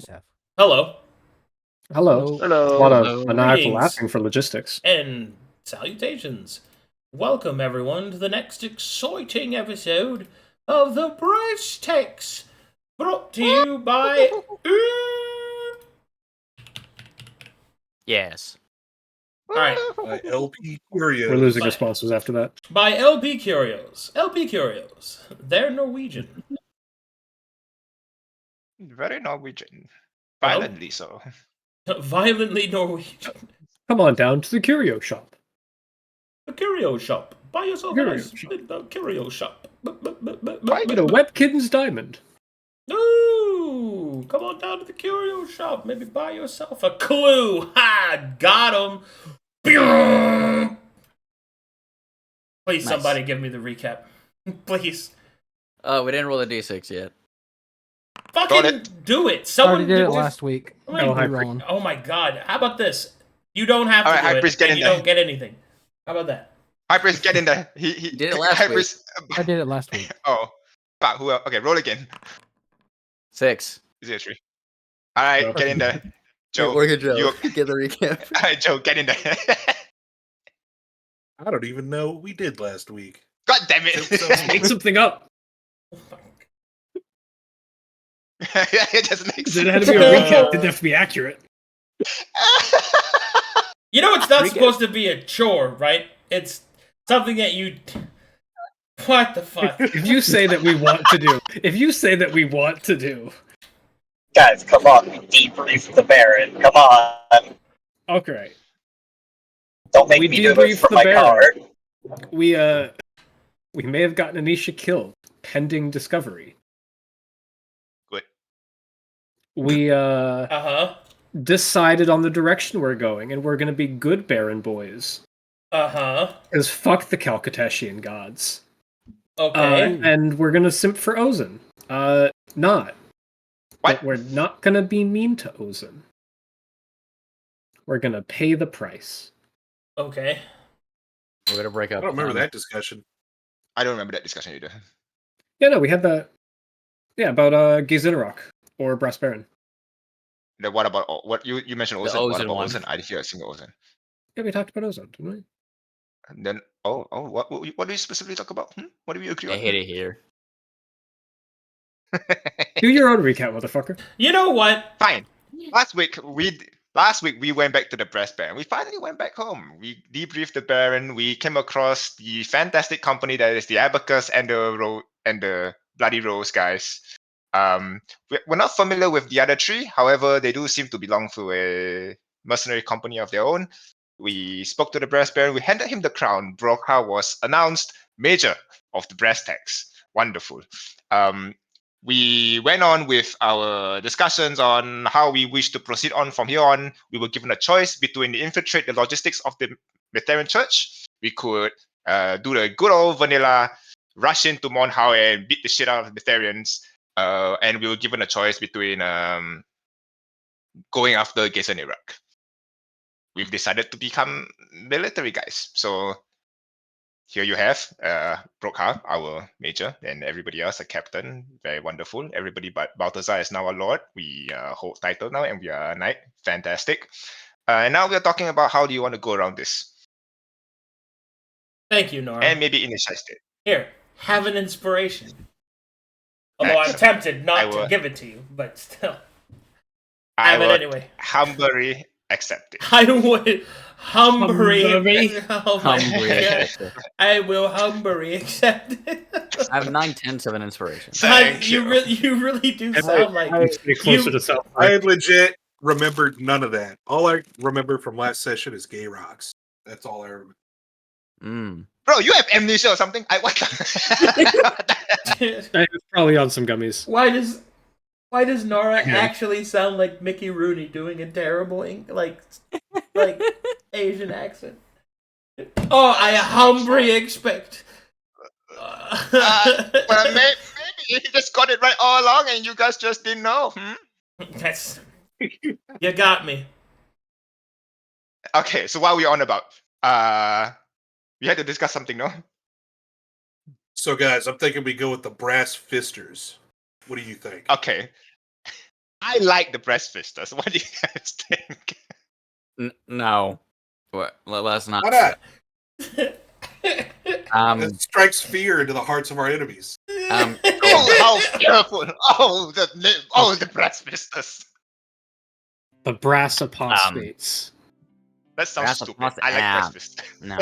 Broseph. Hello. Hello. Hello. A lot of Hello. maniacal Greetings. laughing for logistics. And salutations. Welcome, everyone, to the next exciting episode of the Brace Text, brought to you by Yes. Alright, By LP Curios. We're losing Bye. responses after that. by LP Curios. LP Curios. They're Norwegian. Very Norwegian. Hello? Violently so. Violently Norwegian. Come on down to the curio shop. The Curio Shop. Buy yourself a Curio nice shop. Curio Shop. Get a Webkin's diamond. Ooh, come on down to the Curio Shop. Maybe buy yourself a clue. Ha! Got him. Please, Nice. somebody give me the recap. Please. We didn't roll a d6 yet. Fucking do it. Someone Already did it just- last week. Oh my- Rerolling. Oh my god. How about this? You don't have to Alright, do Hyghpriest, it, get and in you there. don't get anything. How about that? Hyghpriest, get in there. He did it last Hyghpriest, I did it last week. Oh. Fuck, who else? Okay, roll again. 6. Is it a 3? Alright, get in there. Joe. WorkinJoe. you- Get the recap. Alright, Joe, get in there. I don't even know what we did last week. God damn it. Make something up. It doesn't make It had to be a recap. It didn't have to be accurate. You know it's not Recap. supposed to be a chore, right? It's something that you... What the fuck? If you say that we want to do, Guys, come on, we debriefed the Baron. Come on. okay. Don't make We me do debriefed this for the my Baron. card. We may have gotten Anisha killed pending discovery. Good. We Uh-huh. decided on the direction we're going, and we're gonna be good Baron boys. Uh-huh. Because fuck the Kalkatashian gods. Okay. And we're gonna simp for Ozin. Not. What? But we're not gonna be mean to Ozin. We're gonna pay the price. Okay. We're gonna break I up. don't remember that discussion. I don't remember that discussion either. Yeah, no, we had that. Yeah, about Gizinarok or Brass Baron. Then what about what you mentioned The Ozen? What Ozen about one. Ozen? I didn't hear a single Ozen. Yeah, we talked about Ozin, didn't we? And then what do you specifically talk about? What do we agree I on? hate it here. Do your own recap, motherfucker. You know what? Fine. Last week we went back to the breast Baron. We finally went back home. We debriefed the Baron. We came across the fantastic company that is the Abacus and the Bloody Rose guys. We're not familiar with the other three. However, they do seem to belong to a mercenary company of their own. We spoke to the breast Baron. We handed him the crown. Brokhar was announced Major of the Breast Tax. Wonderful. We went on with our discussions on how we wish to proceed on from here on. We were given a choice between infiltrate the logistics of the Metherian Church. We could do the good old vanilla, rush into Monhau and beat the shit out of the Metherians. And we were given a choice between going after Gazen Iraq. We've decided to become military guys. So here you have Brokhar, our major, and everybody else a captain. Very wonderful. Everybody but Balthazar is now a lord. We hold title now, and we are a knight. Fantastic. And now we are talking about how do you want to go around this, Thank you, Nara. and maybe initialize it. Here, have an inspiration. Although I'm Excellent. tempted not I will- to give it to you, but still. I Have it will anyway. humbly accept it. I would humbly. Humbly. Oh my Humbly. God. I will humbly accept it. I have 9/10 of an inspiration. Thank you. You really do And sound like I'm getting closer You- to South. I had legit remembered none of that. All I remember from last session is gay rocks. That's all I remember. Mm. Bro, you have amnesia or something? What the- It's probably on some gummies. Why does Nara Okay. actually sound like Mickey Rooney doing a terrible like Asian accent? Oh, I humbly expect. well, maybe he just got it right all along, and you guys just didn't know. That's you got me. Okay, so what are we on about? We had to discuss something, no? So, guys, I'm thinking we go with the brass fisters. What do you think? Okay. I like the Breast Fisters. What do you guys think? No. Let's not. Why not? Um, It strikes fear into the hearts of our enemies. Oh, how careful! Oh, the Breast Fisters. The brass apostates. That sounds Breast stupid. Apostate- I like ah, Breast Fisters. no.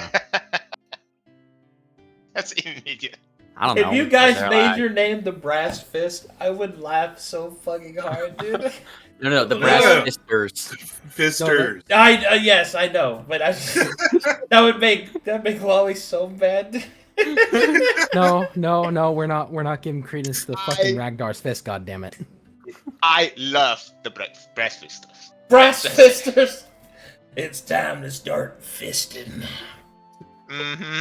That's immediate. I don't know. If you guys They're made like- your name the Brass Fist, I would laugh so fucking hard, dude. No, the Brass Yeah. Fisters. Fisters. Yes, I know, but that would make Lolly so mad. No, we're not giving credence to the fucking Ragnar's fist. God damn it! I love the Breast Fisters. Brass Fisters. It's time to start fisting. Mm-hmm.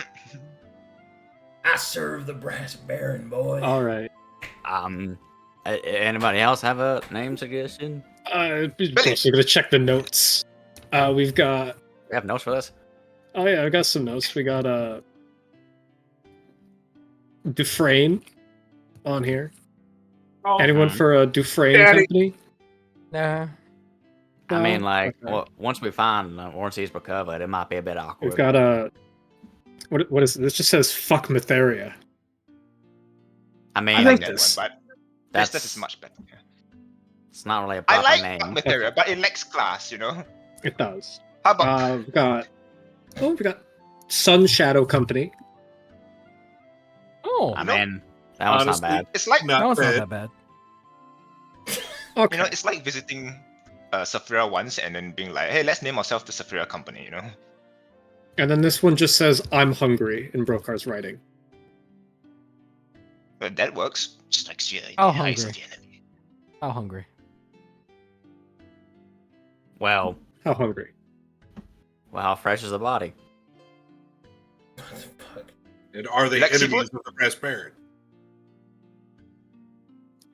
I serve the Brass Baron, boy. All right. Anybody else have a name suggestion? We're gonna check the notes. We've got. We have notes for this? Oh yeah, I got some notes. We got Dufresne on here. Anyone for a Dufresne Daddy. company? Nah. I mean, No? like, Okay. well, once we find once he's recovered, it might be a bit awkward. We've got what is this? Just says fuck Matheria. I mean, I like that this. one, but that's this is much better. it's not really a I proper like name. Fuck Materia, but it lacks class, you know? It does. How about We got Sun Shadow Company. Oh, I No. mean, that one's Honestly, not bad. it's like that one's not bad. that bad. Okay. you know, it's like visiting Saphira once and then being like, hey, let's name ourselves the Saphira Company, you know? And then this one just says I'm hungry in Brokhar's writing. But that works. Strikes you in Oh, the eyes of hungry. the enemy. How hungry? Well, How hungry? how fresh is the body? And are they Like enemies seafood? of the Brass Baron?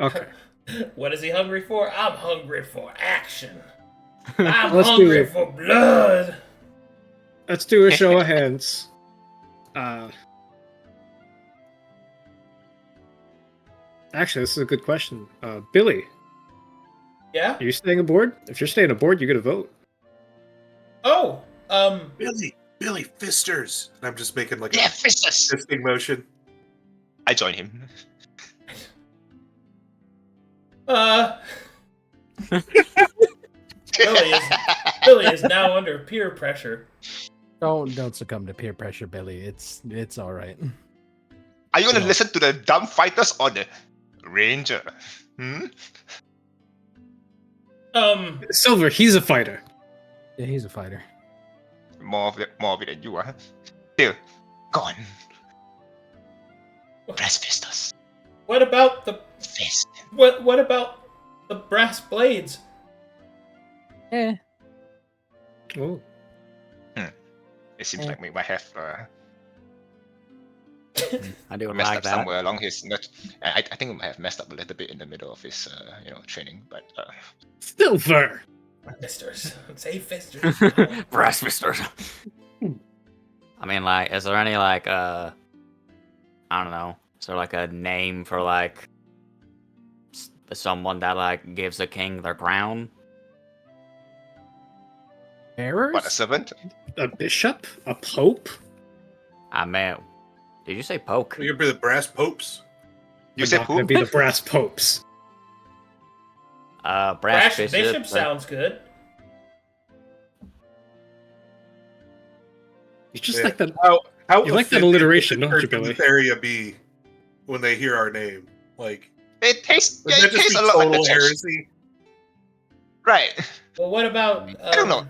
Okay. What is he hungry for? I'm hungry for action. I'm Let's do hungry it. for blood. Let's do a show of hands. Actually, this is a good question. Billy, Yeah? are you staying aboard? If you're staying aboard, you get a vote. Oh, Billy Fisters. And I'm just making like Yeah, a Fistus! fisting motion. I join him. Billy is now under peer pressure. Don't succumb to peer pressure, Billy. It's all right. Are you gonna No. listen to the dumb fighters or the ranger? Hmm? Silver, he's a fighter. Yeah, he's a fighter. More of it than you are. Still, go on. Brass Fistus. What about the Fist. what about the brass blades? Eh. Oh, It seems like we might have I do messed like up that. somewhere along his nut. I think we might have messed up a little bit in the middle of his training, but Silver. Fisters. Say fisters. Brass Fisters. I mean, like, is there any like I don't know. Is there like a name for like someone that like gives the king their crown? Errors? what a servant. A bishop? A pope? I mean, did you say poke? You're gonna be the Brass Popes. You We're said not who? gonna be the brass popes. Brass Brass bishop. bishop sounds good. You just Yeah. like that. How You like that offended alliteration, would don't you, the Billy? Matheria be when they hear our name? Like, It tastes. would Yeah, that it just tastes be a lot like total the church. heresy? Right. Well, what about? I don't know.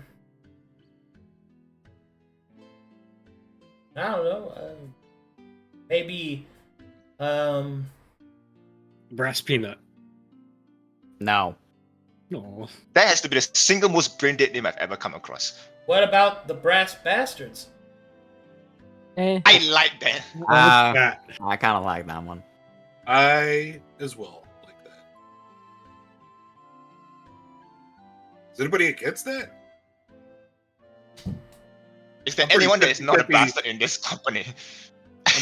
I don't know. Maybe. Brass peanut. No. No. That has to be the single most brain dead name I've ever come across. What about the brass bastards? Eh. I like that. That. I kind of like that one. I as well like that. Is anybody against that? Is there I'm pretty anyone sure that is it not a could be- bastard in this company?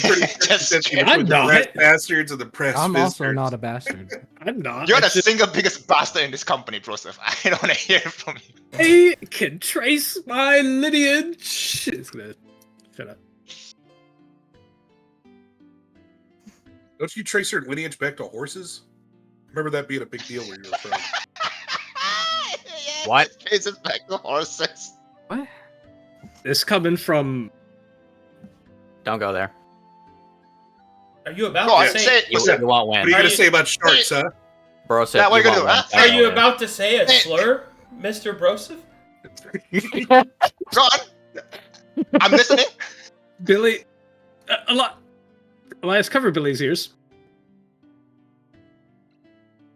pretty sure Just that kidding. between I'm the not. brass bastards and the brass I'm also fisters. not a bastard. I'm not. You're I the just- single biggest bastard in this company, Broseph. I don't want to hear from you. I can trace my lineage. It's gonna shut up. Don't you trace your lineage back to horses? Remember that being a big deal where you were from. What? Traces back to horses. What? This coming from Don't go there. Are you about Go on, to say say? it. You, What's that? you won't What are win. you Are gonna you- say about sharks, huh? Broseph, Yeah, what you are you gonna won't do, win. huh? Are you Don't go about to say a slur, Mr. Broseph? Go on. I'm listening. Billy. Elias, cover Billy's ears.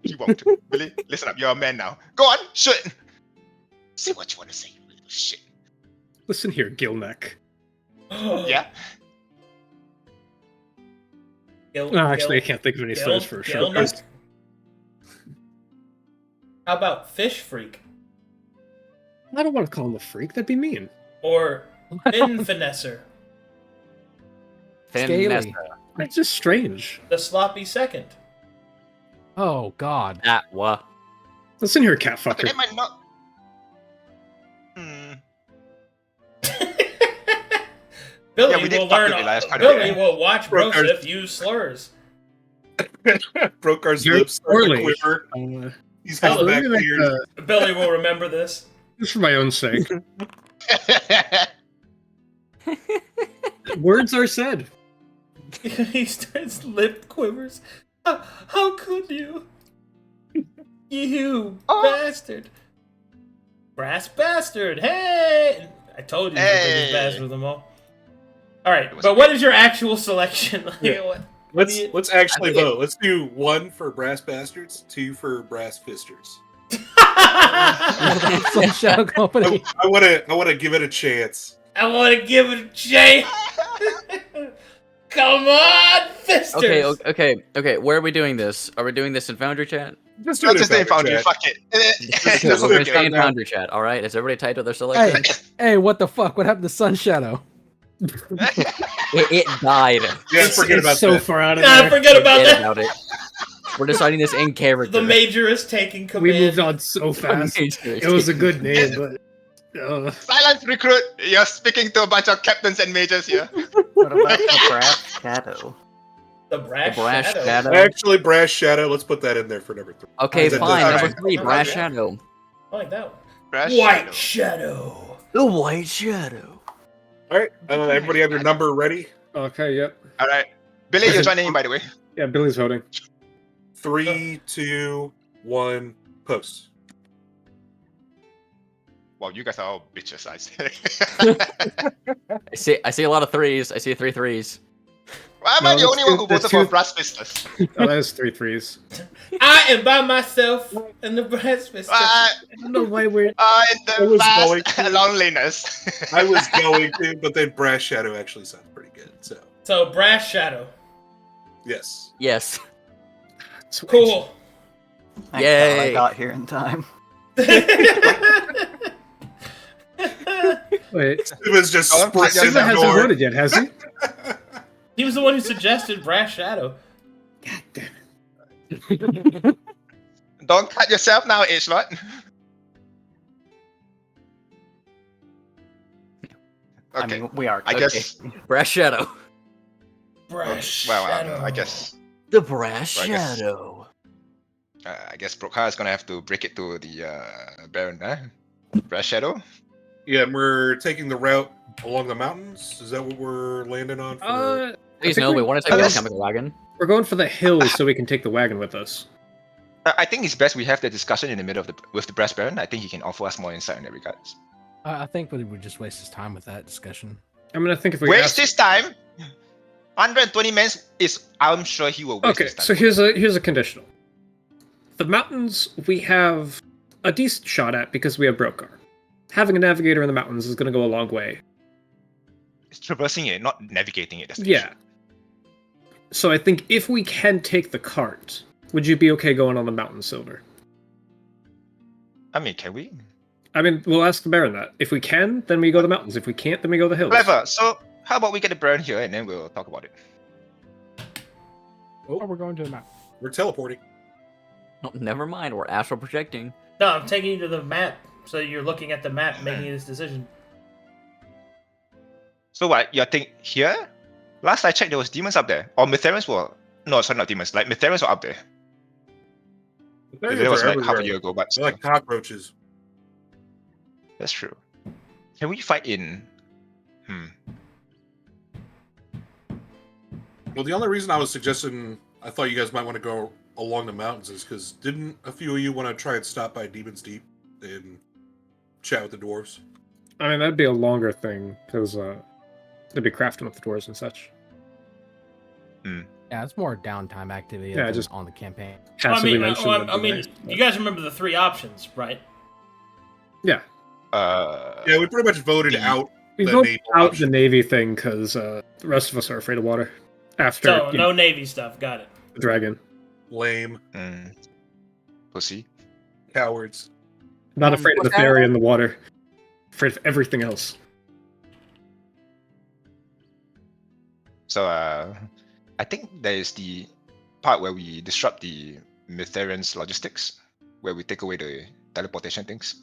You won't. Billy, listen up. You're a man now. Go on. Shoot. Say what you want to say, you little shit. Listen here, Gilneck. Yeah? Gil, No, actually, I Gil- can't think of any Gil- slurs for Gil- sure. How about fish freak I don't want to call him a freak. That'd be mean. or fin finesser? Thin Scaly. Nesta. That's just strange. The sloppy second. Oh God. That what? Listen here, cat Okay, fucker. that might not. Hmm. Billy Yeah, we did will fuck learn. with Elias quite a Billy bit. will watch Brokhar. Broseph use slurs. Brokar's Very lips start to poorly. quiver. He's held Oh, back Maybe like, tears. Billy will remember this. just for my own sake. Words are said. He starts lip quivers. How could you? You bastard. Brass bastard. Hey! I told you he's the biggest Hey. bastard of them all. Alright, but what is your actual selection? Like, Yeah. what Let's do you- let's actually I think vote. Let's do 1 for brass bastards, 2 for brass fisters. Some Shadow Company. I want to give it a chance. I want to give it a chance. Come on, fisters! Okay. Where are we doing this? Are we doing this in Foundry chat? Just do Not it just in in Foundry, chat. fuck it. Okay, Just we're do gonna it stay in now. Foundry chat. All right. Is everybody tied to their Hey, selection? hey, what the fuck? What happened to Sun Shadow? It died. Yeah, forget It's about so that. far out of Nah, there. forget about Forget that. about it. We're deciding this in character. The Major is taking command. We moved on so fast. It was a good name, but Silence, recruit. You're speaking to a bunch of captains and majors here. What about the brass shadow? The The brash, brash shadow. shadow. Actually, brass shadow. Let's put that in there for number 3. Okay, That fine. does- Number 3, alright. brash Okay. shadow. I like that one. Brass White Shadow. shadow. The white shadow. All right, everybody have your number ready? okay, yep. All right. Billy, you're joining in, by the way. Yeah, Billy's voting. 3, 2, 1, post. Wow, you guys are all bitches, I say. I see a lot of threes. I see 3 threes. Why am I No, the only one who that's voted for two- brass fisters? Oh, that is 3 threes. I am by myself in the brass fisters. I don't know why we're. In I the was vast going to. loneliness. I was going to, but then brass shadow actually sounds pretty good. So So brass shadow. yes. Yes. Cool. Thank God Yay. I got here in time. Wait, It was just Don't pat split in Siva the hasn't door. voted yet, has he? He was the one who suggested brass shadow. God damn it. Don't cut yourself now, H-Lot. I Okay. mean, we are. I Okay. guess. Brash shadow. Brass Well, shadow. I guess. The brash I guess- shadow. I guess Brokhar is gonna have to break it to the Baron, huh? Brass Shadow. Yeah, and we're taking the route along the mountains. Is that what we're landing on? For... Please think no, we we- want to take the Unless- chemical wagon. We're going for the hills so we can take the wagon with us. I think it's best we have the discussion in the middle of with the Brass Baron. I think he can offer us more insight in that regards. I think we would just waste his time with that discussion. I mean, I think if we Waste ask- his time. 120 men is. I'm sure he will waste Okay, his time. so here's a conditional. The mountains we have a decent shot at because we have Brokhar. Having a navigator in the mountains is going to go a long way. It's traversing it, not navigating it. That's the Yeah. issue. So I think if we can take the cart, would you be okay going on the mountain, Silver? I mean, can we? I mean, we'll ask the Baron that. If we can, then we go the mountains. If we can't, then we go the hills. Clever. So how about we get the burn here and then we'll talk about it. Oh, we're going to the map. We're teleporting. Oh, never mind, we're astral projecting. No, I'm taking you to the map, so you're looking at the map, making this decision. So what, you think here? Last I checked, there was demons up there. Or Mytherians were... No, sorry, not demons. Like, Mytherians were up there. They're That was like half a everywhere. year ago, but They're still. like cockroaches. That's true. Can we fight in... Well, the only reason I was suggesting I thought you guys might want to go along the mountains is because didn't a few of you want to try and stop by Demon's Deep and chat with the dwarves? I mean, that'd be a longer thing because they'd be crafting with the dwarves and such. Yeah, it's more downtime activity Yeah, than just- on the campaign. Passively mentioned. I that'd be mean, nice, but- you guys remember the three options, right? yeah, Yeah, we pretty much voted the- out we the vote naval out option. the navy thing because the rest of us are afraid of water. After So, you no know, Navy stuff, got it. the dragon, Lame. Pussy. Cowards. not afraid of the what's fairy in the water. Afraid of everything else. So, I think there is the part where we disrupt the Mytherians' logistics, where we take away the teleportation things.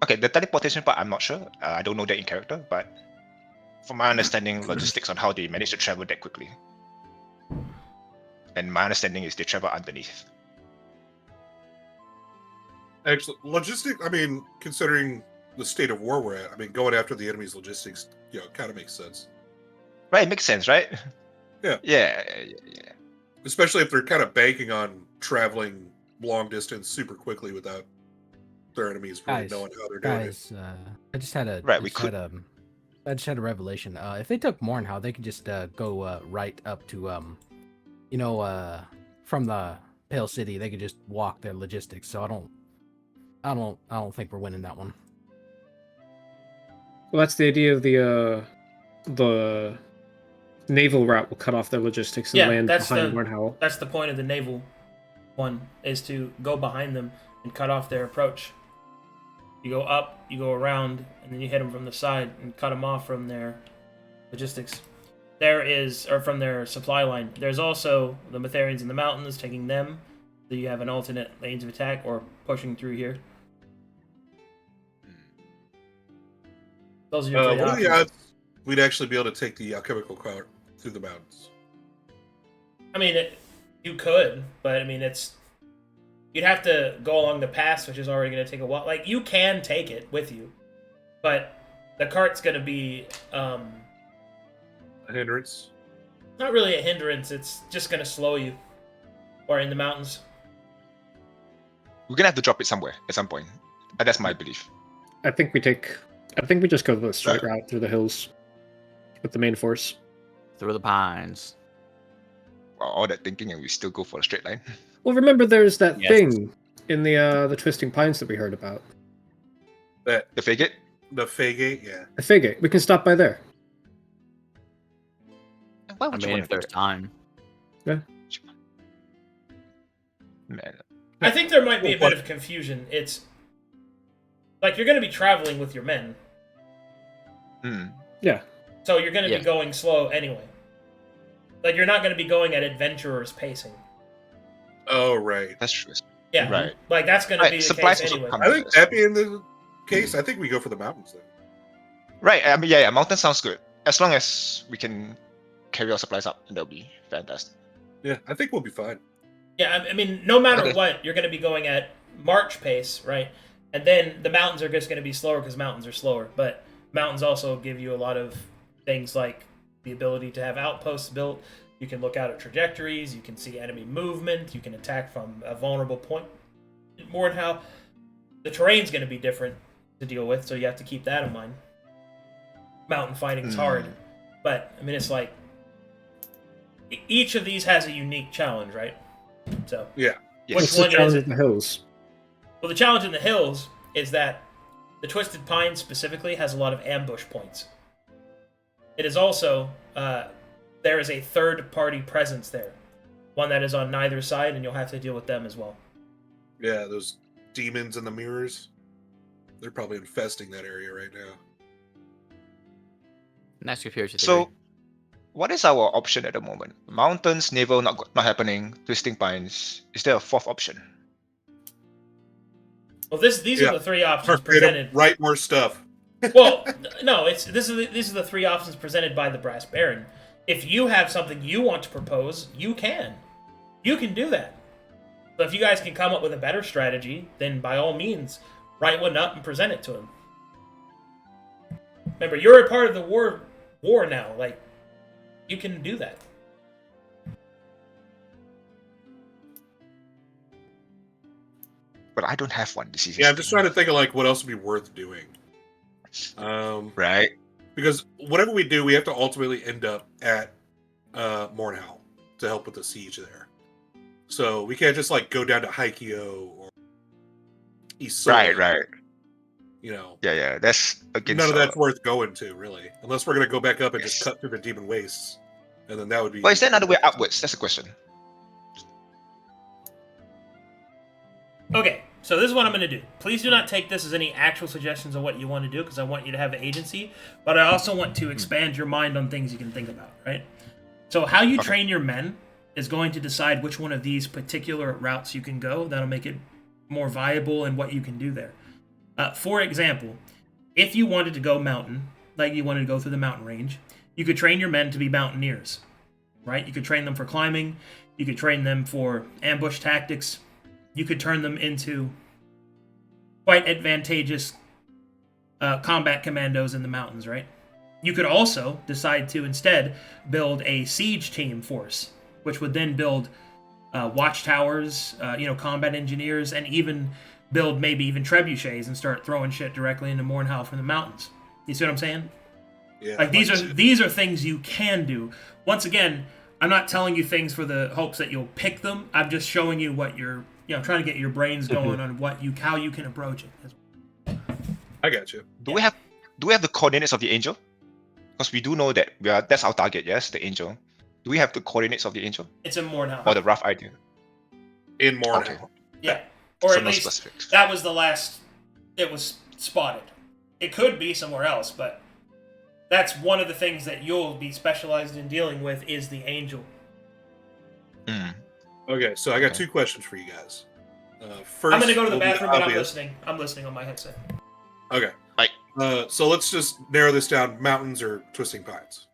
Okay, the teleportation part, I'm not sure. I don't know that in character, but from my understanding, logistics on how they manage to travel that quickly. And my understanding is they travel underneath. Actually, I mean, considering the state of war we're at, I mean, going after the enemy's logistics, kind of makes sense. Right, it makes sense, right? Yeah. Yeah. Especially if they're kind of banking on traveling long distance super quickly without their enemies really Guys, knowing how they're doing it. Guys, I just had a Right, I just had a revelation. If they took Mornhow, they could just go right up to from the Pale City. They could just walk their logistics. So I don't think we're winning that one. Well, that's the idea of the naval route will cut off their logistics and Yeah, land that's behind the- Warnhowl. That's the point of the naval one, is to go behind them and cut off their approach. You go up, you go around, and then you hit them from the side and cut them off from their logistics. Or from their supply line. There's also the Mytherians in the mountains, taking them, so you have an alternate lanes of attack, or pushing through here. Those are your three What are the options. odds we'd actually be able to take the alchemical cart through the mountains? I mean, you could, but I mean, you'd have to go along the pass, which is already going to take a while. Like, you can take it with you, but the cart's going to be A hindrance? not really a hindrance. It's just going to slow you, or in the mountains. We're gonna have to drop it somewhere at some point. That's my belief. I think we just go the straight route through the hills with the main force. Through the pines. All that thinking and we still go for a straight line. Well, remember there's that Yes. thing in the Twisting Pines that we heard about. That The Fagate? the Fagate, yeah. The Figate. We can stop by there. Why I would you mean, want if to do there's that? time. Man, I think there might be a bit of confusion. It's like you're going to be traveling with your men, Yeah. so you're going to Yeah. be going slow anyway. Like, you're not going to be going at adventurer's pacing. Oh, right. that's true. Yeah, Right. like that's going to Right, be the supplies case also anyway. come- I think that being the case, I think we go for the mountains then. Right, I mean, yeah, mountain sounds good. As long as we can carry our supplies up, that'll be fantastic. Yeah, I think we'll be fine. Yeah, I mean, no matter Okay. what, you're going to be going at march pace, right? And then the mountains are just going to be slower because mountains are slower. But mountains also give you a lot of things like the ability to have outposts built. You can look out at trajectories. You can see enemy movement. You can attack from a vulnerable point. More than how the terrain's going to be different to deal with, so you have to keep that in mind. Mountain fighting's hard, but I mean, it's like each of these has a unique challenge, right? So Yes. Which What's the one is challenge it? in the hills? well, the challenge in the hills is that the Twisted Pines specifically has a lot of ambush points. It is also, there is a third-party presence there. One that is on neither side, and you'll have to deal with them as well. Yeah, those demons in the mirrors. They're probably infesting that area right now. Next conspiracy So, theory. what is our option at the moment? Mountains, naval, not happening. Twisting Pines. Is there a fourth option? Well, these are the three options presented. Write more stuff. Well, no, these are the three options presented by the Brass Baron. If you have something you want to propose, you can do that. But if you guys can come up with a better strategy, then by all means, write one up and present it to him. Remember, you're a part of the war now. Like, you can do that. But I don't have one. This is Yeah, I'm just trying to think of like what else would be worth doing. Right. Because whatever we do, we have to ultimately end up at Mornhowl to help with the siege there. So we can't just like go down to Hyghpriest or East. Right. You know. Yeah. That's against. None of that's worth going to, really, unless we're gonna go back up and just cut through the demon wastes, and then that would be. Well, is there another way upwards? That's the question. Okay, so this is what I'm going to do. Please do not take this as any actual suggestions of what you want to do, because I want you to have agency, but I also want to expand your mind on things you can think about, right? So how you train your men is going to decide which one of these particular routes you can go. That'll make it more viable and what you can do there. For example, if you wanted to go mountain, like you wanted to go through the mountain range, you could train your men to be mountaineers, right? You could train them for climbing. You could train them for ambush tactics. You could turn them into quite advantageous combat commandos in the mountains, right? You could also decide to instead build a siege team force, which would then build watchtowers, combat engineers, and even build maybe even trebuchets and start throwing shit directly into Mornhowl from the mountains. You see what I'm saying? Yeah. Like these are things you can do. Once again, I'm not telling you things for the hopes that you'll pick them. I'm just showing you what you're, trying to get your brains going on how you can approach it. I got you. Do we have the coordinates of the angel? Because we do know that that's our target. Yes, the angel. Do we have the coordinates of the angel? It's in Mornhowl. Or the rough idea? In Mornhowl. Okay. Yeah. Or So at no least specifics. that was the last it was spotted. It could be somewhere else, but that's one of the things that you'll be specialized in dealing with is the angel. Okay, so I got two questions for you guys. First, I'm going to go to the will be bathroom, but I'm obvious. listening. I'm listening on my headset. Okay. Right. So let's just narrow this down: mountains or Twisting Pines.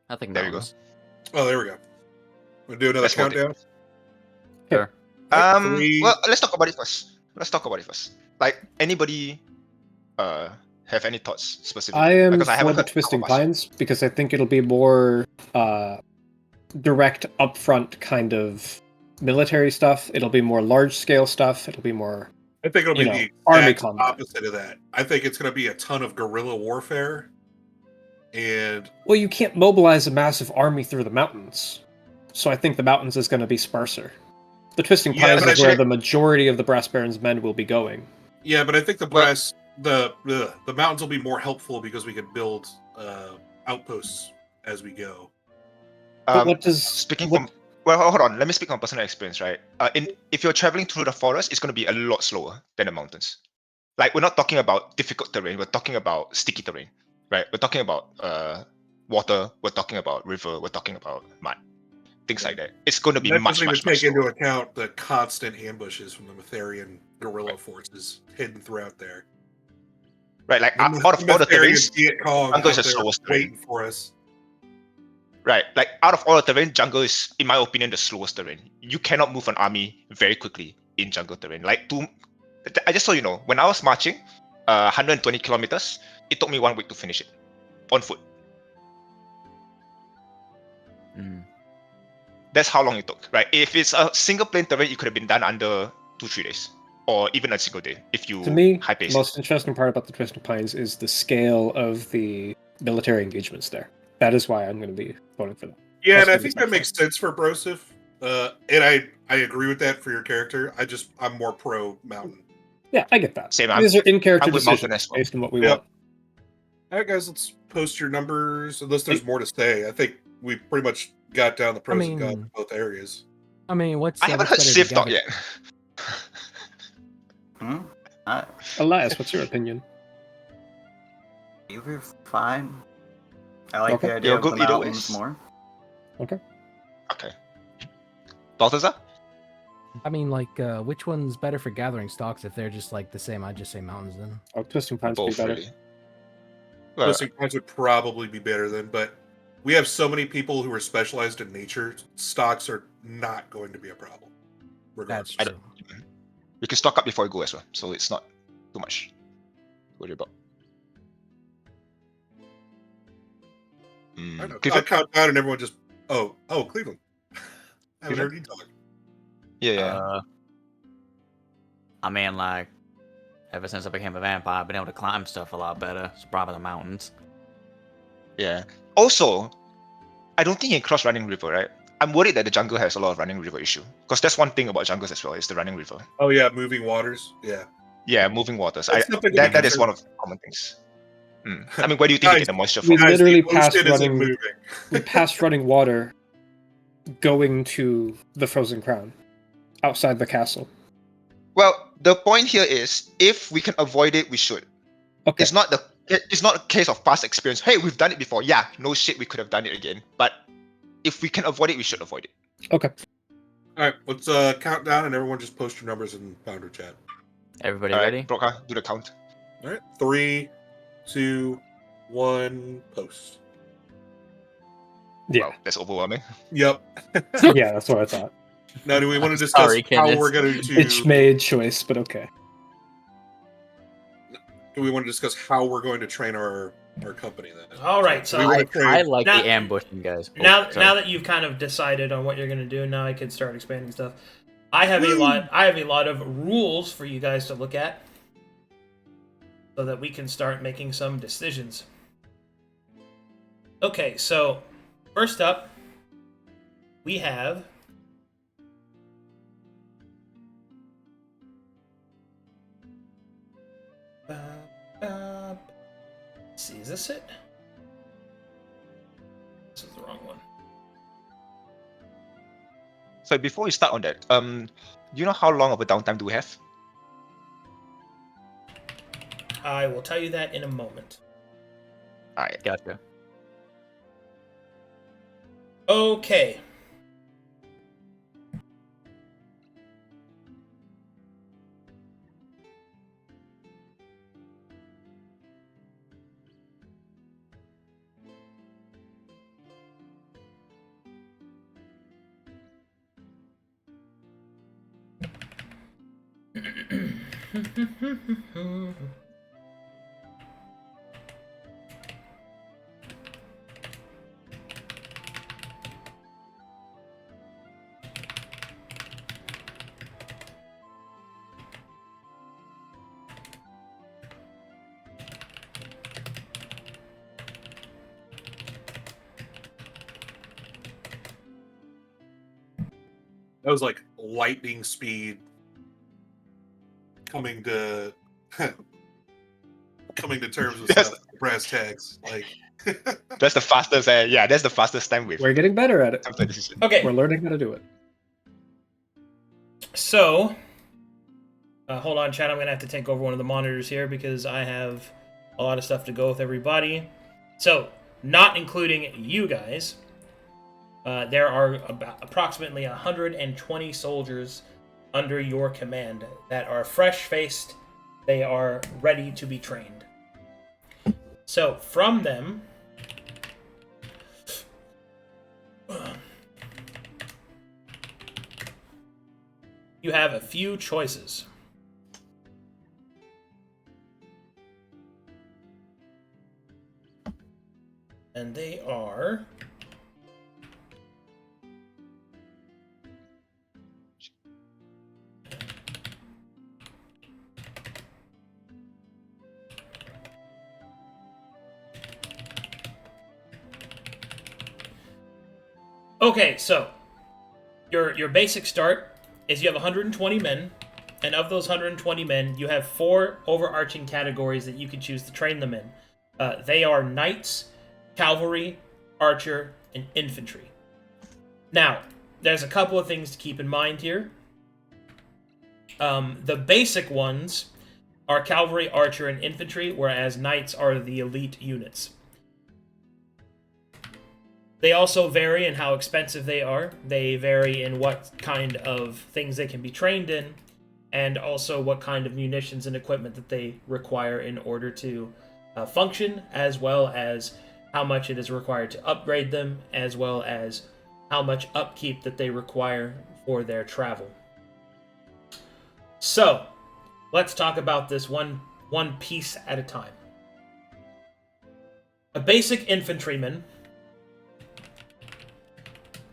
I think There you go. mountains. Oh, there we go. We'll do another Let's vote countdown. Sure. Three. Well, let's talk about it first. Like, anybody have any thoughts specifically? I am Because I for haven't the heard Twisting much. Pines because I think it'll be more direct, upfront kind of military stuff. It'll be more large-scale stuff. It'll be more I think it'll be you know, the army exact combat. opposite of that. I think it's going to be a ton of guerrilla warfare, and Well, you can't mobilize a massive army through the mountains. So I think the mountains is going to be sparser. The Twisting Yeah, Pines but is where the majority of the Brass Baron's men will be going. yeah, but I think the brass, the mountains will be more helpful because we can build outposts as we go. But what does... Speaking what- from well, hold on. Let me speak on personal experience, right? If you're traveling through the forest, it's going to be a lot slower than the mountains. Like, we're not talking about difficult terrain. We're talking about sticky terrain, right? We're talking about water. We're talking about river. We're talking about mud, things like that. It's going to be That much, doesn't even much, much take into slower. account the constant ambushes from the Metherian guerrilla forces hidden throughout there. Right, like The out of all the Metherian terrains, Viet Cong jungle is out the there slowest terrain. waiting for us. Right, like out of all the terrain, jungle is, in my opinion, the slowest terrain. You cannot move an army very quickly in jungle terrain. I just so you know, when I was marching 120 kilometers, it took me 1 week to finish it on foot. That's how long it took, right? If it's a single plane terrain, it could have been done under 2-3 days, or even a single day if you To me, high the pace. most interesting part about the Twisting Pines is the scale of the military engagements there. That is why I'm going to be voting for them. Yeah, That's and I gonna be think my that makes sense for Broseph. And I agree with that for your character. I'm more pro mountain. Yeah, I get that. Same, These are in-character I'm with Mountain decisions as well. based on what we Yep. want. All right, guys, let's post your numbers. Unless there's more to say, I think we pretty much got down the pros and cons of both areas. I mean, what's I haven't heard better Civ to talk gather? yet. Elias, what's your opinion? You were fine. I like Okay. the idea You're of the good either mountains ways. more. Okay. Balthazar? I mean, like, which one's better for gathering stocks? If they're just like the same, I'd just say mountains then. Oh, twisting pines would be Both better. really. Well, Twisting pines would probably be better then, but we have so many people who are specialized in nature. Stocks are not going to be a problem. Regardless. That's I true. don't- we can stock up before we go as well, so it's not too much to worry about. I know. I'll Clifford? count down and everyone just Cleveland. I haven't Cleveland? heard you talk. Yeah. I mean, like, ever since I became a vampire, I've been able to climb stuff a lot better. It's probably the mountains. Yeah. Also, I don't think you can cross running river, right? I'm worried that the jungle has a lot of running river issue. Because that's one thing about jungles as well, is the running river. Oh yeah, moving waters. Yeah. Yeah, moving waters. That's something to be That is concerned one of the common things. I mean, where do you think you Guys, get the moisture we from? Guys, literally the passed ocean isn't running- moving. We passed running water going to the Frozen Crown outside the castle. Well, the point here is, if we can avoid it, we should. Okay. It's not a case of past experience. Hey, we've done it before. Yeah, no shit, we could have done it again. But if we can avoid it, we should avoid it. Okay. All right, let's count down and everyone just post your numbers in Founder chat. Everybody All right, ready? Brokhar, do the count. All right, 3, 2, 1, post. Yeah. Wow, that's overwhelming. Yep. Yeah, that's what I thought. Now, do we want to discuss Sorry, how Kiniz. we're going Bitch to? made choice, but okay. Do we want to discuss how we're going to train our company then? All right, so We wanna train- I like Now- the ambushing guys. Oh, now sorry. that you've kind of decided on what you're going to do, now I can start expanding stuff. I have a lot of rules for you guys to look at, so that we can start making some decisions. Okay, so first up, we have let's see, is this it? This is the wrong one. So before we start on that, do you know how long of a downtime do we have? I will tell you that in a moment. Alright. Gotcha. Okay. That was like lightning speed coming to terms with Yes. stuff, brass tags. Like That's the fastest. That's the fastest time with. We're getting better at it. After decision. Okay. We're learning how to do it. So, hold on, chat. I'm going to have to take over one of the monitors here because I have a lot of stuff to go with everybody. So, not including you guys, there are about approximately 120 soldiers under your command that are fresh-faced. They are ready to be trained. So, from them, you have a few choices. And they are... Okay, so your basic start is you have 120 men, and of those 120 men, you have 4 overarching categories that you can choose to train them in. They are knights, cavalry, archer, and infantry. Now, there's a couple of things to keep in mind here. The basic ones are cavalry, archer, and infantry, whereas knights are the elite units. They also vary in how expensive they are. They vary in what kind of things they can be trained in, and also what kind of munitions and equipment that they require in order to function, as well as how much it is required to upgrade them, as well as how much upkeep that they require for their travel. So, let's talk about this one piece at a time. A basic infantryman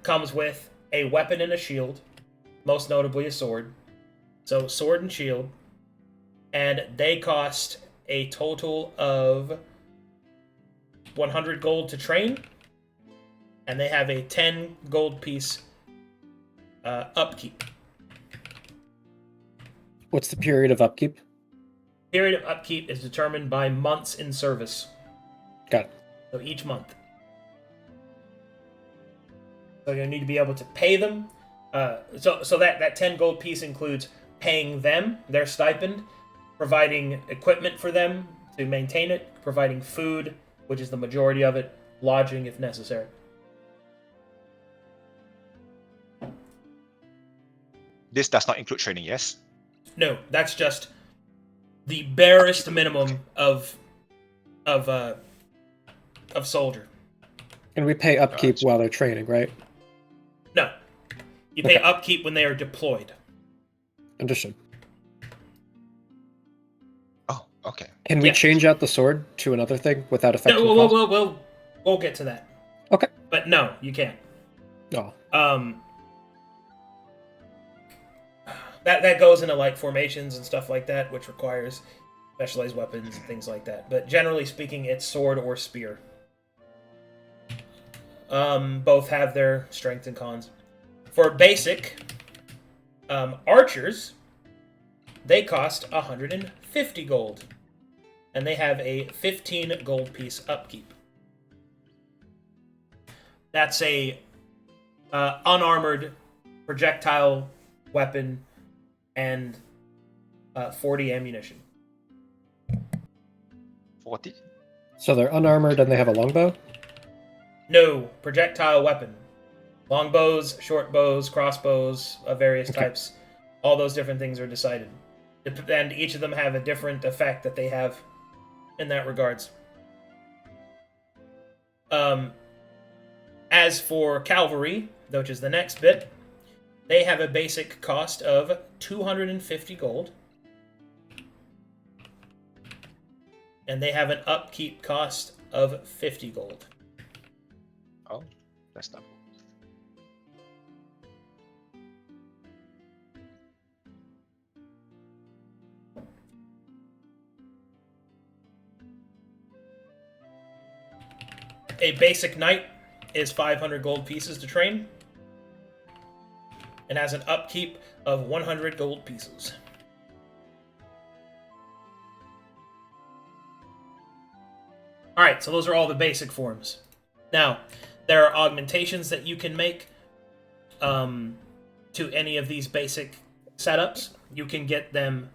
comes with a weapon and a shield, most notably a sword. So sword and shield, and they cost a total of 100 gold to train, and they have a 10 gold piece upkeep. What's the period of upkeep? Period of upkeep is determined by months in service. Got it. So each month. So you need to be able to pay them. So that 10 gold piece includes paying them their stipend, providing equipment for them to maintain it, providing food, which is the majority of it, lodging if necessary. This does not include training, yes? No, that's just the barest minimum of soldier. And we pay upkeep while they're training, right? No. You pay Okay. upkeep when they are deployed. Understood. Oh, okay. Can we Yeah. change out the sword to another thing without affecting No, the cost? we'll get to that. Okay. But no, you can't. Oh, That goes into like formations and stuff like that, which requires specialized weapons and things like that. But generally speaking, it's sword or spear. Both have their strengths and cons. For basic archers, they cost 150 gold, and they have a 15 gold piece upkeep. That's a unarmored projectile weapon and 40 ammunition. 40? so they're unarmored and they have a longbow? No, projectile weapon. Longbows, short bows, crossbows of various Okay. types. All those different things are decided. And each of them have a different effect that they have in that regards. As for cavalry, which is the next bit, they have a basic cost of 250 gold. And they have an upkeep cost of 50 gold. Oh, that's not good. A basic knight is 500 gold pieces to train, and has an upkeep of 100 gold pieces. Alright, so those are all the basic forms. Now, there are augmentations that you can make to any of these basic setups. You can get them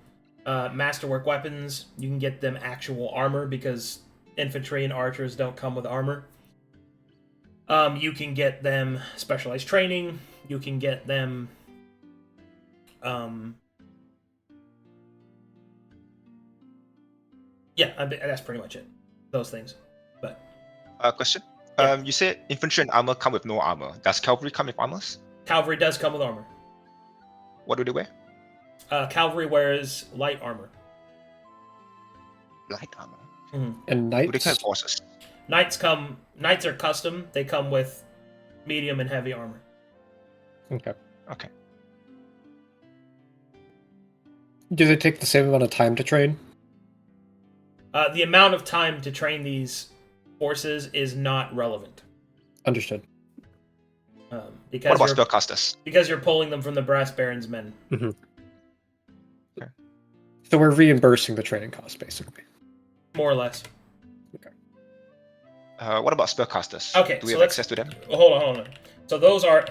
masterwork weapons, you can get them actual armor, because infantry and archers don't come with armor. You can get them specialized training. You can get them that's pretty much it. Those things. But Question? Yeah. You said infantry and armor come with no armor. Does cavalry come with armors? cavalry does come with armor. What do they wear? Cavalry wears light armor. Light armor. And Do they knights? have horses? Knights are custom. They come with medium and heavy armor. Okay. Okay. Do they take the same amount of time to train? The amount of time to train these forces is not relevant. Understood. What Because about you're, spellcasters? because you're pulling them from the Brass Baron's men. So we're reimbursing the training cost, basically. More or less. What about spellcasters? Okay, Do we so have let's- access to them? Hold on. So those are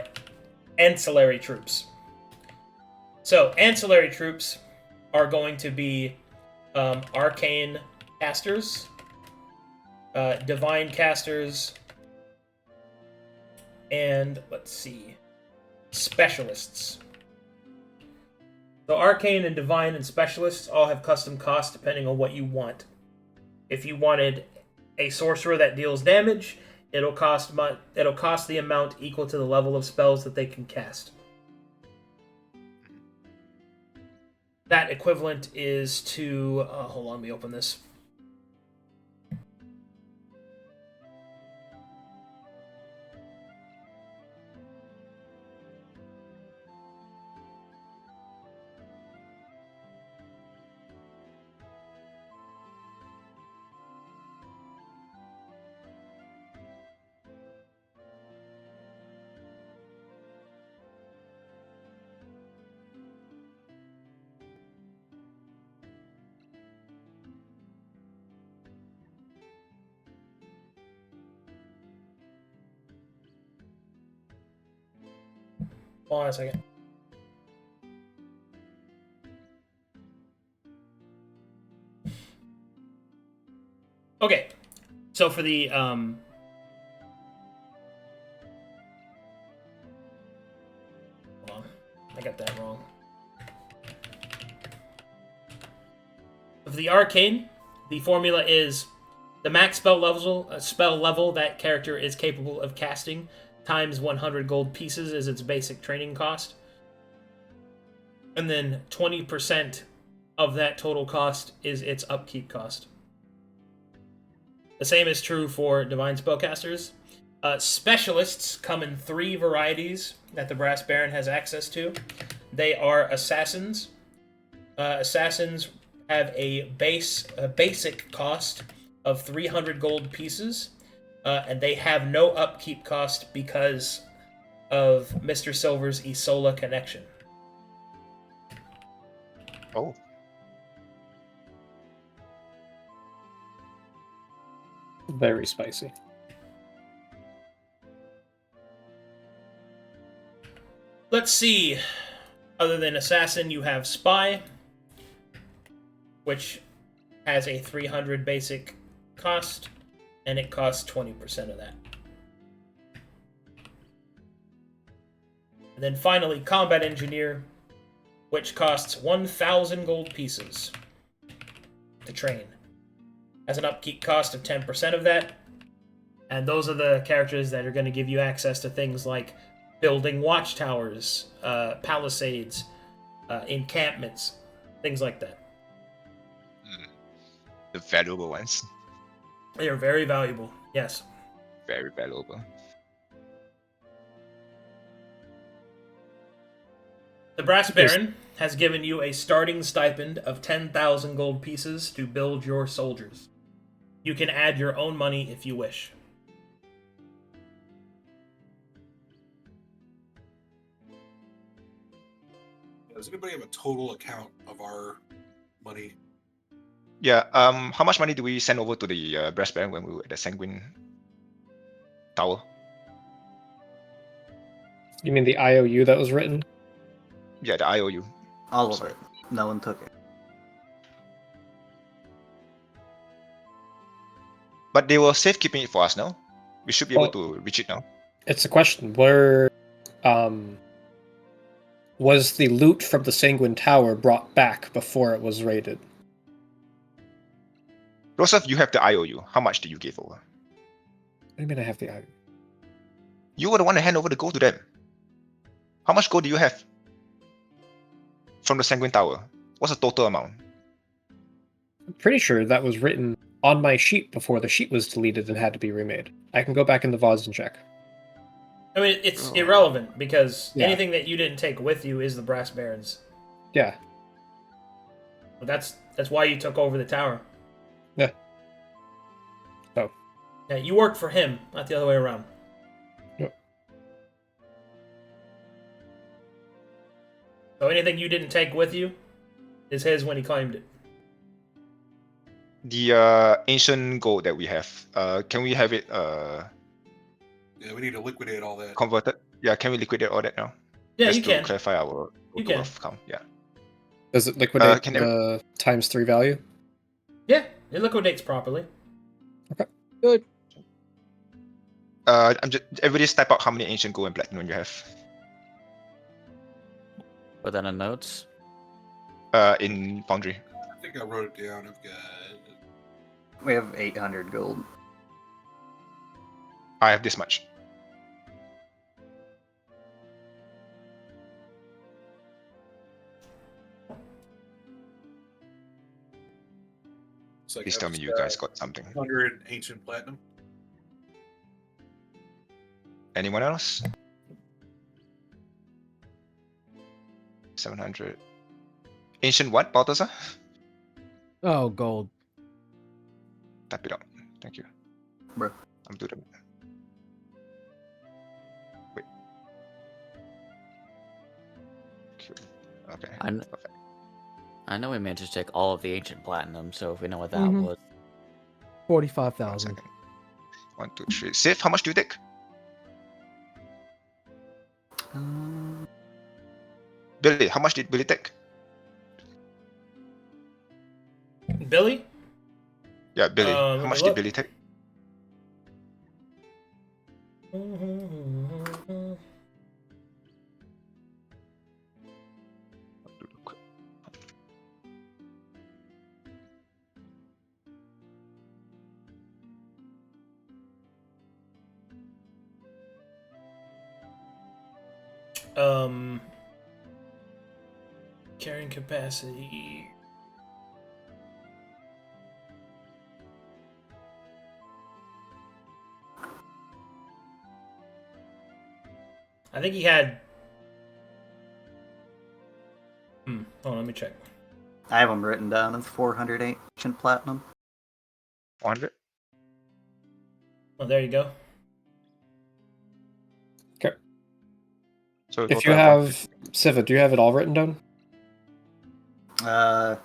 ancillary troops. So ancillary troops are going to be arcane casters, divine casters, And let's see. Specialists. So Arcane and Divine and Specialists all have custom costs depending on what you want. If you wanted a sorcerer that deals damage, it'll cost the amount equal to the level of spells that they can cast. That equivalent is to... hold on, let me open this. Hold on a second. Okay, so for the hold on, I got that wrong. For the Arcane, the formula is the max spell level that character is capable of casting times 100 gold pieces is its basic training cost. And then 20% of that total cost is its upkeep cost. The same is true for Divine Spellcasters. Specialists come in 3 varieties that the Brass Baron has access to. They are Assassins. Assassins have a basic cost of 300 gold pieces. And they have no upkeep cost because of Mr. Silver's Isola connection. Oh. Very spicy. Let's see. Other than Assassin, you have Spy, which has a 300 basic cost. And it costs 20% of that. And then finally, Combat Engineer, which costs 1,000 gold pieces to train. Has an upkeep cost of 10% of that. And those are the characters that are going to give you access to things like building watchtowers, palisades, encampments, things like that. The valuable ones. They are very valuable, yes. Very valuable. The Brass Baron has given you a starting stipend of 10,000 gold pieces to build your soldiers. You can add your own money if you wish. Does anybody have a total account of our money? Yeah. How much money do we send over to the Brass Baron when we were at the Sanguine Tower? You mean the IOU that was written? Yeah, the IOU. All of Sorry. it. No one took it. But they were safekeeping it for us now. We should be able Well- to reach it now. It's a question. Where was the loot from the Sanguine Tower brought back before it was raided? Broseph, you have the IOU. How much did you give over? What do you mean I have the IOU? You were the one to hand over the gold to them. How much gold do you have from the Sanguine Tower? What's the total amount? I'm pretty sure that was written on my sheet before the sheet was deleted and had to be remade. I can go back in the VODs and check. I mean, it's irrelevant, because Yeah. anything that you didn't take with you is the Brass Baron's. Yeah. But that's why you took over the tower. Yeah. Oh. Yeah, you worked for him, not the other way around. Yep. So anything you didn't take with you is his when he claimed it. The ancient gold that we have. Can we have it Yeah, we need to liquidate all that. converted? Yeah, can we liquidate all that now? Yeah, Just you to can. clarify our You total can. of count. Yeah. Does it liquidate can the times 3 value? Yeah, it liquidates properly. Good. everybody step out how many ancient gold and platinum you have. Put that in notes. In Foundry. I think I wrote it down. I've got. We have 800 gold. I have this much. It's like Please I've tell me just you guys got something. 100 ancient platinum. Anyone else? 700. Ancient what, Balthazar? Oh, gold. Tap it up. Thank you. Bro. I'm doing it. Wait. Okay. I know we managed to take all of the ancient platinum, so if we know what that Mhm. was. 45,000. 1, 2, 3. Sif, how much do you take? Billy, how much did Billy take? Billy? Yeah, Billy. Let How me much did look. Billy take? Carrying capacity. I think he had. Hold on, let me check. I have them written down as 400 ancient platinum. 100? Oh, there you go. So If you have Siva, do you have it all written down? I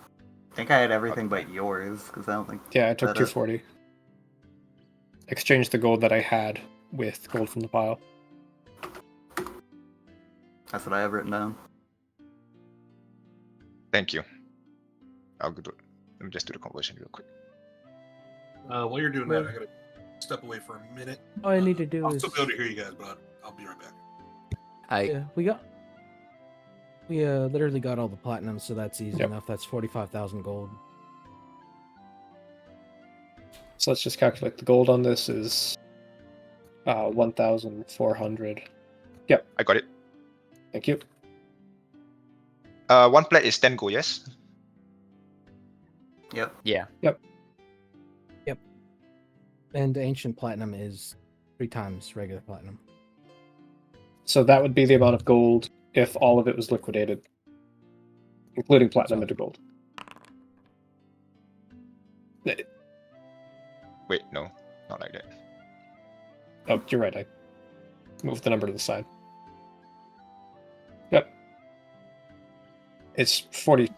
think I had everything but yours, because I don't think... Yeah, I took that 240. Exchanged the gold that I had with gold from the pile. That's what I have written down. Thank you. I'll do it. Let me just do the conversion real quick. While you're doing that, I gotta step away for a minute. All I need to do I'll is. still be able to hear you guys, but I'll be right back. Yeah, we literally got all the platinum, so that's easy Yep. enough. That's 45,000 gold. So let's just calculate. The gold on this is 1,400. Yep, I got it. thank you. 1 plate is 10 gold, yes? Yep. Yeah. And the ancient platinum is 3 times regular platinum. So that would be the amount of gold if all of it was liquidated, including platinum into gold. Wait, no. Not like that. Oh, you're right. I moved the number to the side. Yep. It's 40.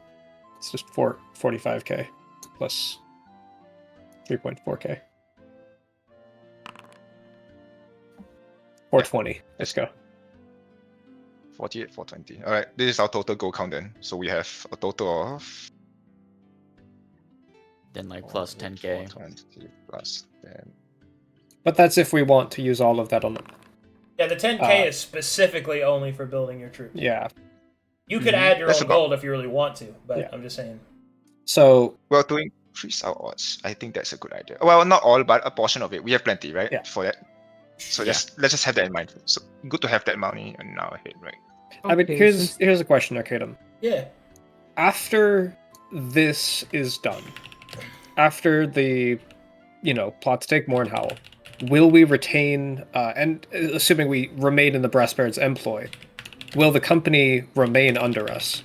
It's just 45k plus 3.4k. 420. Let's go. 48, 420. Alright, this is our total gold count then. So we have a total of Then like plus 10k. 420 plus 10. But that's if we want to use all of that on them. Yeah, the 10k is specifically only for building your troops. Yeah. You could add your That's own about- gold if you really want to, but Yeah. I'm just saying. So Well, to increase our odds, I think that's a good idea. Well, not all, but a portion of it. We have plenty, right? Yeah. For that. So Yeah. let's just have that in mind. So good to have that money in our head, right? I mean, Okay, here's a question, Arcadum. Yeah. After this is done, after the plots take Mornhowl, will we retain and assuming we remain in the Brassbeard's employ, will the company remain under us?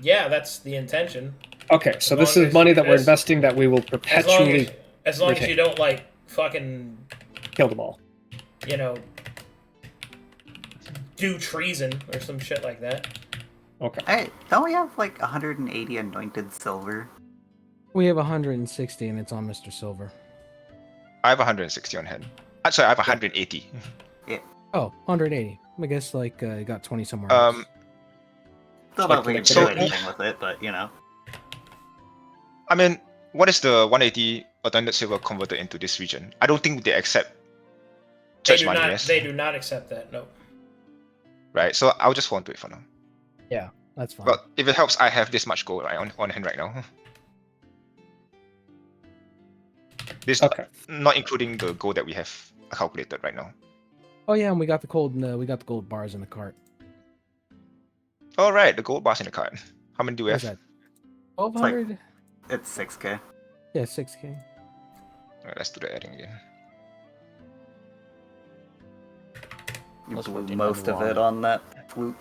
Yeah, that's the intention. Okay, so As this long is as- money that we're as- investing that we will As long perpetually as long as retain. you don't like fucking, kill them all. Do treason or some shit like that. Okay. Hey, don't we have like 180 anointed silver? We have 160, and it's on Mr. Silver. I have 160 on hand. Sorry, I have 180. Oh, 180. I guess like you got 20 somewhere else. Still don't think we can So- do anything with it, but I mean, what is the 180 alternate silver converted into this region. I don't think they accept They church do money, not. yes? They do not accept that. No. Right, so I'll just hold on to it for now. Yeah, that's fine. But if it helps, I have this much gold right on hand right now. This Okay. not including the gold that we have calculated right now. Oh yeah, and we got the gold bars in the cart. All right, the gold bars in the card. How many do we What is have? that? 1,200. It's 6K. Yeah, 6K. All right, let's do the adding again. You Plus blew 14 most of on it on that flute.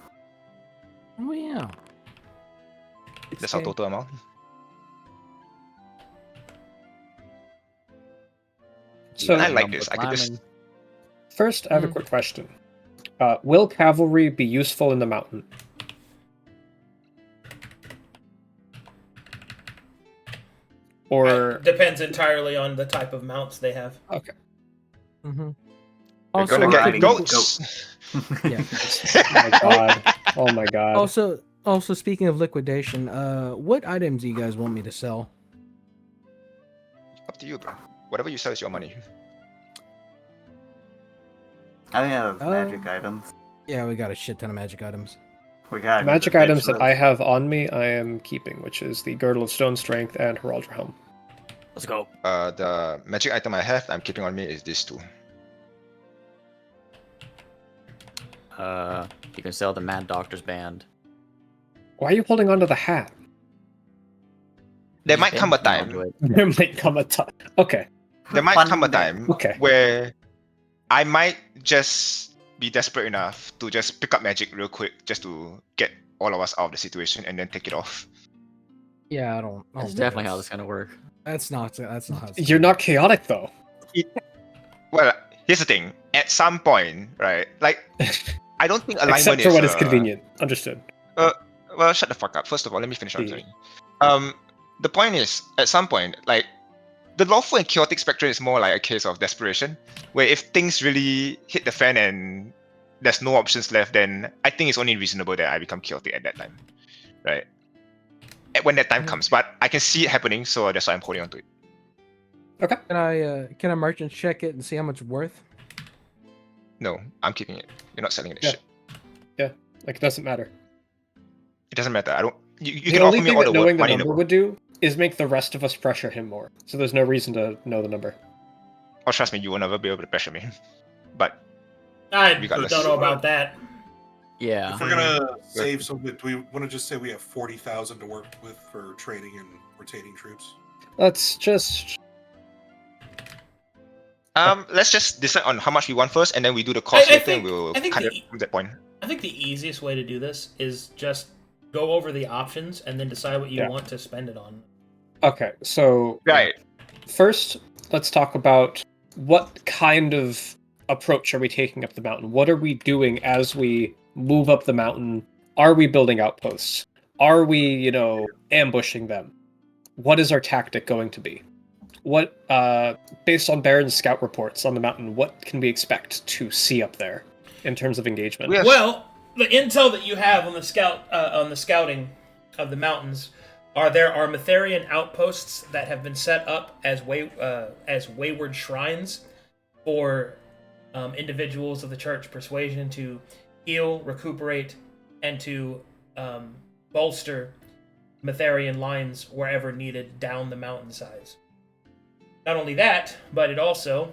Oh yeah. That's our 6K. total amount. So I like this. I could just first, I have a quick question. Will cavalry be useful in the mountain? Or Depends entirely on the type of mounts they have. okay. Mm-hmm. we're gonna get riding goats. Yeah. Oh my god. Oh my god. Also, speaking of liquidation, what items do you guys want me to sell? Up to you, bro. Whatever you sell is your money. I have magic items. Yeah, we got a shit ton of magic items. We got The magic items that I have on me, I am keeping, which is the Girdle of Stone Strength and Heraldry Helm. Let's go. The magic item I have, I'm keeping on me is these two. You can sell the Mad Doctor's Band. Why are you holding onto the hat? There might come a I'll time. do it. There might come a time. Okay. There might Fun come a day. time Okay. where I might just be desperate enough to just pick up magic real quick just to get all of us out of the situation and then take it off. Yeah, I don't. That's think definitely how this is gonna work. That's not how. It's You're not chaotic though. Well, here's the thing. At some point, right? Like, I don't think alignment Except for is what is convenient. Understood. Well, shut the fuck up. First of all, let me finish what I'm See. saying. The point is, at some point, like, the lawful and chaotic spectrum is more like a case of desperation, where if things really hit the fan and there's no options left, then I think it's only reasonable that I become chaotic at that time, right? When that time comes, but I can see it happening, so that's why I'm holding on to it. Okay. Can I merchant check it and see how much it's worth? No, I'm keeping it. You're not selling it. Yeah. Shit. Like it doesn't matter. It doesn't matter. I don't. You The can only offer me thing all that the knowing the money in the number world. would do is make the rest of us pressure him more. So there's no reason to know the number. Oh, trust me, you will never be able to pressure me. But I Regardless. don't know about that. Yeah. If we're gonna save some, do we want to just say we have 40,000 to work with for training and rotating troops? Let's just let's just decide on how much we want first, and then we do the cost I later, think- and we'll I think cut the- it from that point. I think the easiest way to do this is just go over the options and then decide what you Yeah. want to spend it on. okay. So Right. first, let's talk about what kind of approach are we taking up the mountain? What are we doing as we move up the mountain? Are we building outposts? Are we, ambushing them? What is our tactic going to be? What, based on Baron's scout reports on the mountain, what can we expect to see up there in terms of engagement? We have- Well, the intel that you have on the scouting of the mountains there are Metherian outposts that have been set up as wayward shrines for individuals of the church persuasion to heal, recuperate, and to bolster Metherian lines wherever needed down the mountainsides. Not only that, but it also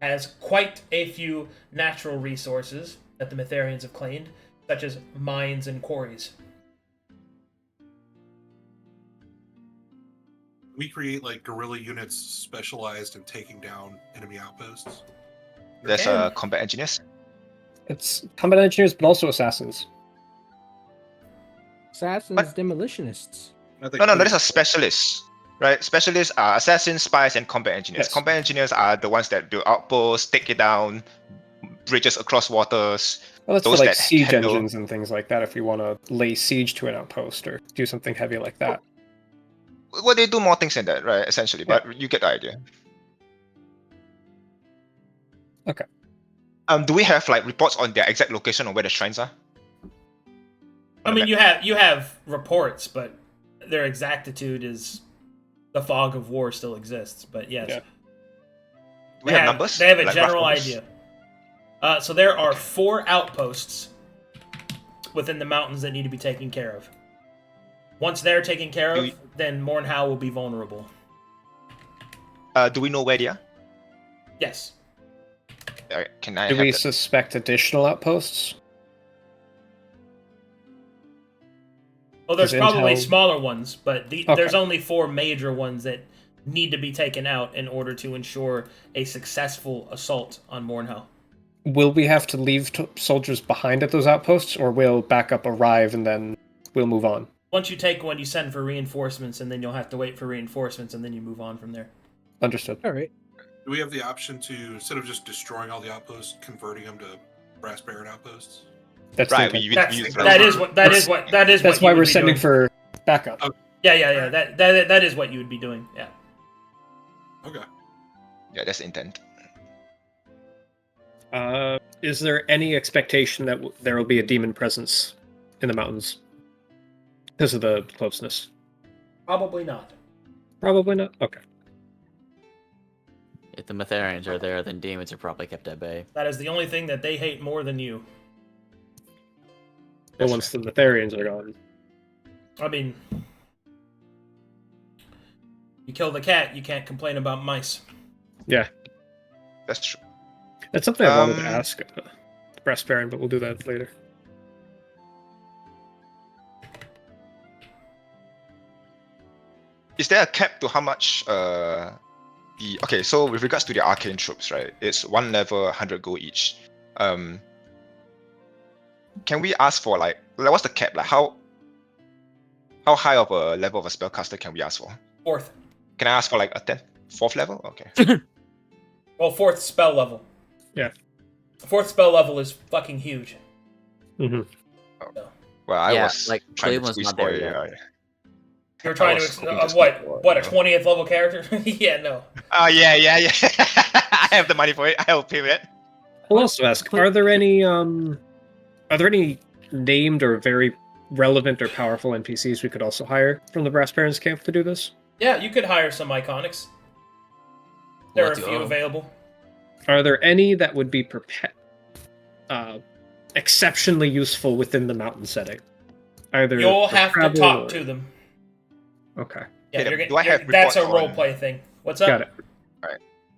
has quite a few natural resources that the Metherians have claimed, such as mines and quarries. We create like guerrilla units specialized in taking down enemy outposts. There's Okay. combat engineers. It's combat engineers, but also assassins. Assassins, But- demolitionists. No, that is a specialist, right? Specialists are assassins, spies, and combat engineers. Yes. Combat engineers are the ones that build outposts, take it down, bridges across waters. Well, that's for Those like that siege handle- engines and things like that. If we want to lay siege to an outpost or do something heavy like that. Well, they do more things than that, right? Essentially, Yeah. but you get the idea. Okay. Do we have like reports on their exact location or where the shrines are? I mean, you have reports, but their exactitude is the fog of war still exists. But yes, Yeah. Do we have numbers? They have a Like rough general numbers? idea. So there are 4 outposts within the mountains that need to be taken care of. Once they're taken care of, then Mornhow will be vulnerable. Do we know where they are? Yes. Can I Do have we that? suspect additional outposts? Well, there's Is probably intel- smaller ones, but Okay. there's only 4 major ones that need to be taken out in order to ensure a successful assault on Mornhow. Will we have to leave soldiers behind at those outposts, or will backup arrive and then we'll move on? Once you take one, you send for reinforcements, and then you'll have to wait for reinforcements, and then you move on from there. Understood. All right. Do we have the option to, instead of just destroying all the outposts, converting them to Brass Baron outposts? That's Right, the intent. we That's use that those. is what that is what that is. That's what why you would we're be sending doing. for backup. Okay. Yeah. That is what you would be doing. Yeah. Okay. Yeah, that's the intent. Is there any expectation that there will be a demon presence in the mountains because of the closeness? Probably not. Probably not. Okay. If the Metharians are there, then demons are probably kept at bay. That is the only thing that they hate more than you. But once the Netharians are gone, I mean, you kill the cat, you can't complain about mice. yeah, That's true. that's something I wanted to Um, ask Brass Baron, but we'll do that later. Is there a cap to how much okay, so with regards to the arcane troops, right? It's 1 level, 100 gold each. Can we ask for like what's the cap? Like how high of a level of a spellcaster can we ask for? 4th. Can I ask for like a 4th level? Okay. Well, 4th spell level. Yeah. 4th spell level is fucking huge. Mm-hmm. Well, I Yeah, was like, trying to Cleveland's squeeze not there for yet. You're trying was to hoping to what? squeeze for, What a you know. 20th level character? Yeah, no. Oh yeah. I have the money for it. I will pay for it. I'll also ask: Are there any named or very relevant or powerful NPCs we could also hire from the Brass Baron's camp to do this? Yeah, you could hire some iconics. There are a Let's few go. available. Are there any that would be exceptionally useful within the mountain setting? Either You'll for have to travel talk or- to them. Okay, Yeah, Okay, you're, do I have that's a reports role on- play thing. What's up? got it.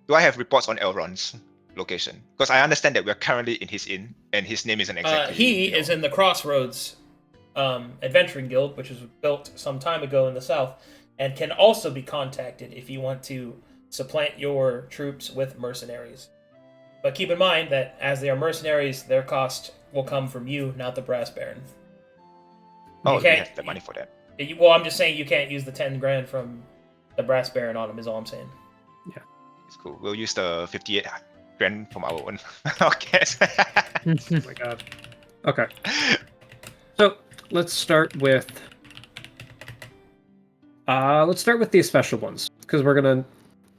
Do I have reports on Elrond's location? Because I understand that we're currently in his inn, and his name isn't exactly. He you know. is in the Crossroads Adventuring Guild, which was built some time ago in the south, and can also be contacted if you want to supplant your troops with mercenaries. But keep in mind that as they are mercenaries, their cost will come from you, not the Brass Baron. Oh, you we can't- have the money for that. Well, I'm just saying you can't use the 10 grand from the Brass Baron on him, is all I'm saying. It's cool. We'll use the 58 grand from our own. Okay. Oh my god. Okay. So let's start with these special ones because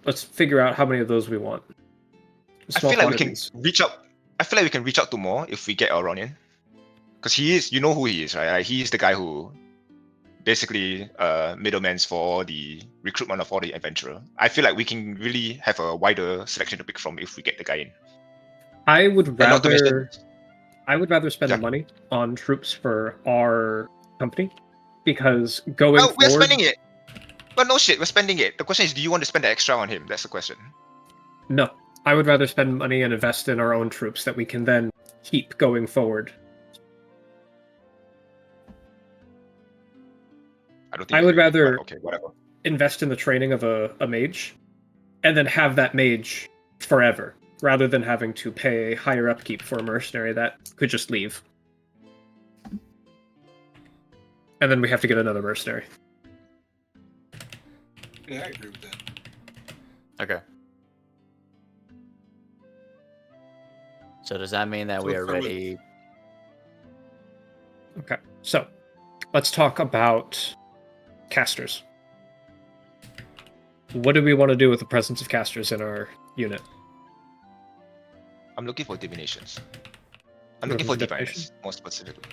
let's figure out how many of those we want. I Small feel like we can quantities. reach out. I feel like we can reach out to more if we get Elrond in, because he is. You know who he is, right? Like, he's the guy who basically middlemans for all the recruitment of all the adventurer. I feel like we can really have a wider selection to pick from if we get the guy in. I would And not to mention- rather spend Yeah. money on troops for our company because going Well, we're forward, spending it. But no shit, we're spending it. The question is, do you want to spend the extra on him? That's the question. no, I would rather spend money and invest in our own troops that we can then keep going forward. I don't think. I would agree, rather- but okay, whatever. Invest in the training of a mage, and then have that mage forever, rather than having to pay higher upkeep for a mercenary that could just leave. And then we have to get another mercenary. Yeah, I agree with that. Okay. So does that mean that So we let's are start with- ready? Okay, so let's talk about casters. What do we want to do with the presence of casters in our unit? I'm looking for divinations. I'm Looking looking for for divination? diviners, more specifically.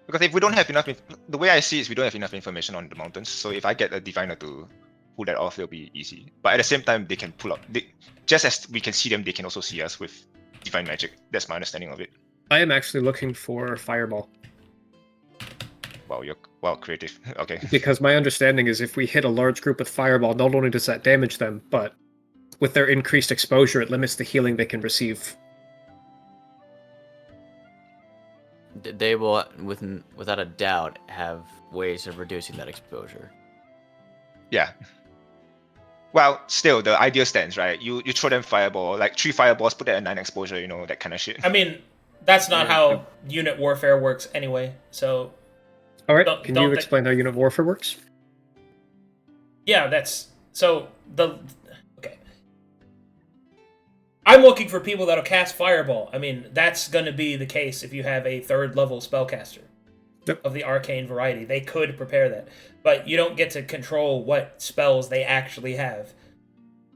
Because if we don't have enough, the way I see it is we don't have enough information on the mountains. So if I get a diviner to pull that off, it'll be easy. But at the same time, they can pull up. Just as we can see them, they can also see us with divine magic. That's my understanding of it. I am actually looking for Fireball. Wow, you're creative. Okay. Because my understanding is if we hit a large group with Fireball, not only does that damage them, but with their increased exposure, it limits the healing they can receive. They will, without a doubt, have ways of reducing that exposure. Yeah. Well, still, the idea stands, right? You throw them fireball, like 3 fireballs, put that at 9 exposure, that kind of shit. I mean, that's not how unit warfare works anyway. So, all right, can you explain how unit warfare works? Yeah, okay. I'm looking for people that'll cast Fireball. I mean, that's going to be the case if you have a 3rd level spellcaster of the arcane variety. They could prepare that. But you don't get to control what spells they actually have.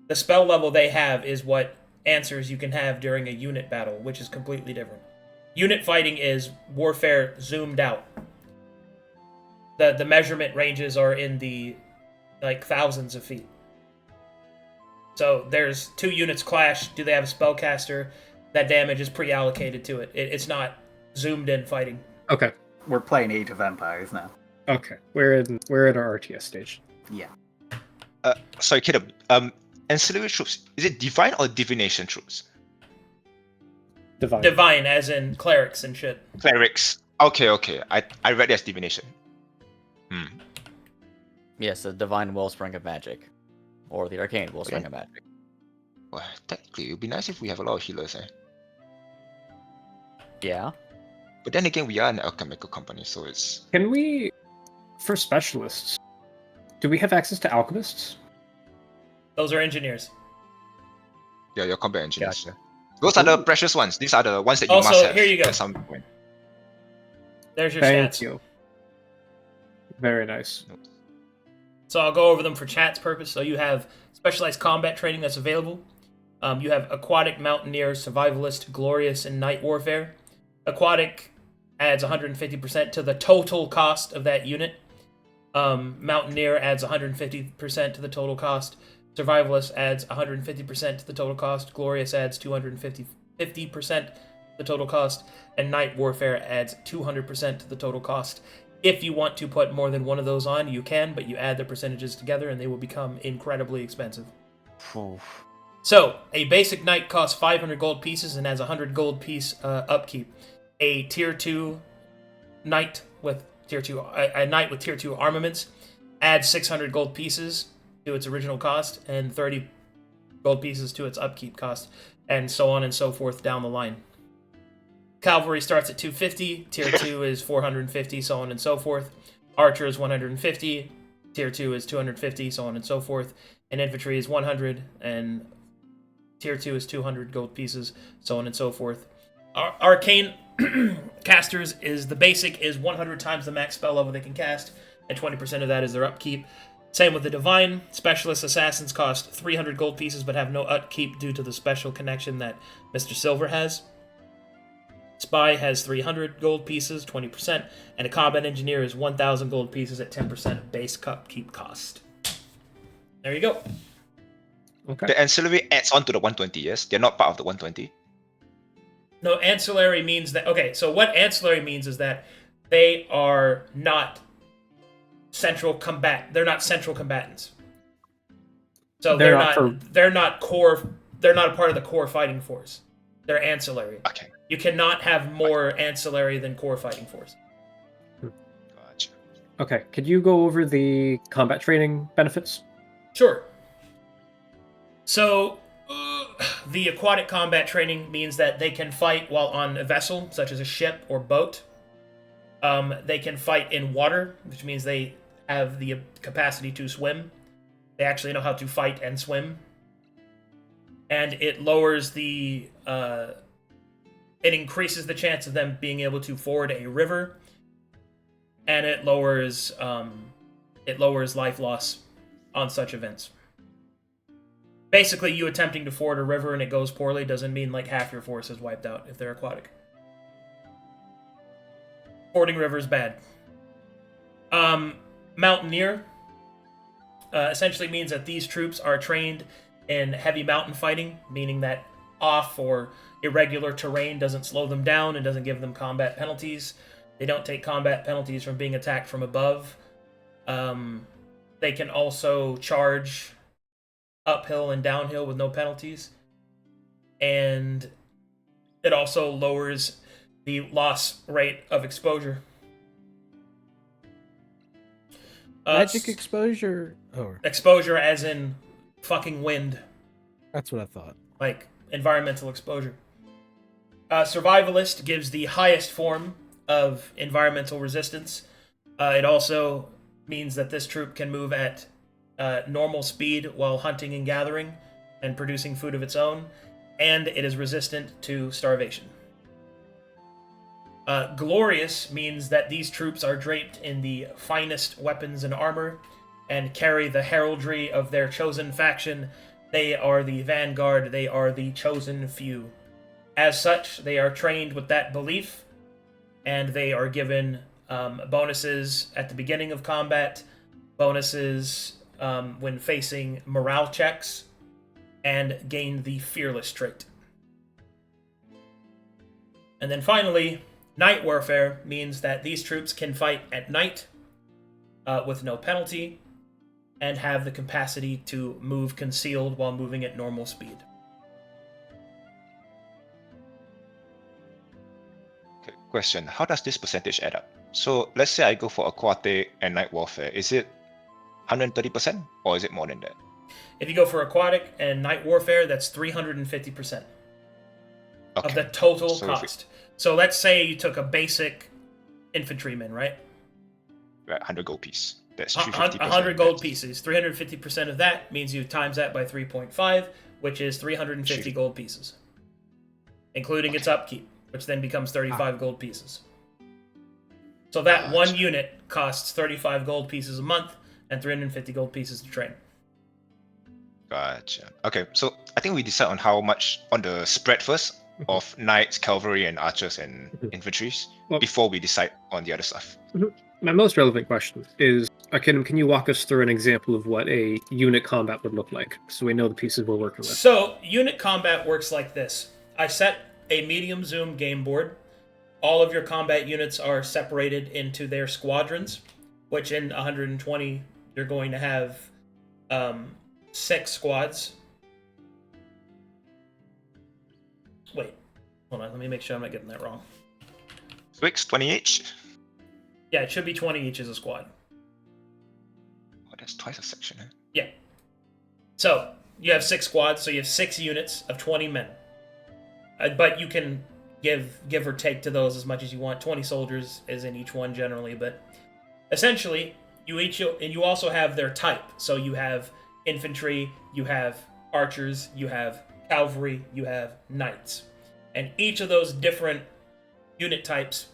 The spell level they have is what answers you can have during a unit battle, which is completely different. Unit fighting is warfare zoomed out. The measurement ranges are in the thousands of feet. So there's 2 units clash. Do they have a spellcaster? That damage is pre-allocated to it. It's not zoomed in fighting. Okay. We're playing Age of Empires now. Okay. We're at our RTS stage. Yeah. Sorry, Caleb. Ancillary troops, is it divine or divination troops? Divine. Divine, as in clerics and shit. Clerics. Okay. I read it as divination. Yes, the divine wellspring of magic, or the arcane wellspring of magic. Well, technically, it would be nice if we have a lot of healers, Yeah. But then again, we are an alchemical company, so it's... Can we, for specialists, do we have access to alchemists? Those are engineers. Yeah, your combat engineers. Gotcha. Those are the precious ones. These are the ones that you Also, must have here you go. at some point. There's your Thank stats. you. Very nice. So I'll go over them for chat's purpose. So you have specialized combat training that's available. You have Aquatic, Mountaineer, Survivalist, Glorious, and Night Warfare. Aquatic adds 150% to the total cost of that unit. Mountaineer adds 150% to the total cost. Survivalist adds 150% to the total cost. Glorious adds 50% to the total cost. And Night Warfare adds 200% to the total cost. If you want to put more than one of those on, you can, but you add the percentages together and they will become incredibly expensive. Oof. So, a basic knight costs 500 gold pieces and has 100 gold piece upkeep. A tier 2 knight with tier 2 armaments adds 600 gold pieces to its original cost and 30 gold pieces to its upkeep cost, and so on and so forth down the line. Cavalry starts at 250, tier 2 is 450, so on and so forth. Archer is 150, tier 2 is 250, so on and so forth. And infantry is 100, and tier 2 is 200 gold pieces, so on and so forth. Arcane casters is the basic is 100 times the max spell level they can cast, and 20% of that is their upkeep. Same with the divine. Specialist assassins cost 300 gold pieces but have no upkeep due to the special connection that Mr. Silver has. Spy has 300 gold pieces, 20%, and a combat engineer is 1,000 gold pieces at 10% of base upkeep cost. There you go. Okay. The ancillary adds on to the 120, yes? They're not part of the 120. No, ancillary means that... Okay, so what ancillary means is that they are not central They're not central combatants. So they're not core... They're not a part of the core fighting force. They're ancillary. Okay. You cannot have more ancillary than core fighting force. Gotcha. Okay, could you go over the combat training benefits? Sure. So, the aquatic combat training means that they can fight while on a vessel, such as a ship or boat. They can fight in water, which means they have the capacity to swim. They actually know how to fight and swim. And it lowers the... it increases the chance of them being able to ford a river. And it lowers life loss on such events. Basically, you attempting to ford a river and it goes poorly doesn't mean like half your force is wiped out if they're aquatic. Fording rivers bad. Mountaineer. essentially means that these troops are trained in heavy mountain fighting, meaning that off or irregular terrain doesn't slow them down and doesn't give them combat penalties. They don't take combat penalties from being attacked from above. They can also charge uphill and downhill with no penalties. And it also lowers the loss rate of exposure. Magic exposure? Or Exposure as in fucking wind. that's what I thought. Like environmental exposure. Survivalist gives the highest form of environmental resistance. It also means that this troop can move at normal speed while hunting and gathering and producing food of its own, and it is resistant to starvation. Glorious means that these troops are draped in the finest weapons and armor and carry the heraldry of their chosen faction. They are the vanguard, they are the chosen few. As such, they are trained with that belief, and they are given bonuses at the beginning of combat, bonuses when facing morale checks, and gain the fearless trait. And then finally, night warfare means that these troops can fight at night with no penalty and have the capacity to move concealed while moving at normal speed. Okay, question: how does this percentage add up? So let's say I go for aquatic and night warfare. Is it 130% or is it more than that? If you go for aquatic and night warfare, that's 350% Okay. of the total So if cost. So let's say you took a basic infantryman, right? Right, 100 gold piece. That's 100 350%. gold pieces. 350% of that means you times that by 3.5, which is 350 Shoot. gold pieces, including its upkeep, which then becomes 35 gold pieces. So that one unit costs 35 gold pieces a month and 350 gold pieces to train. Gotcha. Okay, so I think we decide on how much on the spread first of knights, cavalry, and archers and infantries Well- before we decide on the other stuff. My most relevant question is, Arcadum, can you walk us through an example of what a unit combat would look like, so we know the pieces we're working with? So, unit combat works like this. I set a medium zoom game board. All of your combat units are separated into their squadrons, which in 120, you're going to have 6 squads. Wait, hold on, let me make sure I'm not getting that wrong. 6, 20 each? Yeah, it should be 20 each as a squad. Oh, that's twice a section, eh? Yeah. So, you have 6 squads, so you have 6 units of 20 men. But you can give or take to those as much as you want. 20 soldiers is in each one generally, but essentially, you also have their type. So you have infantry, you have archers, you have cavalry, you have knights. And each of those different unit types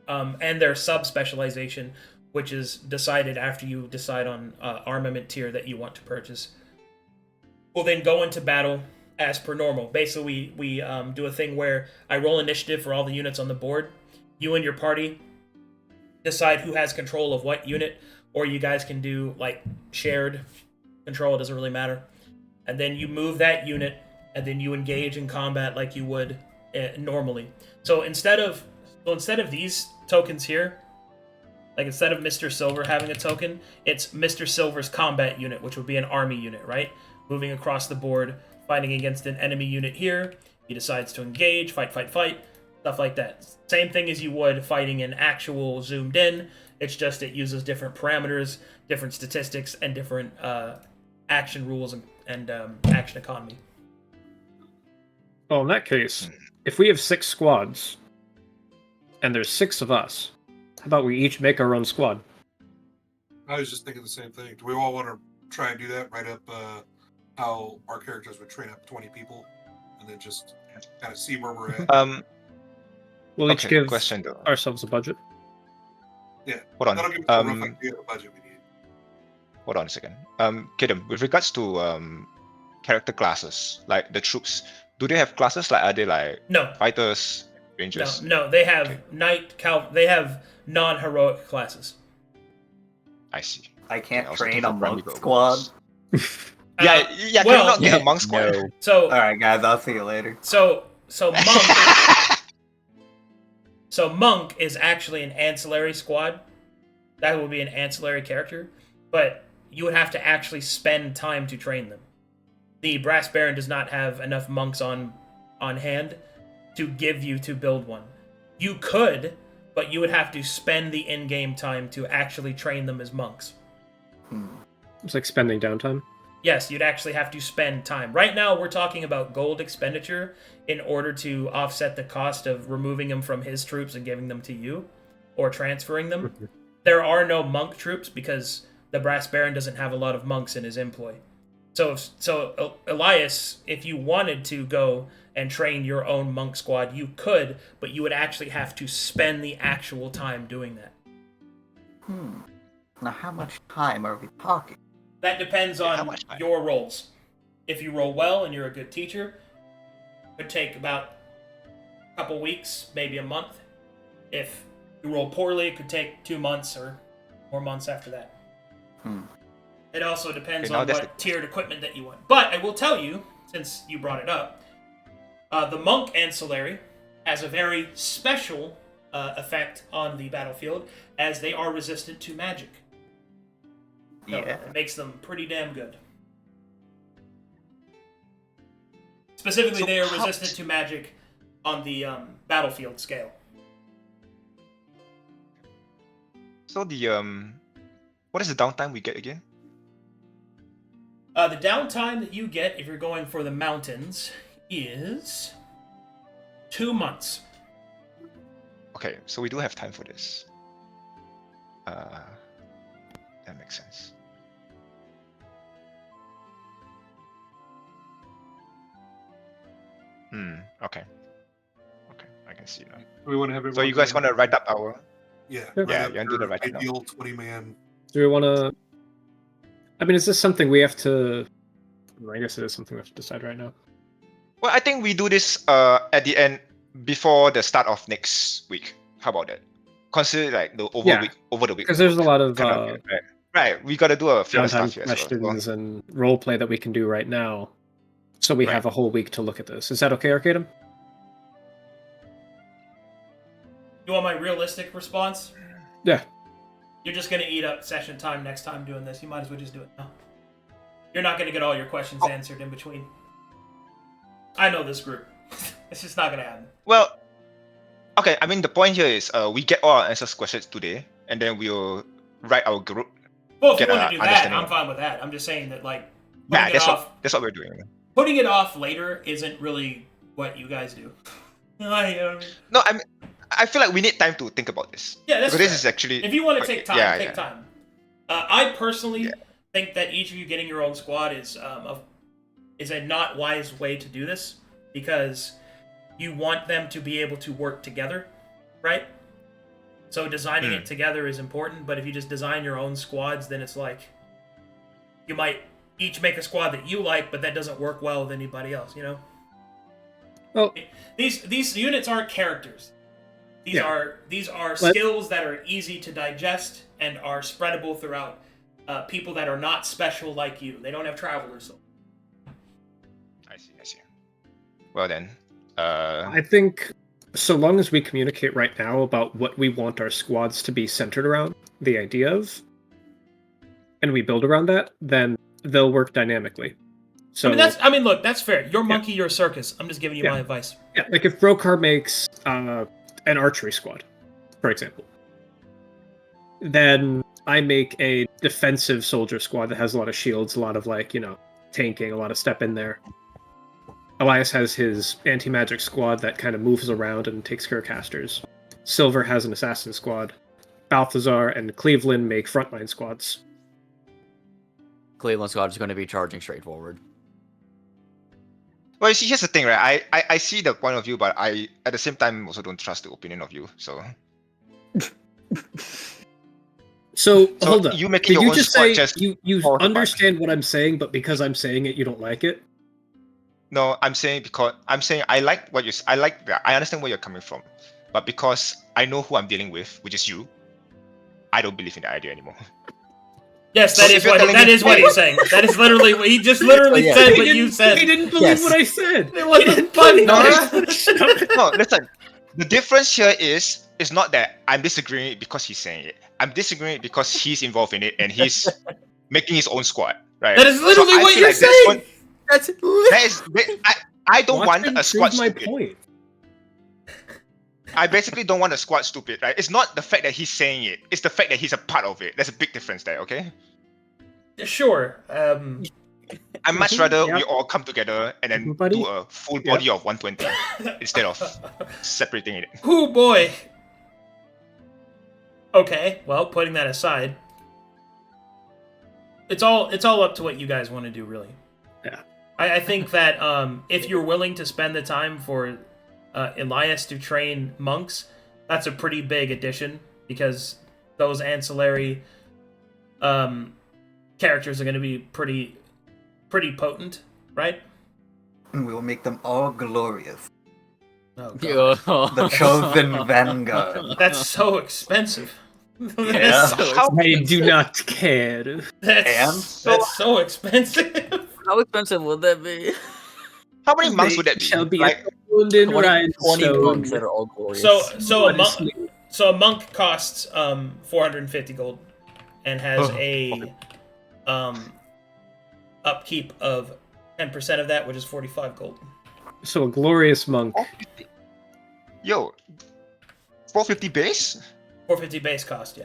and their sub-specialization, which is decided after you decide on armament tier that you want to purchase, will then go into battle as per normal. Basically, we do a thing where I roll initiative for all the units on the board. You and your party decide who has control of what unit, or you guys can do like shared control, it doesn't really matter. And then you move that unit, and then you engage in combat like you would normally. So instead of these tokens here, like instead of Mr. Silver having a token, it's Mr. Silver's combat unit, which would be an army unit, right? Moving across the board, fighting against an enemy unit here. He decides to engage, fight, stuff like that. Same thing as you would fighting in actual zoomed in. It's just it uses different parameters, different statistics, and different action rules and action economy. Well, in that case, if we have 6 squads, and there's 6 of us, how about we each make our own squad? I was just thinking the same thing. Do we all want to try and do that? Write up how our characters would train up 20 people, and then just kind of see where we're at. We'll each Okay, give question though. ourselves a budget. Yeah, Hold on. that'll give us a rough idea of the budget we need. Hold on a second. Kidum, with regards to character classes, like the troops, do they have classes? Like, are they like No, fighters, rangers? no, they have Okay. knight, they have non-heroic classes. I see. I can't also train came a from monk Rambo. squad. Yeah, can well, you not get yeah, a monk squad? No. So Alright, guys, I'll see you later. so monk. So monk is actually an ancillary squad. That will be an ancillary character, but you would have to actually spend time to train them. The Brass Baron does not have enough monks on hand to give you to build one. You could, but you would have to spend the in-game time to actually train them as monks. It's like spending downtime. Yes, you'd actually have to spend time. Right now, we're talking about gold expenditure in order to offset the cost of removing them from his troops and giving them to you, or transferring them. There are no monk troops because the Brass Baron doesn't have a lot of monks in his employ. So Elias, if you wanted to go and train your own monk squad, you could, but you would actually have to spend the actual time doing that. Now, how much time are we talking? That depends how on much time? your rolls. If you roll well and you're a good teacher, it could take about a couple weeks, maybe a month. If you roll poorly, it could take 2 months or more months after that. It also depends on what tiered equipment that you want. But I will tell you, since you brought it up, the Monk Ancillary has a very special effect on the battlefield, as they are resistant to magic. So Yeah. it makes them pretty damn good. Specifically, So they are how- resistant to magic on the battlefield scale. So the what is the downtime we get again? The downtime that you get if you're going for the mountains is 2 months. Okay, so we do have time for this. That makes sense. Okay. Okay, I can see now. We want to have So you guys want to write up our? Yeah, Yeah, you want to do the write up now? ideal 20-man. Do we want to? I mean, is this something we have to? I guess it is something we have to decide right now. Well, I think we do this at the end before the start of next week. How about that? Consider like the over the week. Because there's a lot of right. We gotta do a few other downtime stuff here as well. questions and role play that we can do right now, so we Right. have a whole week to look at this. Is that okay, Arcadum? You want my realistic response? Yeah. You're just going to eat up session time next time doing this. You might as well just do it now. You're not going to get all your questions answered in between. I know this group. It's just not going to happen. Well, okay. I mean, the point here is we get all our answers questions today, and then we'll write our group. Well, if you Get want a to do that, understanding I'm of- fine with that. I'm just saying that, like, Yeah, putting that's what we're doing. putting it off later isn't really what you guys do. Like, No, I feel like we need time to think about this. yeah, that's because this fair. is actually. If you want to okay, take time, yeah, take yeah. time. I personally think that each of you getting your own squad is a not wise way to do this, because you want them to be able to work together, right? So designing it together is important, but if you just design your own squads, then it's like you might each make a squad that you like, but that doesn't work well with anybody else, you know? Well, These units aren't characters. These are Let- skills that are easy to digest and are spreadable throughout people that are not special like you. They don't have travelers. So. I see. Well then, I think so long as we communicate right now about what we want our squads to be centered around, the idea of, and we build around that, then they'll work dynamically. So I mean, look, that's fair. You're monkey, you're circus. I'm just giving you my advice. yeah, like if Brokhar makes an archery squad, for example, then I make a defensive soldier squad that has a lot of shields, a lot of tanking, a lot of step in there. Elias has his anti-magic squad that kind of moves around and takes care of casters. Silver has an assassin squad. Balthazar and Cleavland make frontline squads. Cleveland squad is going to be charging straight forward. well, you see, here's the thing, right? I see the point of view, but I at the same time also don't trust the opinion of you. So So hold up. you making Did your you own just squad say just you for fun. understand what I'm saying, but because I'm saying it, you don't like it? No, I'm saying I like what I understand where you're coming from, but because I know who I'm dealing with, which is you, I don't believe in the idea anymore. Yes, So that if is you're what telling that me- is what he's saying. That is literally what he just literally Yeah. said. What you said. He didn't believe Yes. what I said. It wasn't funny. No, listen. The difference here is it's not that I'm disagreeing because he's saying it. I'm disagreeing because he's involved in it and he's making his own squad, right? That is literally I what feel you're like that's saying. what- That's that is, I don't Watch want him a squad prove my stupid. point. I basically don't want a squad stupid, right? It's not the fact that he's saying it. It's the fact that he's a part of it. There's a big difference there, okay? Sure. I'd much rather Yeah. we all come together and then Everybody? do a full body of 120 instead of separating it. Oh boy. Okay, well, putting that aside, it's all up to what you guys want to do, really. Yeah. I think that if you're willing to spend the time for Elias to train monks, that's a pretty big addition because those ancillary characters are going to be pretty potent, right? And we will make them all glorious. Oh, God. The chosen vanguard. That's so expensive. Yeah. I do not care. That's so expensive. How expensive would that be? How many months would that Shall be? be Like, adorned in 20 rhinestone. monks that are all glorious. So a monk costs 450 gold and has a upkeep of 10% of that, which is 45 gold. So a glorious monk. yo, 450 base? 450 base cost, yeah.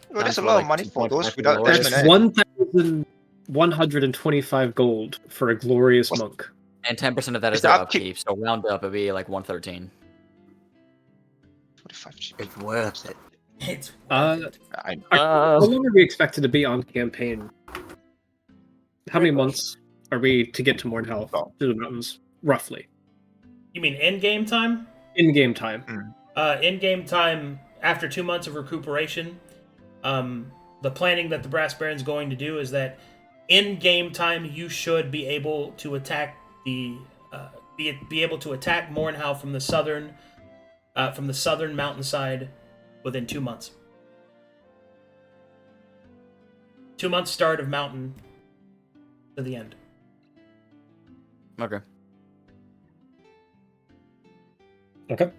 Well, that's a Sounds lot like of money for 2.5 those without glorious. That's attachment. 1,125 gold for a glorious monk. And 10% of that Is is their the upkeep- upkeep, so round up, it'd be like 113. 45 cheap. It's worth it. It's How long are we expected to be on campaign? How many months are we to get to Mornhell, to the mountains, roughly? You mean in-game time? In-game time. In-game time, after 2 months of recuperation, the planning that the Brass Baron's going to do is that in-game time you should be able to attack be able to attack Mornhell from the southern mountainside within 2 months. 2 months start of mountain to the end. Okay. Okay.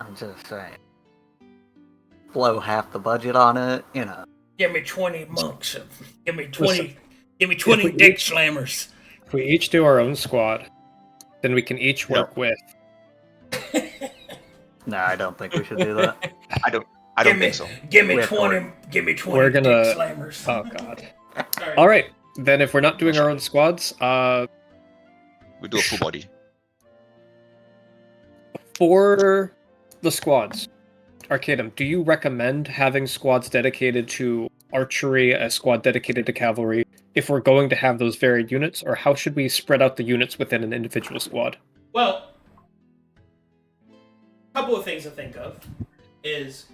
I'm just saying. Blow half the budget on it, you know. Give me 20 monks. Give me 20. Listen, Give me 20 if we dick each- slammers. If we each do our own squad, then we can each work with. No, I don't think we should do that. I don't think so. Give me We have 20. Give me 20 We're gonna- dick slammers. Oh god. Sorry. All right. Then if we're not doing our own squads, We do a full body. for the squads, Arcadum, do you recommend having squads dedicated to archery, a squad dedicated to cavalry, if we're going to have those varied units, or how should we spread out the units within an individual squad? Well, a couple of things to think of is,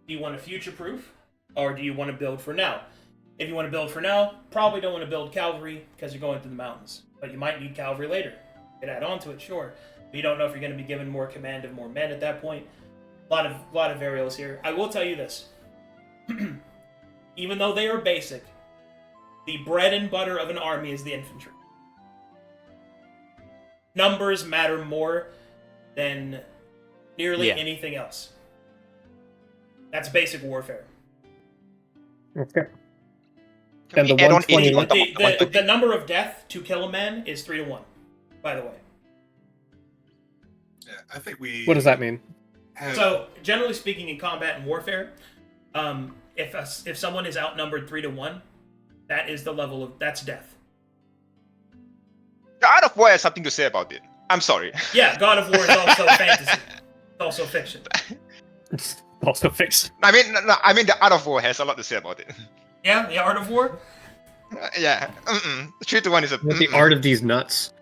do you want to future-proof, or do you want to build for now? If you want to build for now, probably don't want to build cavalry because you're going through the mountains. But you might need cavalry later. You can add on to it, sure. But you don't know if you're going to be given more command of more men at that point. A lot of variables here. I will tell you this. Even though they are basic, the bread and butter of an army is the infantry. Numbers matter more than nearly anything else. That's basic warfare. Okay. Can And the we add on 120 80 on top of the 120? The number of death to kill a man is 3 to 1, by the way. Yeah, I think we. What does that mean? Have, So, generally speaking, in combat and warfare, if someone is outnumbered 3 to 1, that is the level of that's death. God of War has something to say about it. I'm sorry. Yeah, God of War is also fantasy. It's also fiction. It's also fixed. I mean, the Art of War has a lot to say about it. Yeah, the Art of War. Yeah. 3 to 1 is a. The art of these nuts.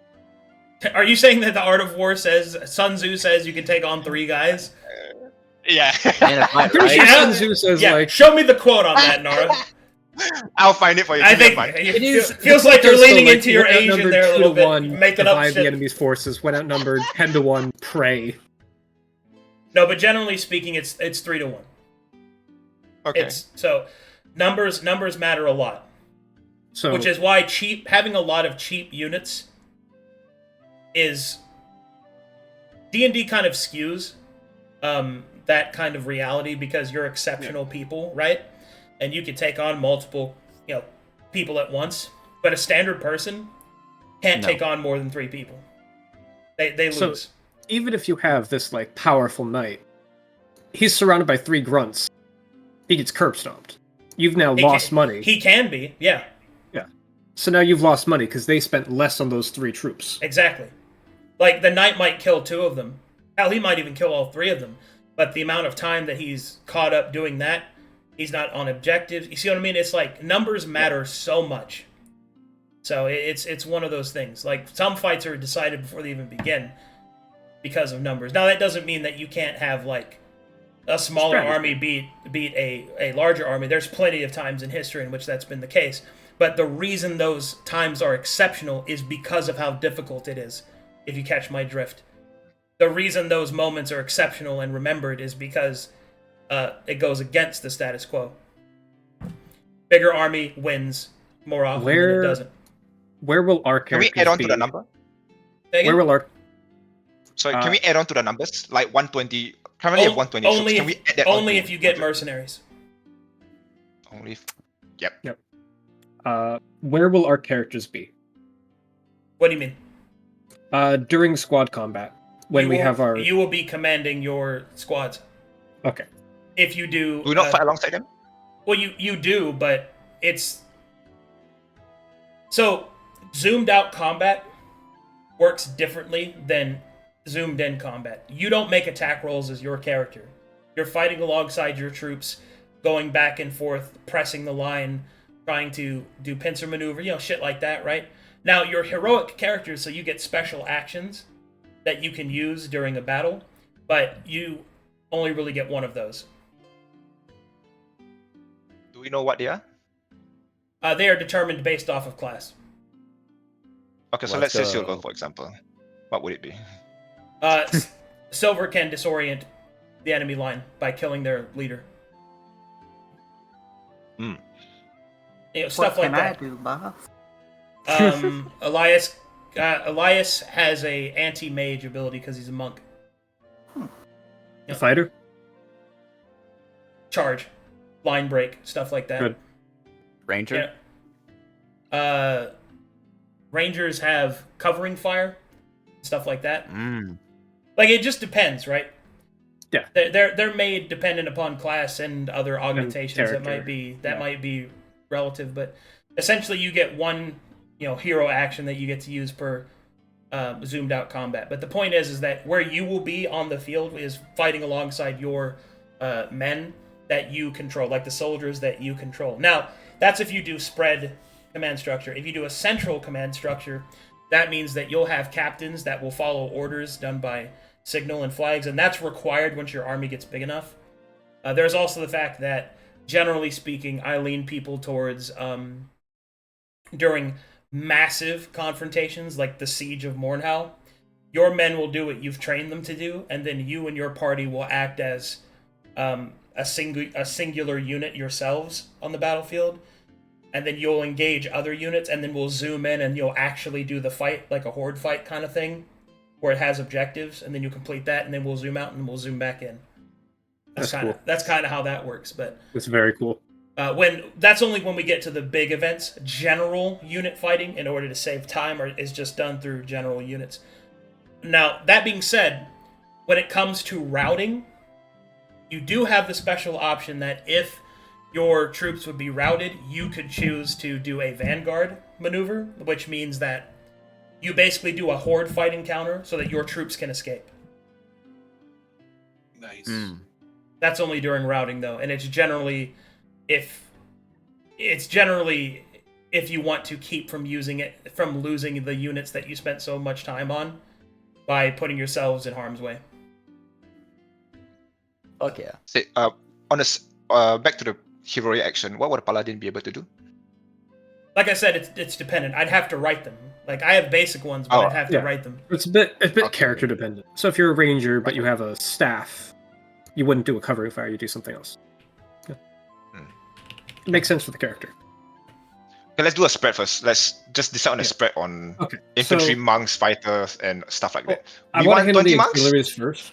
Are you saying that the Art of War says Sun Tzu says you can take on 3 guys? Yeah. And it might, Pretty sure right? Sun Tzu says Yeah, like show me the quote on that, Nara. I'll find it for you. I Give me a think mic. it feels like you're So, leaning like, into your when Asian outnumbered there a 2 little to bit, 1, making up divide shit. the enemy's forces. When outnumbered 10 to 1, pray. No, but generally speaking, it's 3-1. Okay. So numbers matter a lot. So Which is why having a lot of cheap units is D&D kind of skews that kind of reality because you're exceptional people, right? And you can take on multiple, people at once. But a standard person can't take on more than 3 people. They lose. So even if you have this like powerful knight, he's surrounded by 3 grunts. He gets curb stomped. You've now lost money. He can be, yeah. Yeah. So now you've lost money because they spent less on those 3 troops. Exactly. Like, the knight might kill 2 of them. Hell, he might even kill all 3 of them. But the amount of time that he's caught up doing that, he's not on objectives. You see what I mean? It's like, numbers matter so much. So it's one of those things. Like, some fights are decided before they even begin because of numbers. Now, that doesn't mean that you can't have, like, a smaller army beat a larger army. There's plenty of times in history in which that's been the case. But the reason those times are exceptional is because of how difficult it is, if you catch my drift. The reason those moments are exceptional and remembered is because it goes against the status quo. Bigger army wins more often than it doesn't. Where will our characters Can we add on be? to the number? Where will our... So can we add on to the numbers? Like 120... Currently at 120 troops. Can we add that only on if you get mercenaries. Only if... Yep. Where will our characters be? What do you mean? During squad combat. When we have our... You will be commanding your squads. Okay. If you do... Do we not fight alongside them? Well, you do, but it's... So, zoomed out combat works differently than zoomed in combat. You don't make attack rolls as your character. You're fighting alongside your troops, going back and forth, pressing the line, trying to do pincer maneuver, shit like that, right? Now, you're heroic characters, so you get special actions that you can use during a battle, but you only really get one of those. Do we know what they are? They are determined based off of class. Okay, so let's say silver, for example. What would it be? Silver can disorient the enemy line by killing their leader. Stuff like that. What can I do, boss? Elias has a anti-mage ability because he's a monk. A fighter? Charge, line break, stuff like that. Good. Ranger? Yeah. Rangers have covering fire, stuff like that. Like, it just depends, right? Yeah. They're made dependent upon class and other augmentations. And That might be relative, but essentially you get one, hero action that you get to use per zoomed out combat. But the point is that where you will be on the field is fighting alongside your men that you control, like the soldiers that you control. Now, that's if you do spread command structure. If you do a central command structure, that means that you'll have captains that will follow orders done by signal and flags, and that's required once your army gets big enough. There's also the fact that, generally speaking, I lean people towards, during massive confrontations, like the Siege of Mornhow, your men will do what you've trained them to do, and then you and your party will act as a singular unit yourselves on the battlefield, and then you'll engage other units, and then we'll zoom in and you'll actually do the fight, like a horde fight kind of thing, where it has objectives, and then you complete that, and then we'll zoom out and we'll zoom back in. That's kind of how that works. But it's very cool. That's only when we get to the big events. General unit fighting, in order to save time, is just done through general units. Now, that being said, when it comes to routing, you do have the special option that if your troops would be routed, you could choose to do a vanguard maneuver, which means that you basically do a horde fight encounter so that your troops can escape. Nice. That's only during routing, though, and it's generally if you want to keep from losing the units that you spent so much time on by putting yourselves in harm's way. Fuck yeah. Say, back to the heroic action, what would a paladin be able to do? Like I said, it's dependent. I'd have to write them. Like, I have basic ones, but I'd have to write them. It's a bit character dependent. So if you're a ranger, but you have a staff, you wouldn't do a covering fire, you do something else. Yeah. It makes sense for the character. Okay, let's do a spread first. Let's just decide on a spread on Okay. infantry, So, monks, fighters, and stuff like that. I We want to want handle 20 the monks? auxiliaries first.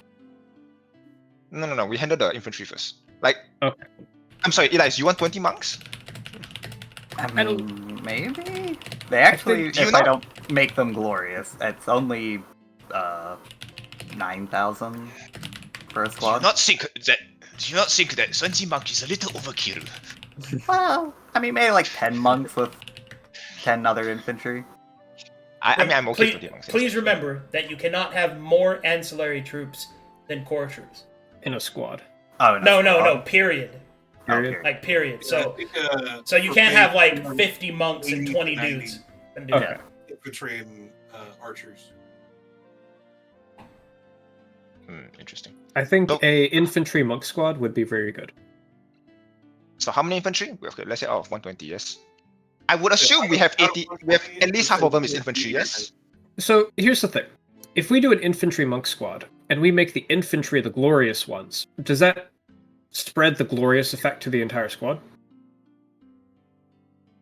No. We handle the infantry first. Like, Okay. I'm sorry, Elias, you want 20 monks? I I don't- mean, maybe? They actually, Do you if I not- don't make them glorious, it's only 9,000 per Do you squad. not think that 20 monks is a little overkill? Well, I mean, maybe like 10 monks with 10 other infantry. I mean, I'm okay with please, 20 monks. please remember that you cannot have more ancillary troops than core troops. In a squad. Oh, No, period. Period. Like, period. I So, think, so you for can't have, like, base, 50 monks and 80 to 20 90 dudes. Couldn't do Okay. that. infantry and archers. Interesting. I think So- a infantry monk squad would be very good. So how many infantry? Okay, let's say out of 120, yes. I would assume we have 80. We have at least half of them is infantry, yes. So here's the thing. If we do an infantry monk squad, and we make the infantry the glorious ones, does that spread the glorious effect to the entire squad?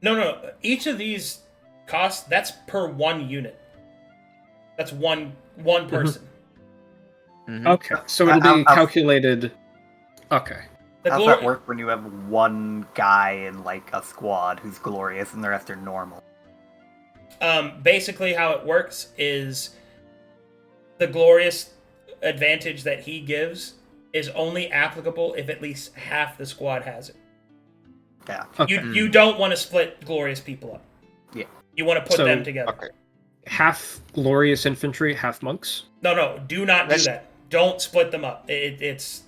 No. Each of these costs, that's per one unit. That's one person. Mhm. Okay, so it'll be I'll- calculated. Okay. The How's glor- that work when you have one guy in like a squad who's glorious and the rest are normal? Basically, how it works is the glorious advantage that he gives is only applicable if at least half the squad has it. Yeah. Okay. You don't want to split glorious people up. Yeah. You want to put So- them together. Okay. Half glorious infantry, half monks. No, do not do Let's- that. Don't split them up. It's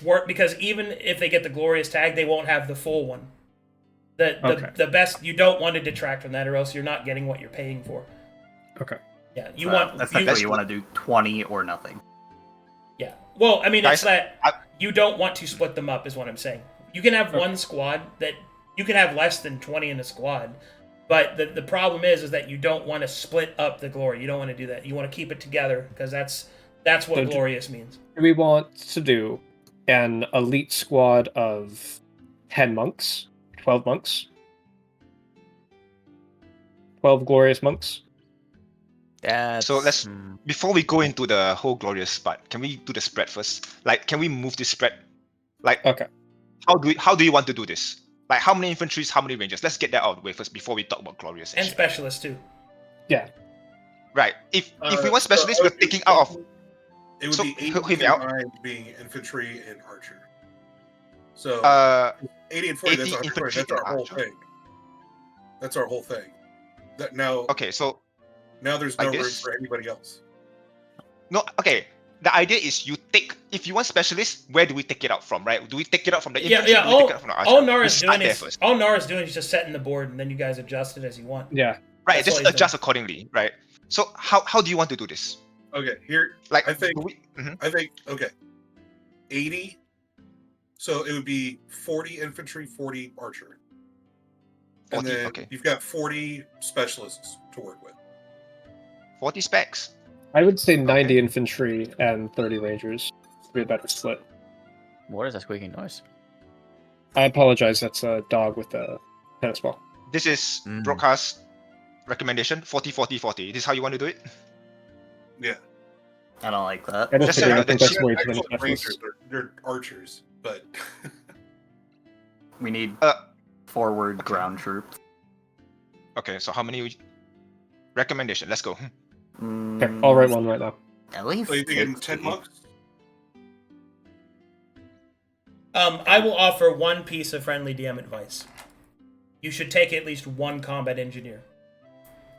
work because even if they get the glorious tag, they won't have the full one. Okay. The best, you don't want to detract from that, or else you're not getting what you're paying for. Okay. Yeah, you want essentially you want to do 20 or nothing. Yeah. Well, I mean, it's Guys, that you don't want to split them up, is what I'm saying. You can have one squad that you can have less than 20 in a squad, but the problem is that you don't want to split up the glory. You don't want to do that. You want to keep it together because that's what So glorious means. We want to do an elite squad of 10 monks, 12 monks, 12 glorious monks. That's, So let's- hmm. Before we go into the whole glorious part, can we do the spread first? Like, can we move this spread? Like, Okay. how do you want to do this? Like, how many infantries, how many rangers? Let's get that out of the way first before we talk about glorious. And shit. specialists too. Yeah. Right. If we want specialists, we're taking out of. It would So, be 80 hear me and out. 9 being infantry and archer. So 80 and 40, 80 that's our infantry and whole archer. thing. That's our whole thing. That now Okay, so there's like no room this? for anybody else. no. Okay, the idea is you take. If you want specialists, where do we take it out from? Right? Do we take it out from the infantry? Yeah. Do we take it out from the archer? All We Nara's start doing there is first. all Nara's doing is just setting the board, and then you guys adjust it as you want. Yeah. Right, That's just all he's adjust accordingly. Right. So how do you want to do this? Okay, here Like, I think- do we, mhm. I think okay. 80. So it would be 40 infantry, 40 archer. 40, And then okay. you've got 40 specialists to work with. 40 specs. I would say 90 infantry and 30 rangers would be a better split. What is that squeaking noise? I apologize, that's a dog with a tennis ball. This is Mm. Brokhar's recommendation. 40, 40, 40. This is how you want to do it? I don't like that. I Just disagree, so I think that that's you- way too many Actual rangers, specialists. they're archers, but We need Uh, forward okay. ground troops. Okay, so how many recommendation? Let's go. Okay, I'll write one right now. At least so you thinking 60. 10 monks? I will offer one piece of friendly DM advice. You should take at least one combat engineer.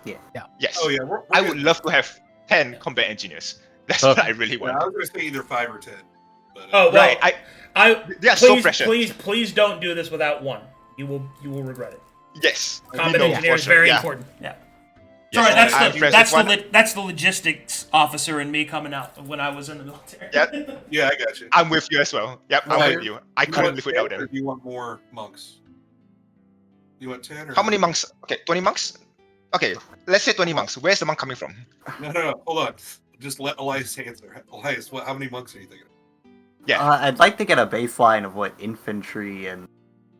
Yes. Oh yeah, we're I good. would love to have 10 combat engineers. That's what I really Yeah, want. I was gonna say either 5 or 10. But, Oh well, Right, they are please, so precious. please don't do this without one. You will regret it. Yes. we Combat know engineer for is sure, very yeah. important. Yeah. Yes, Sorry, I'm that's impressed with one. that's the logistics officer in me coming out when I was in the military. Yep. yeah, I got you. I'm with you as well. Yep, I'm Right. with you. I You couldn't want live without 10 or them. do you want more monks? You want 10 or How many monks? Okay, 20 monks? Okay, let's say 20 monks. Where's the monk coming from? No, hold on. Just let Elias answer. Elias, how many monks are you thinking? Yeah. I'd like to get a baseline of what infantry and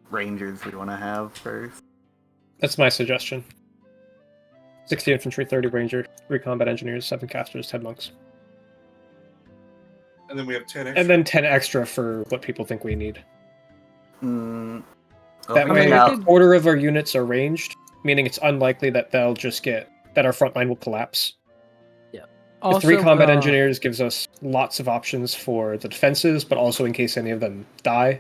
rangers we want to have first. That's my suggestion. 60 infantry, 30 ranger, 3 combat engineers, 7 casters, 10 monks. And then we have 10 extra. And then 10 extra for what people think we need. Mm, That well, way, now- a quarter of our units are ranged, meaning it's unlikely that they'll just that our front line will collapse. The 3 combat engineers gives us lots of options for the defenses, but also in case any of them die.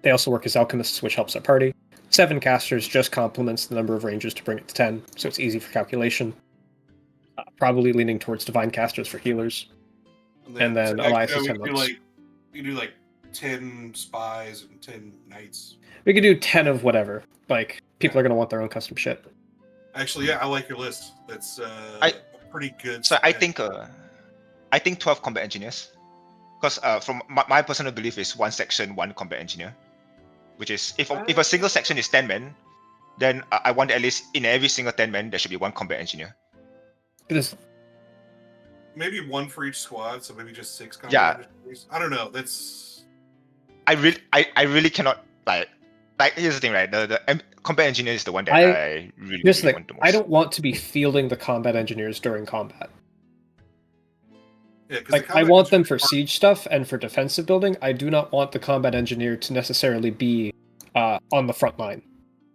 They also work as alchemists, which helps our party. 7 casters just complements the number of rangers to bring it to 10, so it's easy for calculation. Probably leaning towards divine casters for healers. And then Elias is 10 monks. We do like 10 spies and 10 knights. We could do 10 of whatever. Like, people are going to want their own custom shit. Actually, yeah, I like your list. That's pretty good. So I think 12 combat engineers, because from my personal belief is 1 section, 1 combat engineer, which is if a single section is 10 men, then I want at least in every single 10 men there should be 1 combat engineer. Maybe 1 for each squad, so maybe just 6 combat Yeah. engineers. I don't know. That's I really cannot like here's the thing, right? The combat engineer is the one that I really Here's the want thing. the most. I don't want to be fielding the combat engineers during combat. yeah. 'Cause the Like, I combat want them for engineers siege stuff and for defensive building. I do not want the combat engineer to necessarily be on the front line.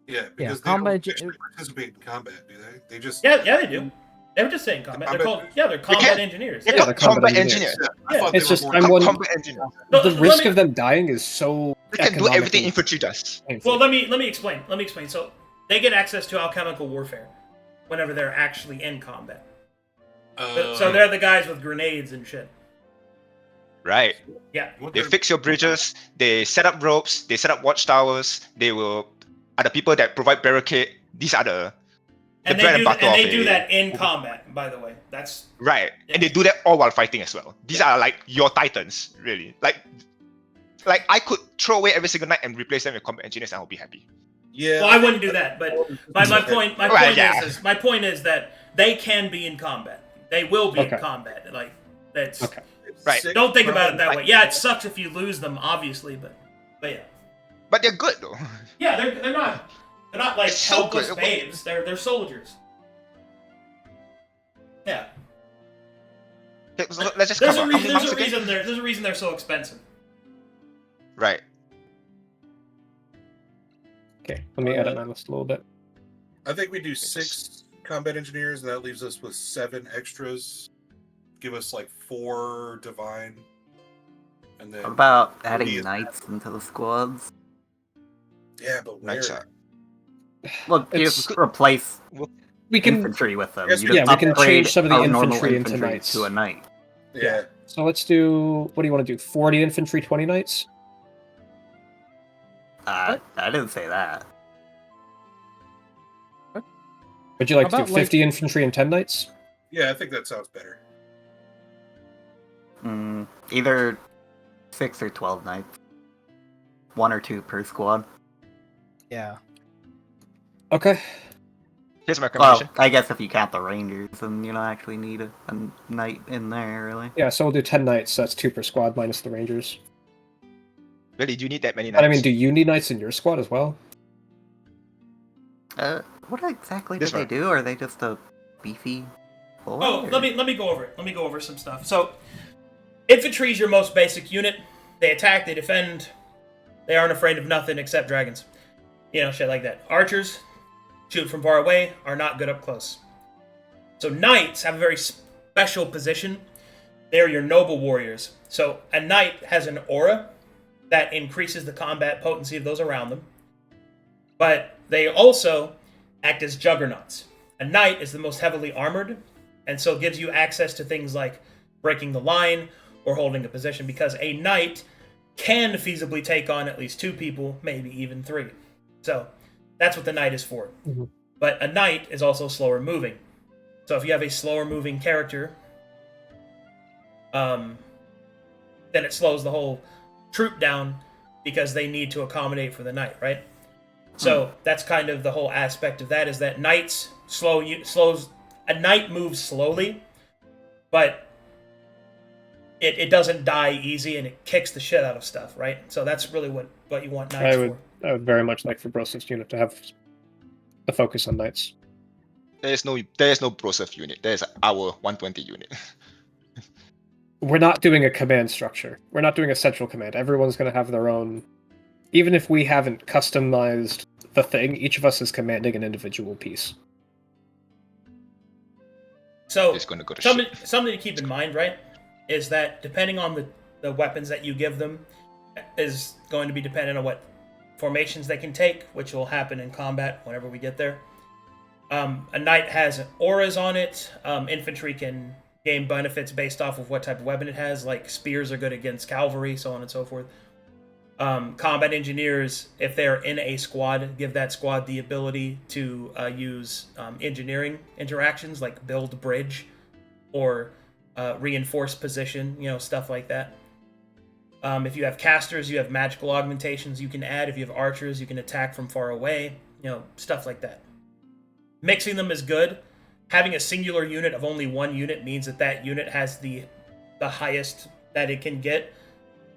Yeah, because they combat don't actually participate in combat, do they? They just Yeah, they do. They were just saying combat. They're called they're combat engineers. Yeah, Yeah. they're combat combat engineers. I thought It's they just were I'm more one. Combat engineer. No, The let risk me- of them dying is so. They can do everything economically infantry does. painful. Well, let me explain. Let me explain. So they get access to alchemical warfare whenever they're actually in combat. So they're the guys with grenades and shit. Right. Yeah. They fix your bridges, they set up ropes, they set up watchtowers, they are the people that provide barricade. These are the And bread they do butter and of they do a- that in combat, by the way. That's right. Yeah. And they do that all while fighting as well. These are like your titans, really. Like I could throw away every single night and replace them with combat engineers and I'll be happy. Yeah. well, I wouldn't do that, but my point Right, yeah. my point is that they can be in combat. They will be Okay. in combat. Like that's Okay. Right. don't think about it that way. Yeah, it sucks if you lose them, obviously, but yeah. But they're good though. Yeah, they're not like It's so helpless good. babes. They're soldiers. Yeah. Okay, so let's just There's cover a how reason. many monks again? There's a reason they're so expensive. Right. Okay, let me edit my list a little bit. I think we do 6 combat engineers, and that leaves us with 7 extras. Give us like 4 divine, and then What about adding Please. knights into the squads? yeah, but where? Nice shot. Well, you It's- just replace We can. infantry with them. Yes, You we just yeah, we can upgrade change some of the our normal infantry into knights. to a knight. Yeah. So let's do. What do you want to do? 40 infantry, 20 knights. I didn't say that. Would you like How to do about, 50 infantry and 10 knights? Yeah, I think that sounds better. Either 6 or 12 knights. 1 or 2 per squad. Yeah. Okay. Here's my Well, recommendation. I guess if you count the rangers, then you don't actually need a knight in there, really. Yeah, so we'll do 10 knights. So that's 2 per squad minus the rangers. Really, do you need that many But knights? I mean, do you need knights in your squad as well? What exactly do This they one. do? Are they just a beefy boy? Oh, or- let me go over it. Let me go over some stuff. So, infantry is your most basic unit. They attack, they defend. They aren't afraid of nothing except dragons. You know, shit like that. Archers shoot from far away, are not good up close. So knights have a very special position. They're your noble warriors. So a knight has an aura that increases the combat potency of those around them. But they also act as juggernauts. A knight is the most heavily armored, and so gives you access to things like breaking the line or holding a position, because a knight can feasibly take on at least 2 people, maybe even 3. So that's what the knight is for. Mhm. But a knight is also slower moving. So if you have a slower moving character, then it slows the whole troop down because they need to accommodate for the knight, right? So that's kind of the whole aspect of that, is that knights slows a knight moves slowly, but it doesn't die easy and it kicks the shit out of stuff, right? So that's really what you want knights for. I would very much like for Broseph's unit to have a focus on knights. There is no Broseph unit. There's our 120 unit. We're not doing a command structure. We're not doing a central command. Everyone's going to have their own. Even if we haven't customized the thing, each of us is commanding an individual piece. So It's gonna go to something to keep in mind, right, is that depending on the weapons that you give them is going to be dependent on what formations they can take, which will happen in combat whenever we get there. A knight has auras on it. Infantry can gain benefits based off of what type of weapon it has, like spears are good against cavalry, so on and so forth. Combat engineers, if they're in a squad, give that squad the ability to use engineering interactions like build bridge or reinforce position, stuff like that. If you have casters, you have magical augmentations you can add. If you have archers, you can attack from far away, stuff like that. Mixing them is good. Having a singular unit of only one unit means that unit has the highest that it can get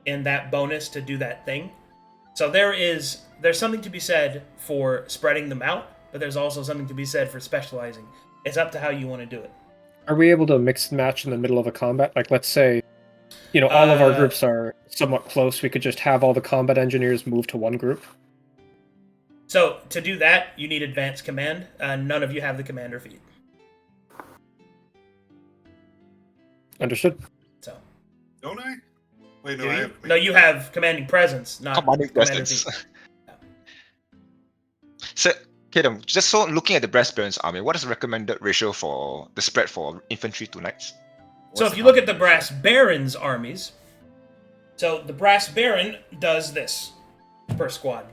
in that bonus to do that thing. So there's something to be said for spreading them out, but there's also something to be said for specializing. It's up to how you want to do it. Are we able to mix and match in the middle of a combat? Like, let's say, all of our groups are somewhat close. We could just have all the combat engineers move to one group. So to do that, you need advanced command. None of you have the commander feat. Understood. So. Don't I? Wait, no, Do I you? have. No, you have commanding presence, not Commanding commander presence. feat. So, Kedem, just so looking at the Brass Baron's army, what is the recommended ratio for the spread for infantry to knights? So if you look at the Brass Baron's armies, so the Brass Baron does this per squad.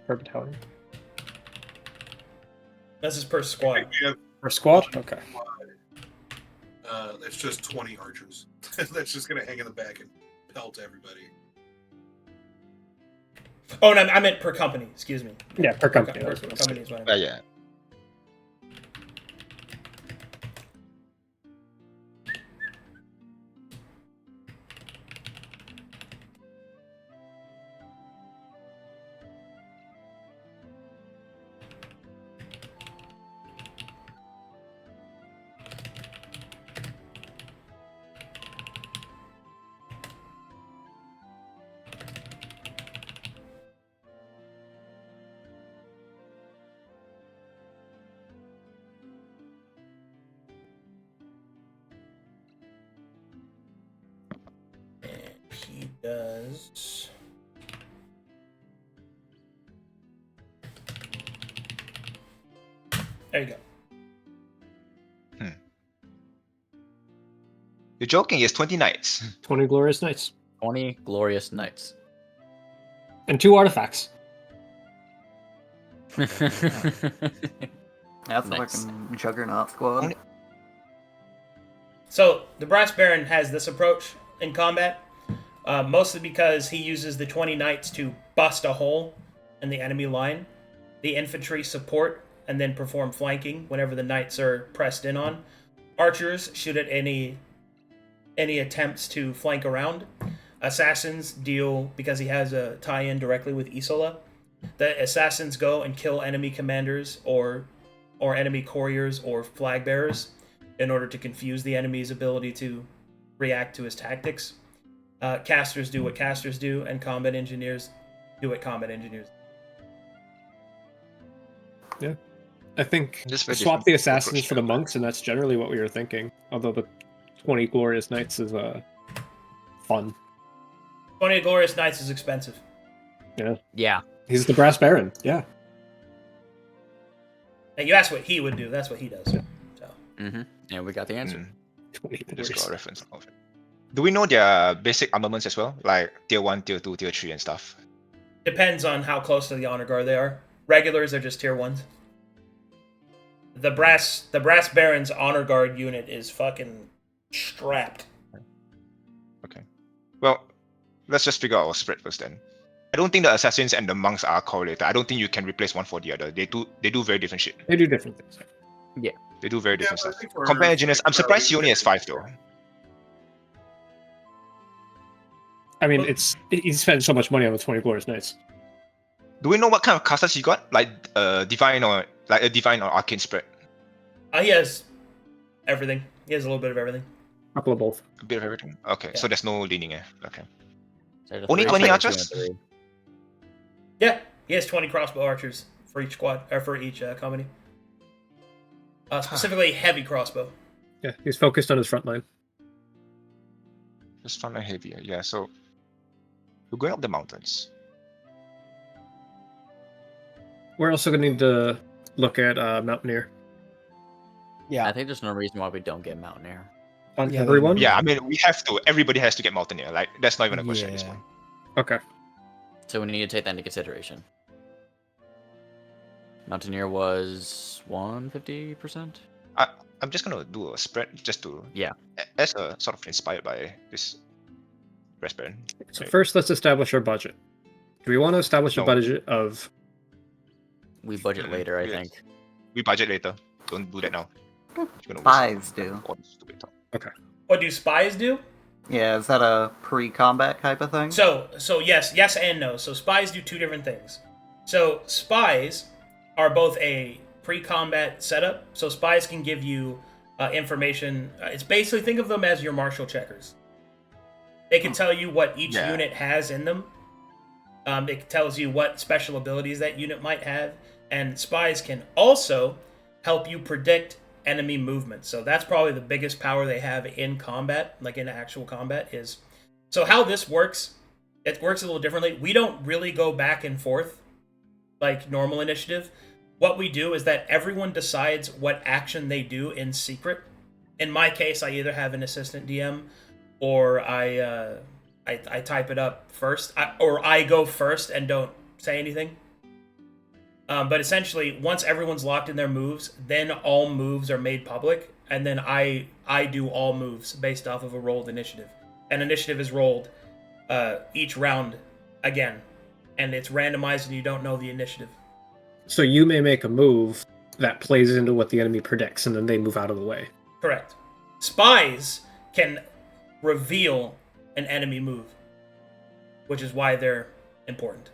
Per battalion. This is per squad. We have Per squad? Okay. that's just 20 archers. That's just gonna hang in the back and pelt everybody. Oh, no, I meant per company. Excuse me. Yeah, per company. Per company is what I meant. Yeah. He does. There you go. You're joking, it's 20 knights. 20 glorious knights. 20 glorious knights. And 2 artifacts. That's Nice. a fucking juggernaut squad. Only- So the Brass Baron has this approach in combat, mostly because he uses the 20 knights to bust a hole in the enemy line, the infantry support, and then perform flanking whenever the knights are pressed in on. Archers shoot at any attempts to flank around. Assassins deal, because he has a tie-in directly with Isola. The assassins go and kill enemy commanders or enemy couriers or flag bearers in order to confuse the enemy's ability to react to his tactics. Casters do what casters do, and combat engineers do what combat engineers do. Yeah. I think Just very swap different the assassins approach, for the yeah. monks, and that's generally what we were thinking. Although the 20 glorious knights is fun. 20 Glorious Knights is expensive. Yeah. He's the Brass Baron. Yeah. And you asked what he would do, that's what he does. So Mm-hmm. Yeah, we got the answer. 20 Just glorious. got a reference of it. Do we know their basic armaments as well? Like tier 1, tier 2, tier 3 and stuff? depends on how close to the honor guard they are. Regulars are just tier 1s. The brass Baron's honor guard unit is fucking strapped. Okay. Well, let's just figure out our spread first then. I don't think the assassins and the monks are correlated. I don't think you can replace one for the other. They do very different shit. They do different things. They do very different but I stuff. think for- Compared to Genius, I'm surprised he only has 5 though. I mean, he spent so much money on the 20 Glorious Knights. Do we know what kind of casters he got? Like divine or arcane spread? He has everything. He has a little bit of everything. Couple of both. A bit of everything. Okay, so there's no leaning. Okay. So the Only 3 20 2 and archers? 3. Yeah, he has 20 crossbow archers for each squad or for each company. Specifically, heavy crossbow. Yeah, he's focused on his front line. Just fun and heavier. Yeah. So we're going up the mountains. We're also going to need to look at Mountaineer. I think there's no reason why we don't get Mountaineer. On Yeah, everyone? Yeah, I mean we have to. Everybody has to get Mountaineer. Like that's not even a question at this Yeah. point. Okay. So we need to take that into consideration. Mountaineer was 150%. I'm just gonna do a spread just to Yeah. as a sort of inspired by this breast baron. So first, let's establish our budget. Do we want to establish a No. budget of... We budget later, I Yes. think. We budget later. Don't do that now. You're gonna waste Spies do. all this stupid talk. What do spies do? Yeah, is that a pre-combat type of thing? So yes and no. So spies do 2 different things. So spies are both a pre-combat setup. So spies can give you information. It's basically, think of them as your martial checkers. They can tell you what each Yeah. unit has in them. It tells you what special abilities that unit might have, and spies can also help you predict enemy movement. So that's probably the biggest power they have in combat, like in actual combat, is... So how this works, it works a little differently. We don't really go back and forth like normal initiative. What we do is that everyone decides what action they do in secret. In my case, I either have an assistant DM, or I type it up first, or I go first and don't say anything. But essentially, once everyone's locked in their moves, then all moves are made public, and then I do all moves based off of a rolled initiative. An initiative is rolled each round again, and it's randomized, and you don't know the initiative. So you may make a move that plays into what the enemy predicts, and then they move out of the way. Correct. Spies can reveal an enemy move, which is why they're important.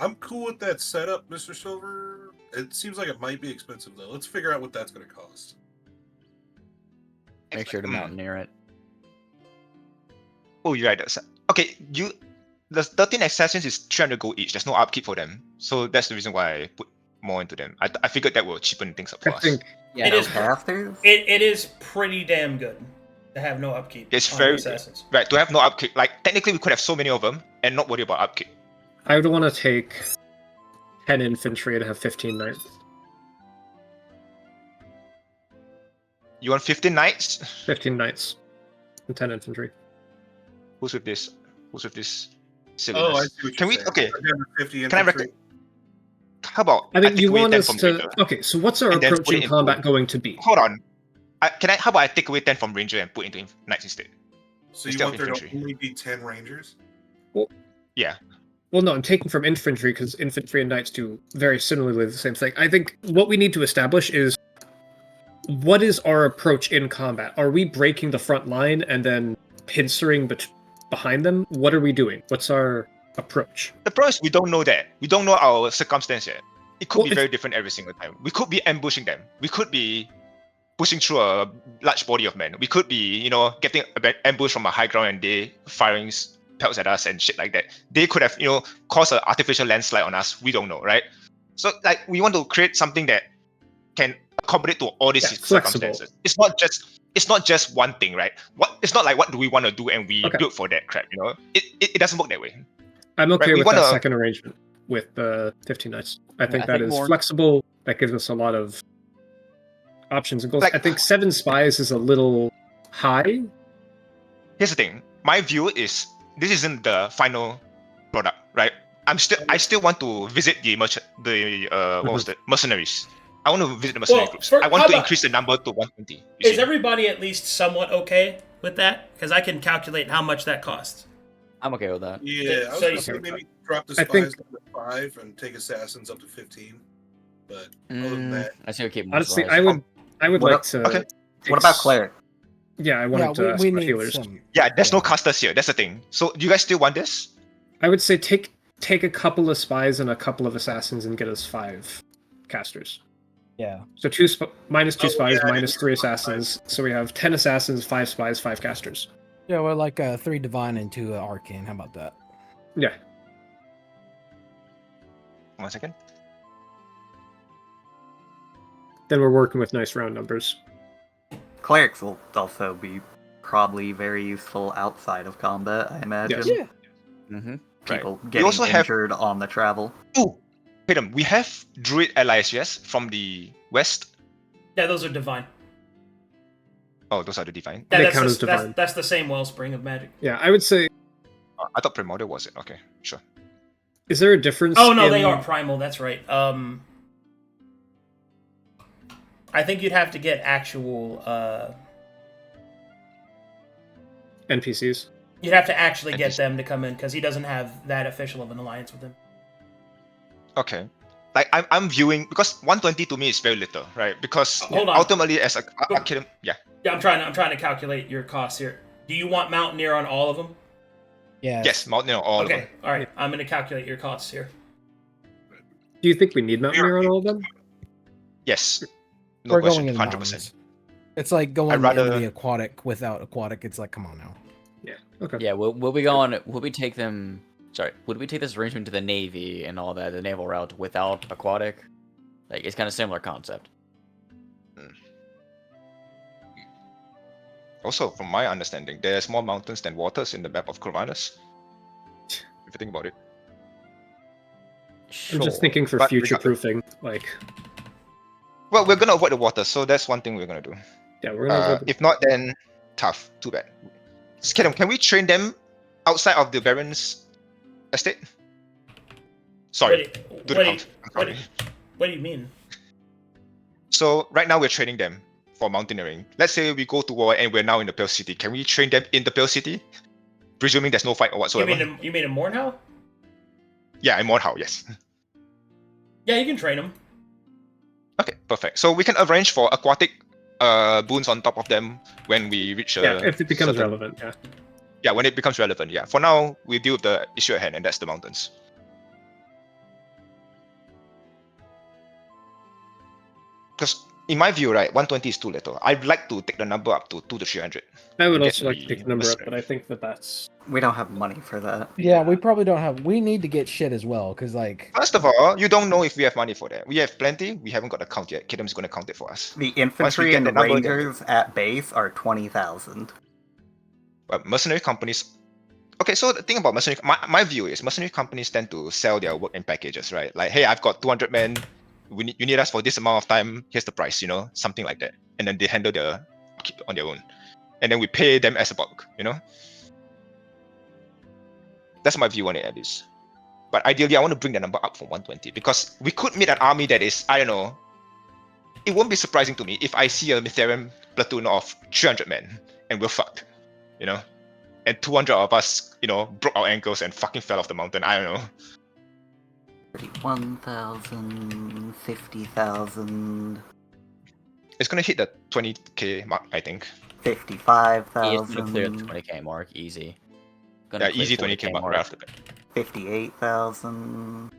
I'm cool with that setup, Mr. Silver. It seems like it might be expensive though. Let's figure out what that's going to cost. Make sure to Mountaineer it. Oh, you're right. Okay, the 13 assassins is 300 gold each. There's no upkeep for them, so that's the reason why I put more into them. I figured that will cheapen things up for I us. think Yeah, It no, is- Have to? It is pretty damn good to have no upkeep. It's on very assassins. right to have no upkeep. Like technically, we could have so many of them and not worry about upkeep. I would want to take 10 infantry and have 15 knights. You want 15 knights? 15 knights and 10 infantry. Who's with this? Who's with this? Oh, I Silliness? see what Can you're we? saying. Okay. We're down to 50 Can I infantry. How about? I think take you away want 10 us from to... Ranger? Okay, so what's our And then approach put it in into- combat going to be? Hold on. How about I take away 10 from Ranger and put into knights instead? So you Instead of want there to infantry. only be 10 rangers? Yeah. Well, no, I'm taking from infantry because infantry and knights do very similarly the same thing. I think what we need to establish is what is our approach in combat? Are we breaking the front line and then pincering behind them? What are we doing? What's our approach? The problem is we don't know that. We don't know our circumstance yet. It could Well, be it's- very different every single time. We could be ambushing them. We could be pushing through a large body of men. We could be, getting ambushed from a high ground and they firing pelts at us and shit like that. They could have, caused an artificial landslide on us. We don't know, right? So, like, we want to create something that can accommodate to all these Yeah, flexible. circumstances. It's not just one thing, right? It's not like what do we want to do and we Okay. build for that crap. It doesn't work that way. I'm okay Right, we with that wanna- second arrangement with the 15 knights. I think I that think is more- flexible. That gives us a lot of options and goals. Like- I think 7 spies is a little high. Here's the thing. My view is this isn't the final product, right? I still want to visit the mercenaries. I want to visit the mercenary Well, groups. for- I want how to about- increase the number to 120. you Is see. everybody at least somewhat okay with that? Because I can calculate how much that costs. I'm okay with that. Yeah, I was So gonna you- say maybe drop the I spies think- down to 5 and take assassins up to 15. But other than that, I say we keep more Honestly, supplies. I would What like up- to. okay. What about cleric? Yeah, I Yeah, wanted we smart need healers. some. Yeah, there's no Yeah. casters here. That's the thing. So do you guys still want this? I would say take a couple of spies and a couple of assassins and get us 5 casters. Yeah. So minus 2 Oh, spies, yeah, I minus didn't 3 realize. assassins. So we have 10 assassins, 5 spies, 5 casters. Yeah, we're like 3 divine and 2 arcane. How about that? Yeah. 1 second. Then we're working with nice round numbers. Clerics will also be probably very useful outside of combat, I imagine. Yes. Mm-hmm. People We getting also have- injured on the travel. Oh, Pedam, we have Druid Elias, yes, from the west. Yeah, those are divine. Oh, those are the divine. Yeah, They that's, count the, as divine. that's the same wellspring of magic. Yeah, I would say. I thought Primordial was it. Okay, sure. Is there a difference? Oh no, they in- are primal. That's right. I think you'd have to get actual. NPCs. You'd have to actually get NPC. them to come in because he doesn't have that official of an alliance with him. Okay. Like I'm viewing because 120 to me is very little, right? Because Hold on. ultimately as a Arcadum, yeah. Yeah, I'm trying to calculate your costs here. Do you want Mountaineer on all of them? Yeah. Yes, Mountaineer, all of them. Okay, all right. I'm going to calculate your costs here. Do you think we need Mountaineer on all of them? Yes. No we're question, going in the 100%. mountains. It's like going I'd rather- in the aquatic without aquatic. It's like, come on now. Okay. Yeah, will we go on? Will we take them? Sorry, would we take this arrangement to the navy and all that, the naval route without aquatic? Like it's kind of similar concept. Also, from my understanding, there's more mountains than waters in the map of Corvinus. If you think about it. I'm just thinking for But future proofing. Like, Well, we're gonna avoid the water, so that's one thing we're gonna do. yeah, we're gonna. If not, then tough. Too bad. Can we train them outside of the Baron's estate? Sorry, do the count. I'm sorry. What do you mean? So right now we're training them for mountaineering. Let's say we go to war and we're now in the Pale City. Can we train them in the Pale City? Presuming there's no fight or You whatsoever. mean in Mornhow? Yeah, in Mordhau, yes. Yeah, you can train them. Okay, perfect. So we can arrange for aquatic boons on top of them when we reach yeah, if it becomes certain- relevant. Yeah. Yeah, when it becomes relevant, yeah. For now, we deal with the issue at hand, and that's the mountains. Because in my view, right, 120 is too little. I'd like to take the number up to 200 to 300. I would Get also like to the pick the number up, mercenary. but I think that's. We don't have money for that. Yeah, we probably don't have. We need to get shit as well, because like. First of all, you don't know if we have money for that. We have plenty. We haven't got the count yet. Kidam's going to count it for us. The infantry get and the number, then- rangers at base are 20,000. But mercenary companies. Okay, so the thing about mercenary, my view is mercenary companies tend to sell their work in packages, right? Like, hey, I've got 200 men. You need us for this amount of time. Here's the price, something like that. And then they handle their keep on their own, and then we pay them as a bulk, That's my view on it, at least. But ideally, I want to bring the number up from 120 because we could meet an army that is, I don't know. It won't be surprising to me if I see a Mytherian platoon of 300 men and we're fucked, And 200 of us, broke our ankles and fucking fell off the mountain. I don't know. 31,000, 50,000, It's gonna hit the 20k mark, I think. 55,000, It's gonna clear the 20k mark, easy. Yeah, easy 20k mark right after that. 58,000.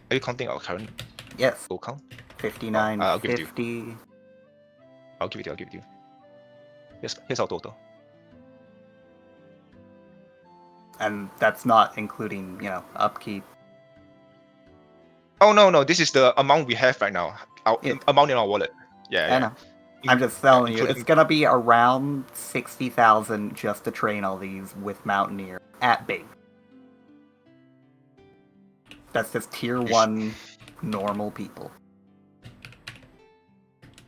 Are you counting our current Yes, goal count? 59, I'll give it to you. 50. I'll give it to you. Here's our total. And that's not including, upkeep. Oh no, this is the amount we have right now. Our Yeah. amount in our wallet. Yeah. I know. I'm just telling you, including- it's gonna be around 60,000 just to train all these with Mountaineer at base. That's just tier 1 normal people.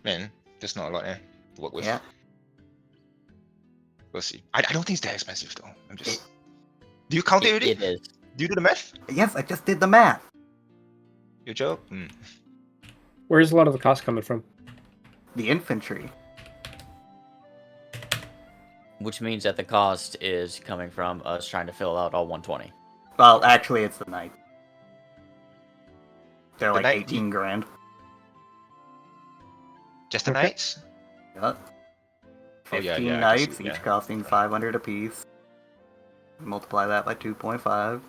Man, there's not a lot to work with. Yeah. We'll see. I don't think it's that expensive though. I'm just. Do you count it already? It is. Do you do the math? Yes, I just did the math. You joke? Where's a lot of the cost coming from? The infantry. Which means that the cost is coming from us trying to fill out all 120. Well, actually, it's the knight. They're The like knight- 18 grand. Just the Okay. knights? Yep. Oh, 15 yeah, I can knights, see, each yeah. costing 500 apiece. Multiply that by 2.5.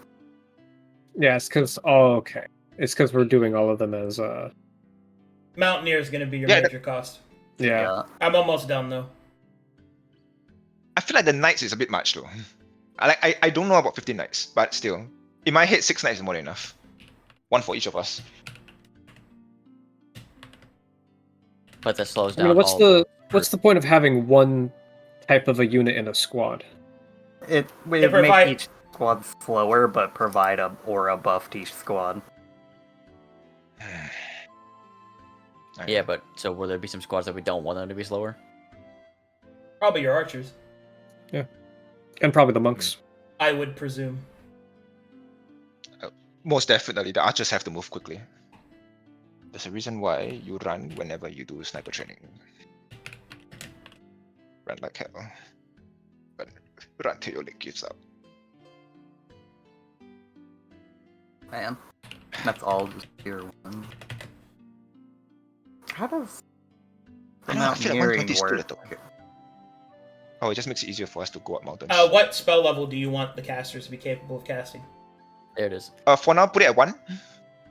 Yeah, it's because okay, it's because we're doing all of them as Mountaineer is going to be your Yeah, major cost. yeah. I'm almost done though. I feel like the knights is a bit much though. I don't know about 15 knights, but still. In my head, 6 knights is more than enough. 1 for each of us. But that slows I down mean, all what's the point of having one type of a unit in a squad? It would If we're make fight- each squad slower, but provide a aura buff to each squad. Yeah, but so will there be some squads that we don't want them to be slower? Probably your archers, And probably the monks. I would presume. Most definitely, the archers have to move quickly. There's a reason why you run whenever you do sniper training. Run like hell. But run till your leg gives up. Man, that's all just tier 1. How does the I know, I feel like mountaineering 120 is too work? little. Oh, it just makes it easier for us to go up mountains. What spell level do you want the casters to be capable of casting? There it is. For now, put it at 1.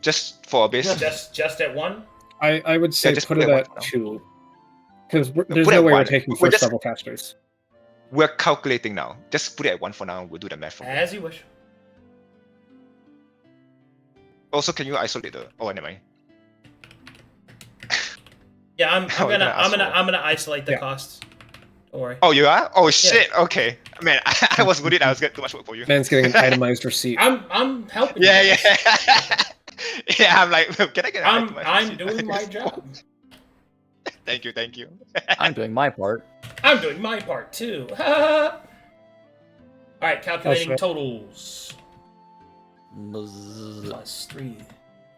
Just for a base. Just at 1? I would say just put put it it at at 1 2. Because there's put no it at way we're 1. taking We're first just- level casters. We're calculating now. Just put it at 1 for now. We'll do the math from there. As you wish. Also, can you isolate the? Oh, never mind. Yeah, I'm Oh, you're gonna gonna ask for it. I'm gonna isolate the Yeah. costs. Don't worry. Oh, you are? Oh shit. Okay. Man, I was worried I was getting too much work for you. Man's getting an itemized receipt. I'm helping. Yeah, you. yeah. Yeah, I'm like, can I get an itemized I'm receipt? doing my job. Thank you, thank you. I'm doing my part. I'm doing my part too. All right, calculating shit. totals. Buzz. Plus 3.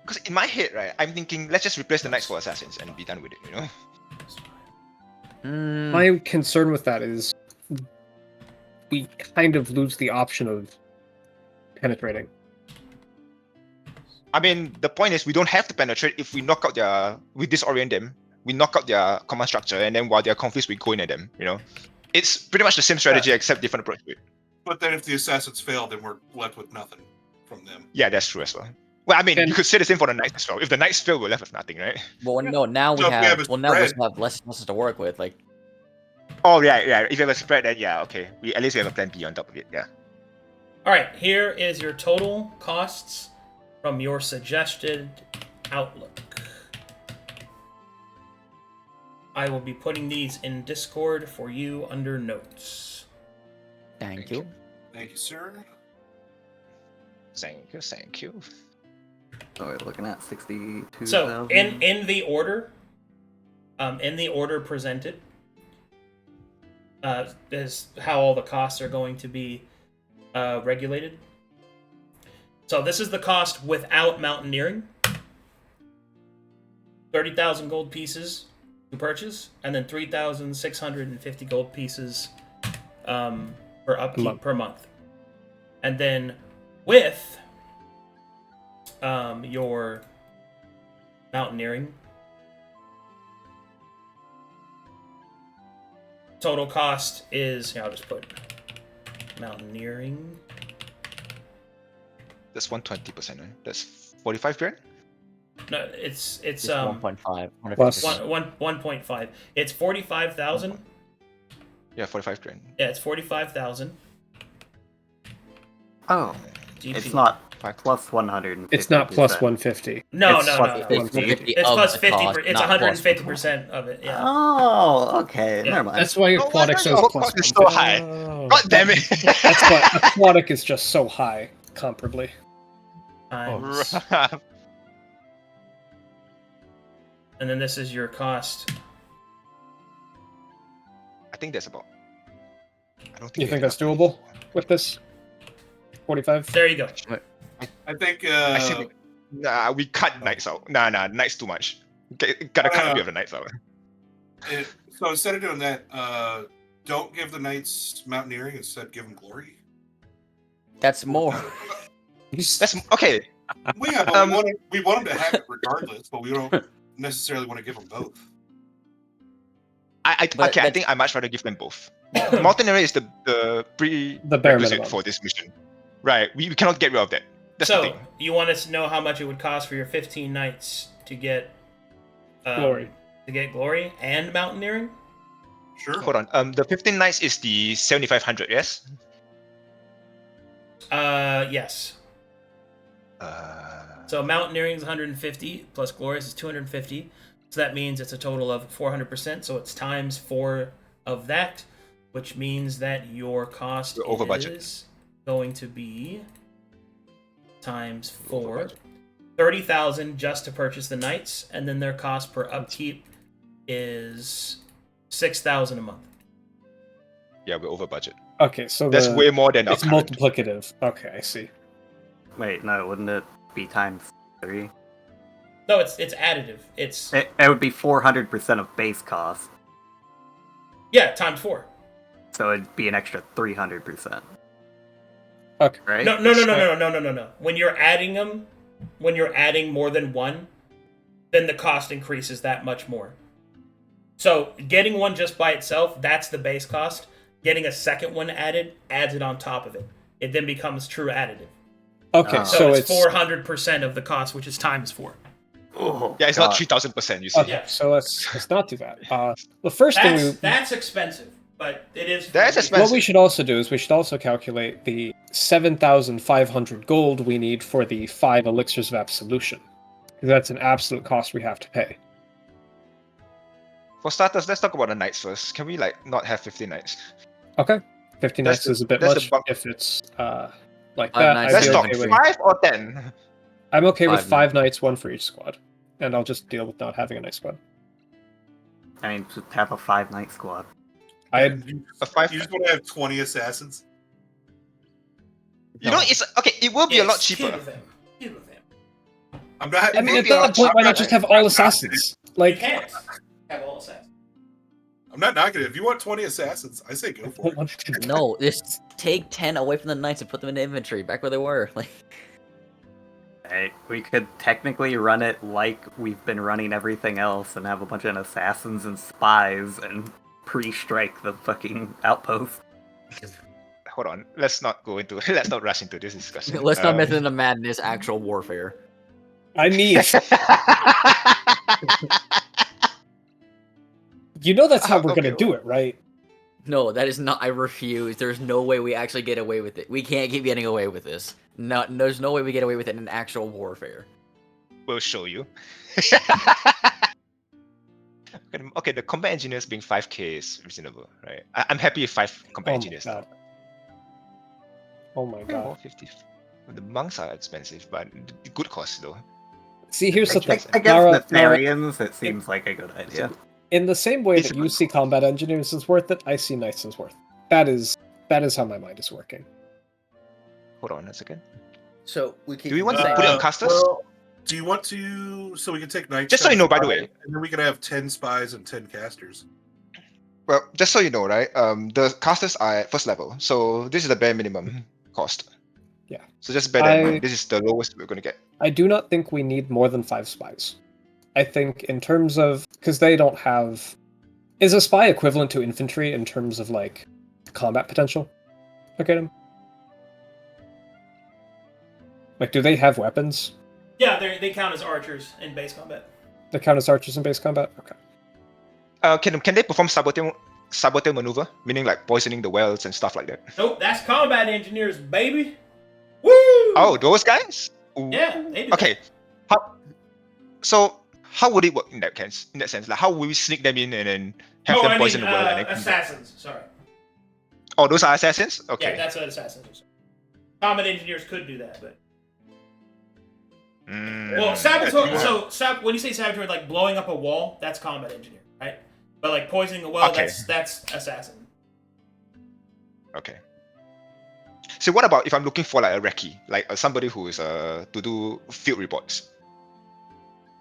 Because in my head, right, I'm thinking, let's just replace the knights for assassins and be done with it, you know? Mm, My concern with that is we kind of lose the option of penetrating. I mean, the point is we don't have to penetrate if we knock out we disorient them, we knock out their command structure, and then while they're confused, we go in at them, you know? It's pretty much the same strategy except different approach to it. But then if the assassins fail, then we're left with nothing from them. Yeah, that's true as well. Well, I mean, And- you could say the same for the knights as well. If the knights fail, we're left with nothing, right? well, no, now we So if we have. have a Well, now we spread- have less to work with. Like, Oh, yeah. If you have a spread, then yeah, okay. At least we have a plan B on top of it, yeah. All right, here is your total costs from your suggested outlook. I will be putting these in Discord for you under notes. thank you. Thank you, sir. Thank you. So we're looking at 62,000. So in the order presented, is how all the costs are going to be regulated. So this is the cost without mountaineering. 30,000 gold pieces to purchase, and then 3,650 gold pieces for upkeep per month. And then with your mountaineering, total cost is, here, I'll just put mountaineering. That's 120%, right? That's 45 grand? No, it's It's 1.5. Plus- 1.5. It's 45,000. Yeah, 45 grand. Yeah, it's 45,000. Oh, GP. it's not Five. plus 100. It's not plus 150. No, It's no, plus no, no. 50. It's plus 50. It's 150% of it. Yeah. Oh, okay. Yeah. Never mind. That's why No aquatic wonder says your plus cost is so high. Oh. God damn it! That's why aquatic is just so high, comparably. Times. And then this is your cost. I think that's about. I don't think. You we think have that's enough. doable with this? 45? There you go. I think I think nah, we cut knights out. Nah, knights too much. Gotta cut a bit of the knights out. So instead of doing that, don't give the knights mountaineering. Instead, give them glory. That's more. That's okay. Well, yeah, but we want them to have it regardless, but we don't necessarily want to give them both. I think I much rather give them both. Mountaineering is the bare prerequisite minimum for this mission. Right, we cannot get rid of that. That's the So, thing. you want us to know how much it would cost for your 15 knights to get Glory. To get glory and mountaineering? Sure. Hold on. The 15 knights is the 7,500. Yes. Yes. Uh, So mountaineering is 150 plus glorious is 250. So that means it's a total of 400%. So it's times 4 of that, which means that your cost You're over budget. is going to be times 4. budget. 30,000 just to purchase the knights, and then their cost per upkeep is 6,000 a month. yeah, we're over budget. Okay, so That's way more than our it's current. multiplicative. Okay, I see. Wait, no, wouldn't it be times 3? No, it's additive. It's It would be 400% of base cost, yeah, times 4. so it'd be an extra 300%. Okay. Right? No. When you're adding them, when you're adding more than one, then the cost increases that much more. So getting one just by itself, that's the base cost. Getting a second one added adds it on top of it. It then becomes true additive. Okay, So, so it's 400% of the cost, which is times 4. Oh, Yeah, it's God. not 3,000%. You see. okay, Yeah. so let's not do that. The first thing That's expensive, but it is. That's what expensive. we should also do is we should also calculate the 7,500 gold we need for the 5 elixirs of absolution, because that's an absolute cost we have to pay. For starters, let's talk about the knights first. Can we not have 50 knights? Okay, 50 That's knights the- is a bit that's the much bug. if it's like 5 that. knights Let's I'd be talk okay with, 5 or 10. I'm okay with 5 5 knights, 1 for each squad, and I'll just deal with not having a night squad. I mean, just have a 5-night squad. You A 5. just want to have 20 assassins. You know, it's okay. It will be a lot cheaper. Kill them. Kill them. I'm not. I mean, at be a lot that point, why cheaper. not just have all assassins? You Like, can't have all assassins. I'm not knocking it. If you want 20 assassins, I say go for it. No, just take 10 away from the knights and put them in the inventory, back where they were. Like, Hey, we could technically run it like we've been running everything else and have a bunch of assassins and spies and pre-strike the fucking outpost. Hold on. Let's not rush into this discussion. let's not method into madness, actual warfare. I mean, you know that's how we're gonna do it, right? No, that is not. I refuse. There's no way we actually get away with it. We can't keep getting away with this. No, there's no way we get away with it in actual warfare. We'll show you. Okay, the combat engineers being 5k is reasonable, right? I'm happy with 5 combat Oh my engineers. god. Oh my god. 450. The monks are expensive, but good cost though. See, here's the thing. I guess Nara, Nefarians, it seems like a good idea. in the same way It's- that you see combat engineers as worth it, I see knights as worth it. That is how my mind is working. Hold on a second. So we keep. Do we want to put it on casters? Well, do you want to, so we can take knights? Just so you know, by the way. and then we can have 10 spies and 10 casters. Well, just so you know, right? The casters are at first level, so this is the bare minimum cost. Yeah. So just bear that in I- mind. This is the lowest we're gonna get. I do not think we need more than 5 spies. I think in terms of, because they don't have, is a spy equivalent to infantry in terms of like combat potential? Okay. Like, do they have weapons? Yeah, they count as archers in base combat. They count as archers in base combat? Okay. Can they perform saboteur maneuver, meaning like poisoning the wells and stuff like that? Nope, that's combat engineers, baby. Woo! Oh, those guys? Ooh. Yeah, they do. Okay. How would it work in that sense? Like, how will we sneak them in and then have them poison the well? And then assassans. Sorry. Oh, those are assassins. Okay. Yeah, that's what assassins are. Combat engineers could do that, but well, saboteur. So when you say saboteur, like blowing up a wall, that's combat engineer, right? But like poisoning a well, Okay. that's assassin. Okay. So what about if I'm looking for like a recce, like somebody who is to do field reports?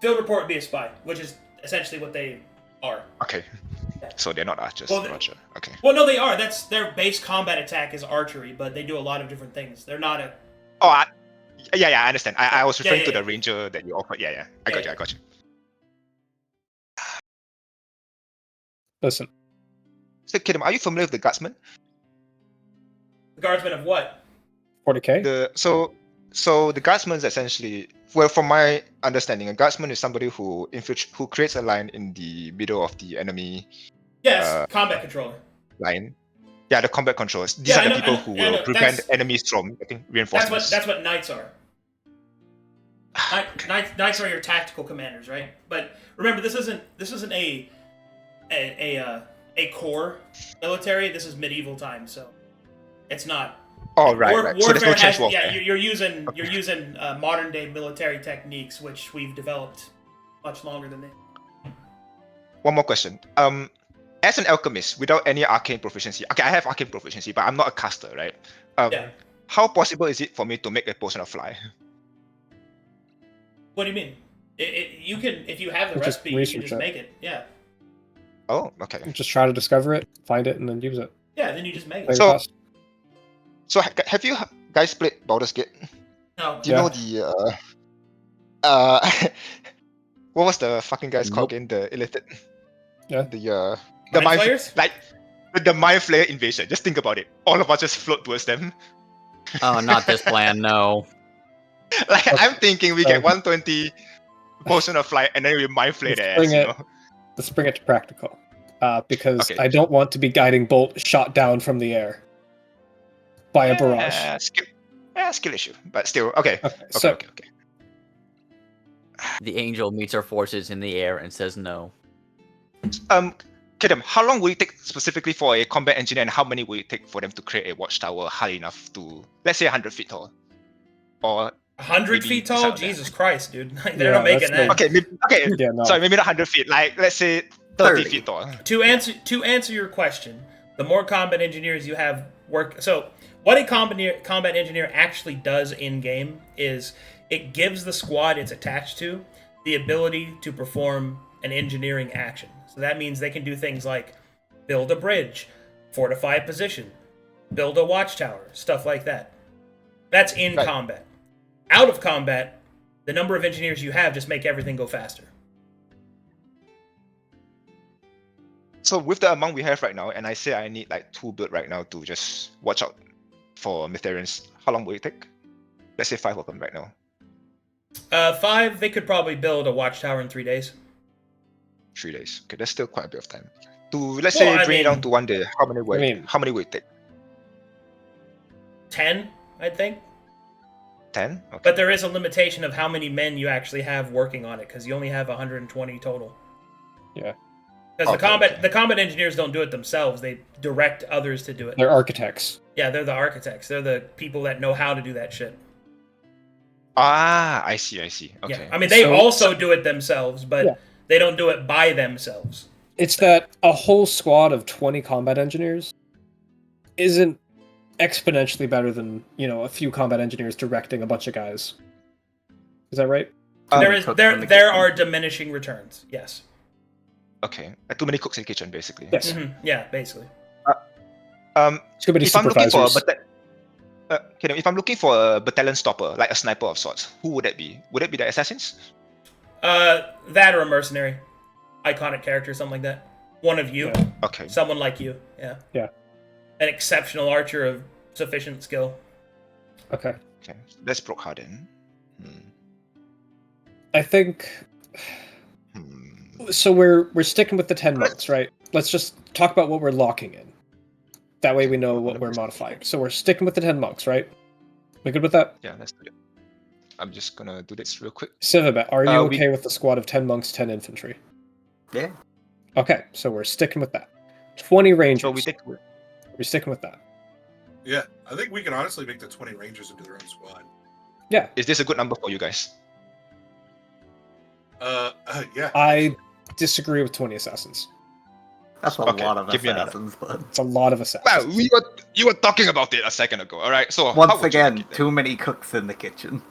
Field report would be a spy, which is essentially what they are. Okay. So they're not archers. Well, Roger. Okay. Well, no, they are. That's their base combat attack is archery, but they do a lot of different things. They're not a. Oh, I understand. I was referring yeah, to yeah. the ranger that you offered. Yeah. I got you. Listen, So, Kidam, are you familiar with the guardsman? The guardsman of what? 40k. So the guardsman is essentially, well, from my understanding, a guardsman is somebody who creates a line in the middle of the enemy Yes, combat controller. line. Yeah, the combat controllers. These are the people who will prevent enemies from getting reinforcements. That's what knights are. Knights are your tactical commanders, right? But remember, this isn't a core military. This is medieval times, so it's not. Oh right. So there's no trench warfare. Yeah, you're using modern day military techniques, which we've developed much longer than they. One more question. As an alchemist without any arcane proficiency, okay, I have arcane proficiency, but I'm not a caster, right? Yeah. How possible is it for me to make a potion of fly? What do you mean? You can, if you have the Just recipe, you can research just it. make it. Yeah. Oh, okay. Just try to discover it, find it, and then use it. Yeah, then you just make Play it. your So- cost. So have you guys played Baldur's Gate? No. Do you Yeah. know the what was the fucking guys called again? The illithid. Yeah. The Mind flayers? like the mind flayer invasion. Just think about it. All of us just float towards them. Oh, not this plan, no. Like Okay. I'm thinking we get 120 potion of flight and then we mind flay their ass. Bring You it. know? Let's bring it to practical, because Okay. I don't want to be guiding bolt shot down from the air by a barrage. Skill issue, but still okay. Okay, so Okay. The angel meets her forces in the air and says no. Kedem, how long will it take specifically for a combat engineer, and how many will it take for them to create a watchtower high enough to, let's say, 100 feet tall? Or 100 maybe feet beside tall? that. Jesus Christ, dude. They're Yeah, not making that's that. okay, yeah, no. sorry, maybe not 100 feet. Like let's say 30 30. feet tall. To answer your question, the more combat engineers you have work. So, what a combat engineer actually does in game is it gives the squad it's attached to the ability to perform an engineering action. So that means they can do things like build a bridge, fortify a position, build a watchtower, stuff like that. That's in Right. combat. Out of combat, the number of engineers you have just make everything go faster. So with the amount we have right now, and I say I need like 2 build right now to just watch out for Mytharians, how long will it take? Let's say 5 of them right now. 5, they could probably build a watchtower in 3 days. 3 days. Okay, that's still quite a bit of time. To let's Well, say I bring it down mean- to 1 day, how many will it take? 10, I think. 10? Okay. But there is a limitation of how many men you actually have working on it, because you only have 120 total. Yeah. Because Okay. the combat engineers don't do it themselves; they direct others to do it. They're architects. Yeah, they're the architects. They're the people that know how to do that shit. Ah, I see. Okay. Yeah, I mean they So- also do it themselves, but Yeah. they don't do it by themselves. It's that a whole squad of 20 combat engineers isn't exponentially better than, a few combat engineers directing a bunch of guys. Is that right? There are diminishing returns. Yes. Okay. Too many cooks in the kitchen, basically. Yes. Yeah, basically. Too many If I'm looking for a supervisors. if I'm looking for a battalion stopper, like a sniper of sorts, who would that be? Would it be the assassins? That or a mercenary, iconic character, something like that. One of you, Yeah. Okay. someone like you. Yeah. Yeah. An exceptional archer of sufficient skill. Okay. Okay. That's Brokhar then. I think so. We're sticking with the 10 monks, right? Let's just talk about what we're locking in. That way we know what we're modifying. So we're sticking with the 10 monks, right? We good with that? Yeah, let's do it. I'm just gonna do this real quick. Sivamet, are you We- okay with the squad of 10 monks, 10 infantry? Yeah. Okay, so we're sticking with that. 20 rangers. So we take. We're sticking with that. Yeah, I think we can honestly make the 20 rangers into their own squad. Yeah, Is this a good number for you guys? Yeah. I disagree with 20 assassins. That's a Okay, lot of give me another. assassins, but It's a lot of assassins. Well, you were talking about it a second ago. All right. So how once would you again, like it then? too many cooks in the kitchen.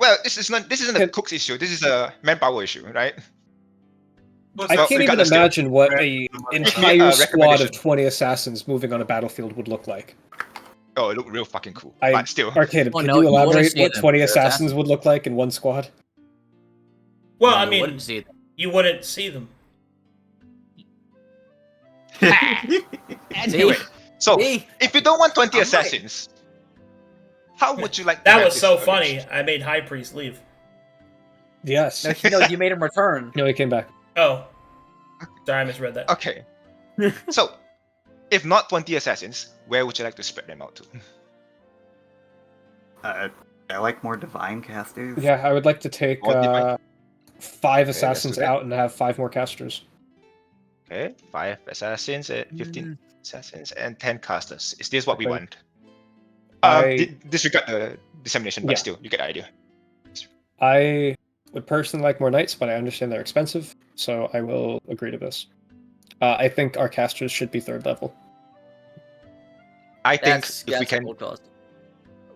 Well, this isn't a cook's issue. This is a manpower issue, right? I can't even regardless, still. imagine what a entire squad of recommendation. 20 assassins moving on a battlefield would look like. Oh, it looked real fucking cool. But still, Arcadum, Oh, can no, you you wanna elaborate see what them. 20 They're assassins assassins. would look like in one squad? Well, No, I you mean, wouldn't see it. you wouldn't see them. anyway. So, See? if you don't want 20 I'm right. assassins, how would you like to That have was this so arranged? funny. I made Hyghpriest leave. Yes. No, you made him return. No, he came back. Oh, sorry, I misread that. Okay. So, if not 20 assassins, where would you like to spread them out to? I like more divine casters. Yeah, I would like to take More divine. 5 let's assassins do that. out and have 5 more casters. Okay, 5 assassins, 15 assassins, and 10 casters. Is this what we Okay. want? I- Disregard the dissemination, but Yeah. still, you get the idea. I would personally like more knights, but I understand they're expensive, so I will agree to this. I think our casters should be 3rd level. I think That's if we can. full cost.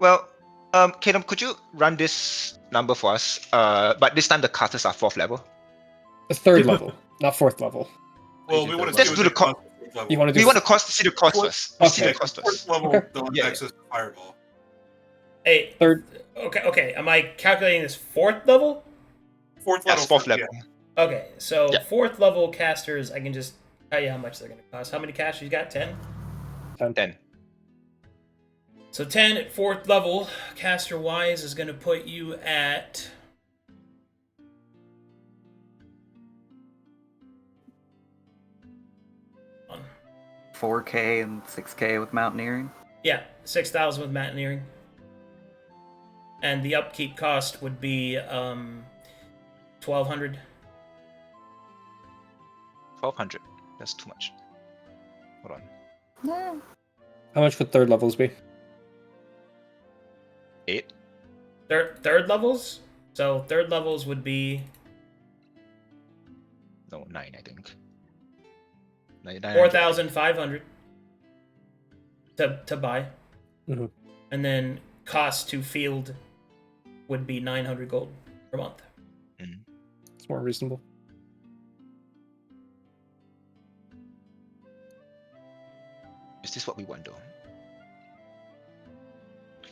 Well, Kadam, could you run this number for us? But this time the casters are 4th level. 3rd level, not 4th level. Well, we want to Let's do the You want to do We want to see the cost first. See Okay. the cost Fourth first. level, Okay. they'll have Yeah. access to Fireball. Hey, 3rd? okay. Am I calculating this 4th level? Fourth level. Yes, 4th yeah. level. Okay, so Yeah. 4th level casters, I can just tell you how much they're going to cost. How many casters you got? 10? 10. So 10 at 4th level, caster wise, is going to put you at. on. 4K and 6K with mountaineering. Yeah, 6,000 with mountaineering. And the upkeep cost would be 1,200. 1200. That's too much. Hold on. How much would 3rd levels be? 8. Third levels? So 3rd levels would be No, 9, I think. 900. 4,500 to buy. Mhm. And then cost to field would be 900 gold per month. It's more reasonable. Is this what we want, though?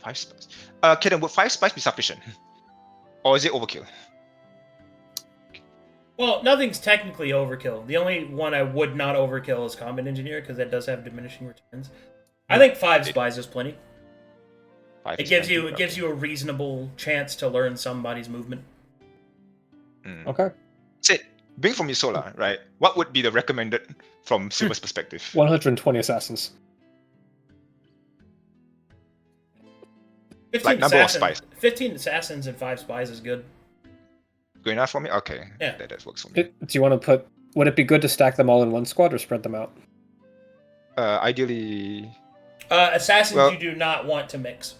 5 spice. Kaden, would 5 spice be sufficient? Or is it overkill? Well, nothing's technically overkill. The only one I would not overkill is Combat Engineer because that does have diminishing returns. I think 5 spies is plenty. 5 It is gives plenty, you a reasonable chance to learn somebody's movement. Okay. Sid, being from Isola, right? What would be the recommended from Silver's perspective? 120 assassins. 15 Like number of assassins, spies. 15 assassins and 5 spies is good. Good enough for me? Okay. Yeah. That works for me. Do you want to put... Would it be good to stack them all in one squad or spread them out? Ideally. Assassins Well- you do not want to mix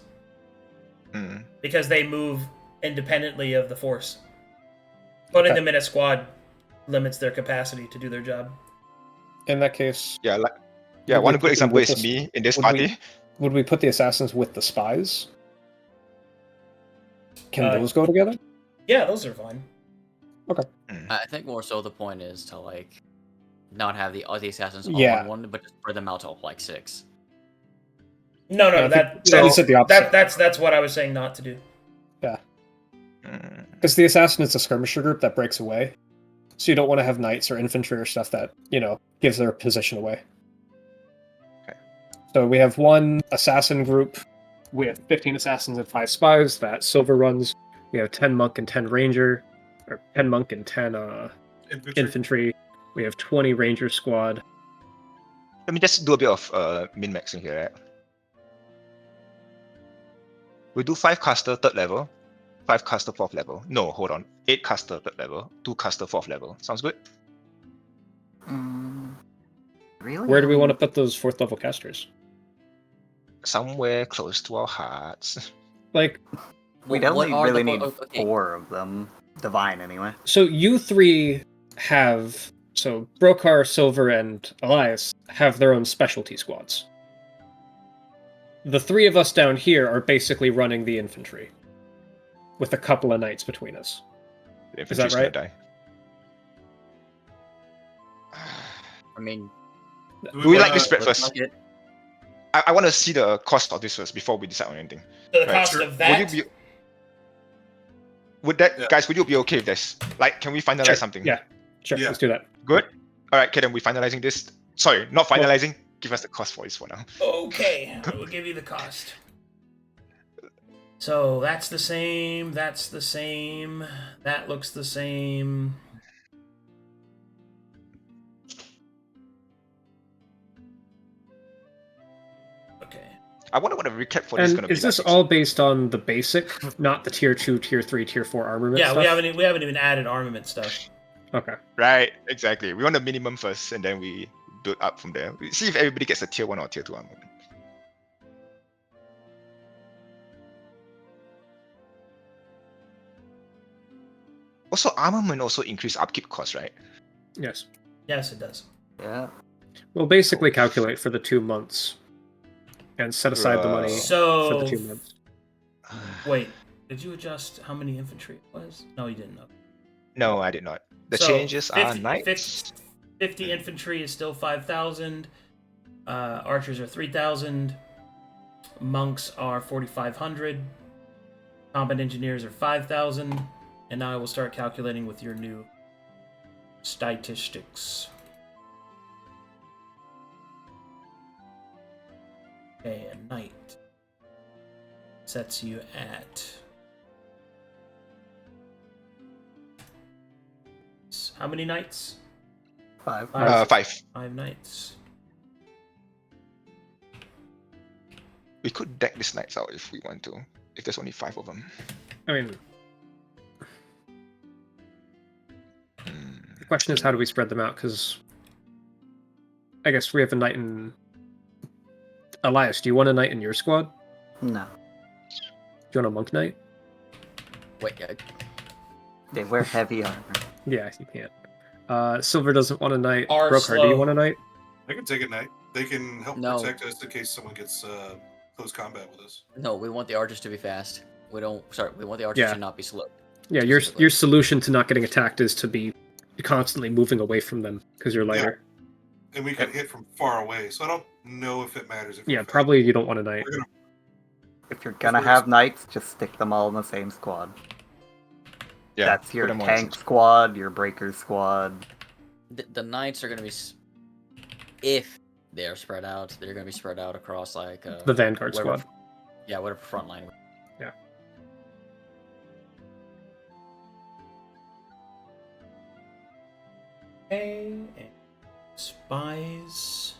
Mm, because they move independently of the force. Putting Okay. them in a squad limits their capacity to do their job. In that case, yeah, Would one we good put them example with is us- me in this would we- party. would we put the assassins with the spies? Can Uh, those go together? Yeah, those are fine. I think more so the point is to like not have the assassins all Yeah. in one, but just spread them out to like 6. No, Yeah, that, you said the opposite. that's what I was saying not to do. Mm, Because the assassin is a skirmisher group that breaks away. So you don't want to have knights or infantry or stuff that, gives their position away. Okay. So we have one assassin group with 15 assassins and 5 spies that Silver runs. We have 10 monk and 10 ranger, or 10 monk and 10 infantry. We have 20 ranger squad. Let me just do a bit of min-maxing here, right? We do 5 caster 3rd level, 5 caster 4th level. No, hold on. 8 caster 3rd level, 2 caster 4th level. Sounds good? Really? Where do we want to put those 4th level casters? Somewhere close to our hearts. Like, We'd What only are really the- need okay. 4 of them. Divine, anyway. so you three have... So Brokhar, Silver, and Elias have their own specialty squads. The 3 of us down here are basically running the infantry. with a couple of knights between us. The Is that infantry's gonna right? die. I mean, Do we like this wanna- spread looks first? like it. I want to see the cost of this first before we decide on anything. So the Right, cost sure. of that. Would that, Yeah. guys? Would you be okay with this? Like, can we finalize Sure. something? Yeah, sure. Yeah. Let's do that. Good. All right, okay, then we finalizing this. Sorry, not finalizing. Give us the cost for this for now. Okay, I will give you the cost. So that's the same. That's the same. That looks the same. Okay. I wonder what the recap for this is And gonna be. is this like. all based on the basic, not the tier 2, tier 3, tier 4 armament Yeah, stuff? we haven't even added armament stuff. Okay. Right, exactly. We want the minimum first, and then we build up from there. We see if everybody gets a tier 1 or tier 2 armament. Also, armament also increase upkeep cost, right? Yes. Yes, it does. Yeah. We'll basically calculate for the 2 months and set aside the money for So the 2 months. wait, did you adjust how many infantry it was? No, you didn't. Okay. No, I did not. The So, changes are 50 knights. 50 infantry is still 5,000. Archers are 3,000. Monks are 4,500. Combat engineers are 5,000. And now I will start calculating with your new statistics. Okay, a knight sets you at. How many knights? 5. 5. 5 knights. We could deck these knights out if we want to. If there's only 5 of them. I mean, Hmm. the question is, how do we spread them out? Because I guess we have a knight in. Elias, do you want a knight in your squad? No. Do you want a monk knight? Wait, They wear heavy armor. Yeah, you can't. Silver doesn't want a knight. Are Brokhar, do you slow. Uh, want a knight? They can take a knight. They can help No. protect us in case someone gets close combat with us. no, we want the archers to be fast. We don't. Sorry, we want the archers Yeah. to not be slow. Yeah, your Specifically. solution to not getting attacked is to be constantly moving away from them because you're lighter. And we can hit from far away, so I don't know if it matters. If Yeah, we're fast. probably you don't want a knight. We're gonna, If you're gonna have knights, just stick them all in the same squad. Yeah, That's put your them on tank squad, your breaker squad. The knights are gonna be, if they're spread out, they're gonna be spread out across like The Vanguard whatever- squad. Yeah, whatever front line. Yeah. Okay, and spies.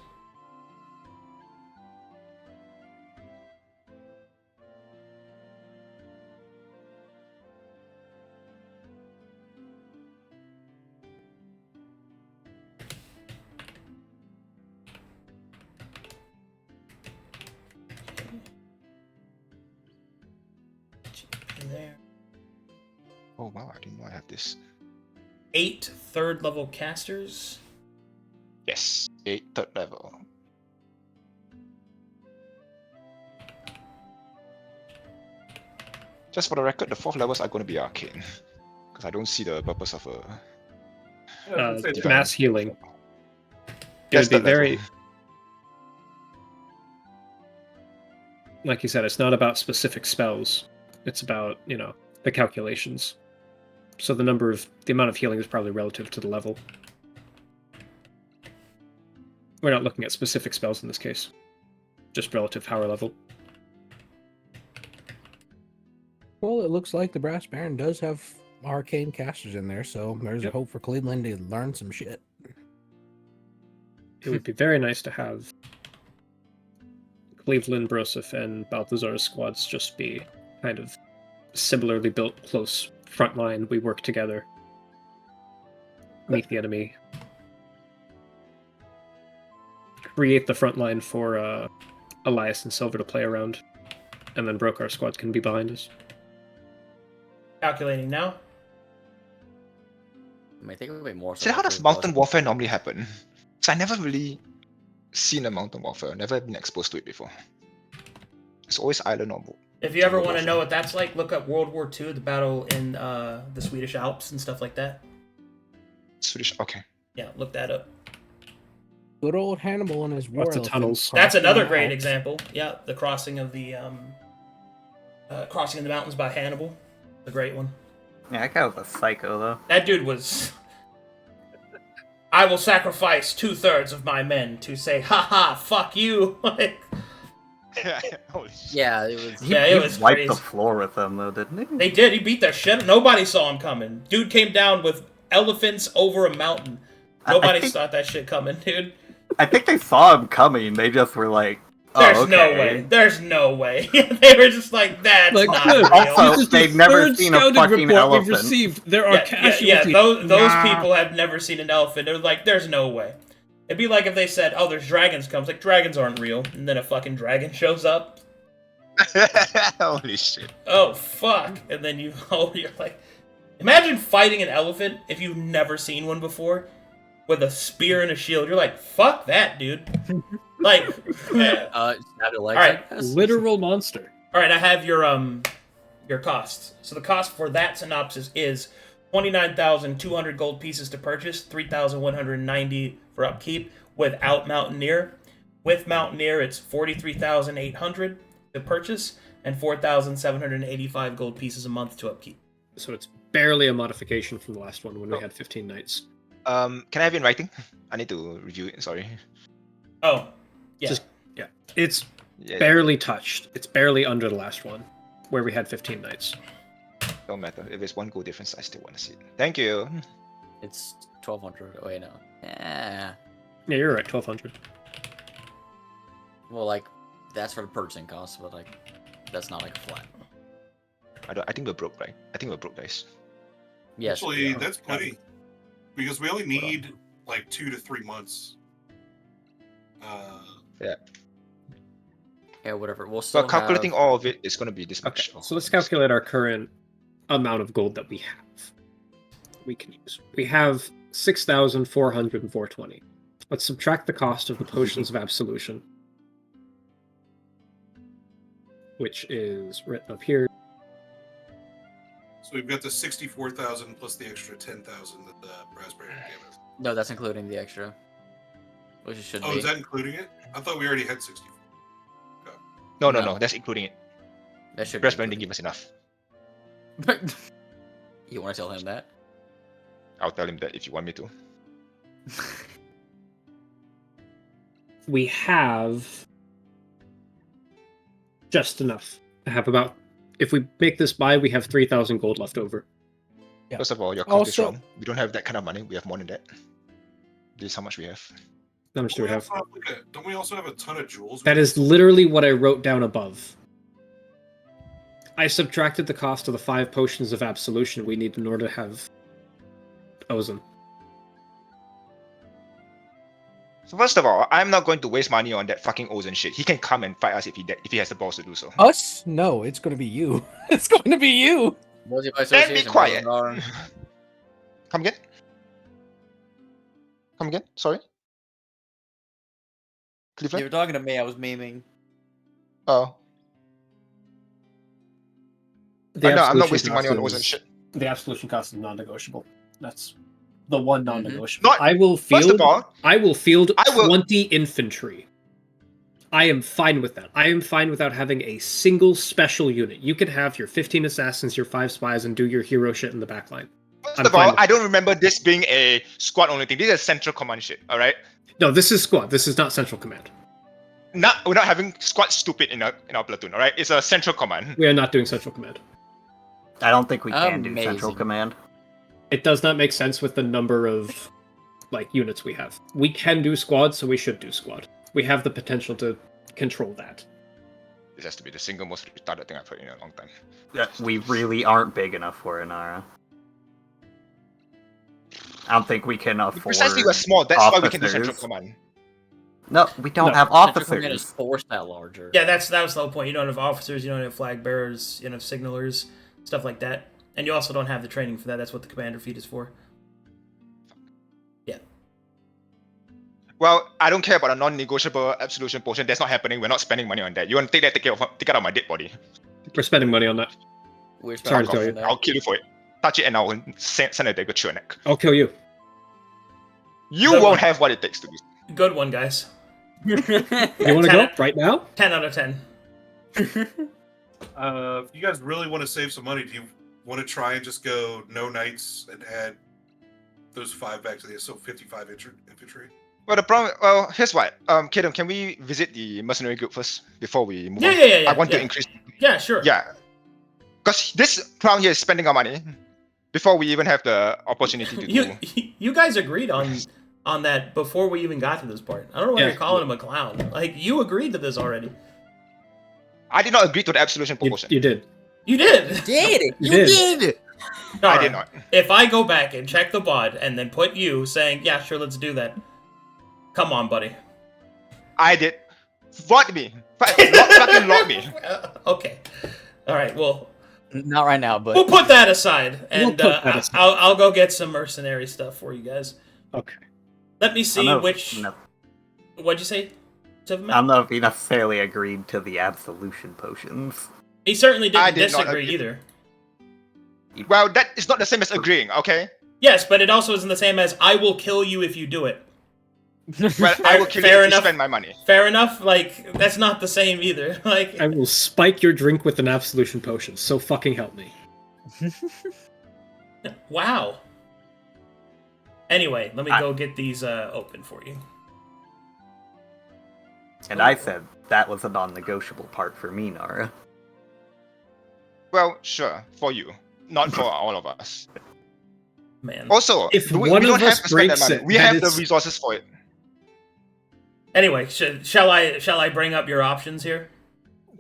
There. Oh wow, I didn't know I have this. 8 third level casters. Yes, 8 third level. Just for the record, the 4th levels are going to be arcane. Because I don't see the purpose of a... Mass healing. It Yes, would be third level. very, like you said, it's not about specific spells. It's about, the calculations. So the amount of healing is probably relative to the level. We're not looking at specific spells in this case. Just relative power level. Well, it looks like the Brass Baron does have arcane casters in there, so there's a hope for Cleveland to learn some shit. It would be very nice to have Cleavland, Broseph, and Balthazar's squads just be kind of similarly built, close front line. We work together, meet the enemy, create the front line for Elias and Silver to play around, and then Brokhar squads can be behind us. Calculating now. I mean, I think it would be more. So how does mountain warfare normally happen? So I never really seen a mountain warfare. Never been exposed to it before. It's always island or If you ever want to know what that's like, look up World War II, the battle in the Swedish Alps and stuff like that. Swedish. Okay. Yeah, look that up. Good old Hannibal and his war Lots of elephants tunnels. That's crossing another the great Alps. example. Yeah, the crossing of the crossing of the mountains by Hannibal, a great one. Yeah, that guy was a psycho though. That dude was. I will sacrifice 2/3 of my men to say, "Ha fuck you." Like, Holy shit. Yeah, it was. yeah, He it was wiped crazy. the floor with them though, didn't he? They did. He beat the shit. Nobody saw him coming. Dude came down with elephants over a mountain. Nobody saw that shit coming, dude. I think they saw him coming. They just were like, "Oh, There's okay." no way. There's no way. They were just like, that's Like, not good. real. Also, This is they've the never third seen a scouting fucking report we've elephant. received. There are casualties. Those people have never seen an elephant. They're like, there's no way. It'd be like if they said, oh, there's dragons comes. Like, dragons aren't real. And then a fucking dragon shows up. Holy shit. Oh, fuck. And then you're like... Imagine fighting an elephant if you've never seen one before. With a spear and a shield. You're like, fuck that, dude. Like... Sounded like Alright. Literal monster. Alright, I have your costs. So the cost for that synopsis is 29,200 gold pieces to purchase, 3,190 for upkeep without Mountaineer. With Mountaineer, it's 43,800 to purchase and 4,785 gold pieces a month to upkeep. So it's barely a modification from the last one when we had 15 knights. Can I have it in writing? I need to review it. Sorry. Oh, yeah. It's Yeah, barely touched. It's barely under the last one, where we had 15 knights. don't matter. If it's one gold difference, I still want to see it. Thank you. It's 1,200. Oh, wait, no. Yeah. Yeah, you're right, 1,200. Well, like, that's for the purchasing cost, but, like, that's not, like, a flat. I think we're broke, right? I think we're broke, guys. Yes. Actually, yeah. that's plenty. Because we only need like 2 to 3 months. Yeah, whatever. We'll So still calculating have... all of it is going to be this Okay, much. so let's calculate our current amount of gold that we have. We can use. We have 6,420. Let's subtract the cost of the potions of absolution, which is written up here. So we've got the 64,000 plus the extra 10,000 that the raspberry gave us. No, that's including the extra. Which it should Oh, be. is that including it? I thought we already had 64. No, no, No. no. That's including it. That should Raspberry be didn't give us enough. included. You want to tell him that? I'll tell him that if you want me to. We have just enough to have about. If we make this buy, we have 3,000 gold left over. Yeah. First of all, your count is Also- wrong. We don't have that kind of money. We have more than that. This is how much we have. How much do we have? Don't we also have a ton of jewels? That is literally what I wrote down above. I subtracted the cost of the 5 potions of absolution we need in order to have Ozen. So first of all, I'm not going to waste money on that fucking Ozen shit. He can come and fight us if he has the balls to do so. Us? No, it's going to be you. It's going to be you. Multi by And be association, quiet. Brokhar. Come again? Come again? Sorry? You Cleavland? were talking to me, I was memeing. Oh. The I'm not absolution wasting money on cost Ozen is- shit. The absolution cost is non-negotiable. That's the one non-negotiable. Not- I will First field. of all, I will field I will- 20 infantry. I am fine with that. I am fine without having a single special unit. You can have your 15 assassins, your 5 spies, and do your hero shit in the backline. first I'm of fine all, with I don't remember this being a squad only thing. This is central command shit, alright? No, this is squad. This is not central command. We're not having squad stupid in our platoon, alright? It's a central command. We are not doing central command. I don't think we can do Amazing. central command. It does not make sense with the number of units we have. We can do squad, so we should do squad. We have the potential to control that. This has to be the single most retarded thing I've heard in a long time. We really aren't big enough for it, Nara. I don't think we can afford. Precisely, we're small. That's why we can do central officers. command. No, we don't No, have Central command is officers. force that larger. Yeah, that was the whole point. You don't have officers, you don't have flag bearers, you don't have signalers, stuff like that. And you also don't have the training for that. That's what the commander feat is for. Yeah. Well, I don't care about a non-negotiable absolution potion. That's not happening. We're not spending money on that. You want to take that, take it out of my dead body. We're spending money on that. We're Sorry to spending tell you. on that. I'll kill you for it. Touch it and I'll send a dagger to your neck. I'll kill you. You Good won't one. have what it takes to be. Good one, guys. You want to go right now? 10 out of 10. If you guys really want to save some money, do you want to try and just go no knights and add those 5 back to the so 55 infantry? Well, the problem. Well, here's what. Kadam, can we visit the mercenary group first before we move Yeah, on? yeah. I want to yeah. increase. Yeah, sure. Yeah, because this crown here is spending our money before we even have the opportunity to do. You guys agreed on that before we even got to this part. I don't know why Yeah. you're calling him a clown. Like, you agreed to this already. I did not agree to the absolution proportion. You did. You did. Did You did. did. I did not. If I go back and check the bod and then put you saying, yeah, sure, let's do that. Come on, buddy. I did. Vote me. Fucking lock me. Okay. All right, well, Not right now, but we'll put that aside. We'll And put that aside. I'll go get some mercenary stuff for you guys. Okay. Let me see I which... What'd you say? I don't know if he necessarily agreed to the absolution potions. He certainly I didn't did not disagree agree. either. Well, that is not the same as agreeing, okay? Yes, but it also isn't the same as I will kill you if you do it. Well, I will kill you Fair if you enough. spend my money. Fair enough. Like, that's not the same either. Like, I will spike your drink with an absolution potion. So fucking help me. wow. Anyway, let me go get these open for you. And I said that was a non-negotiable part for me, Nara. Well, sure, for you, not for all of us. Man. Also, If we one don't of have us to spend that breaks money. it, We then have the it's- resources for it. Anyway, shall I bring up your options here?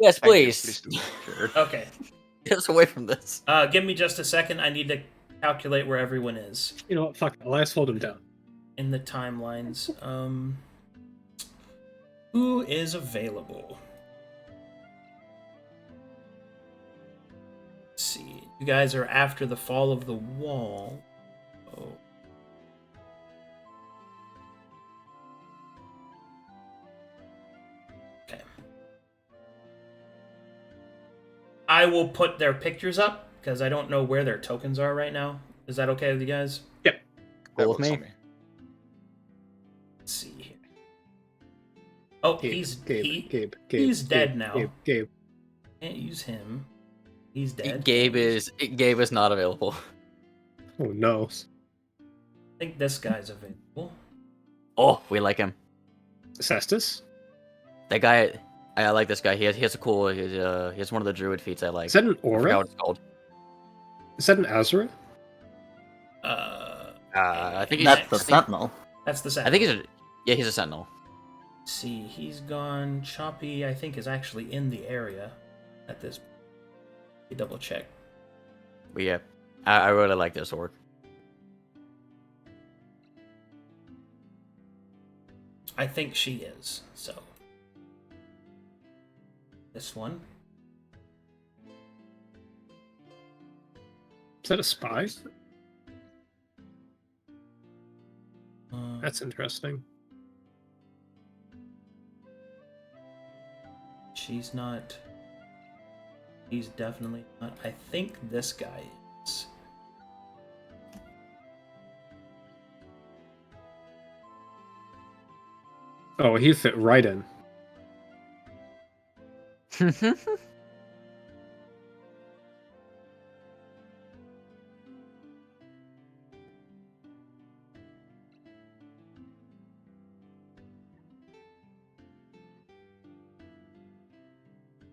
yes, Thank you, please. do. Sure. Okay. Get us away from this. Give me just a second. I need to calculate where everyone is You know what? Fuck it. Elias, hold him down. in the timelines. Who is available? Let's see. You guys are after the fall of the wall. Oh. Okay. I will put their pictures up because I don't know where their tokens are right now. Is that okay with you guys? That Cool with works me. for me. Let's see here. Oh, Gabe, he's Gabe, he's dead now. Gabe. Can't use him. He's dead. Gabe is not available. Oh no. I think this guy's available. Oh, we like him. Cestus? That guy, I like this guy. He has a cool. He has one of the druid feats I like. Is that an I forgot aura? what it's called. Is that an Azura? I think he's. That's the Sentinel. That's the I second. think he's a sentinel. Let's see, he's gone. Choppy, I think, is actually in the area at this. Let me double check. But yeah, I really like this orc. I think she is. So this one. Is that a spy? Uh, That's interesting. she's not. He's definitely not. I think this guy is. Oh, he fit right in.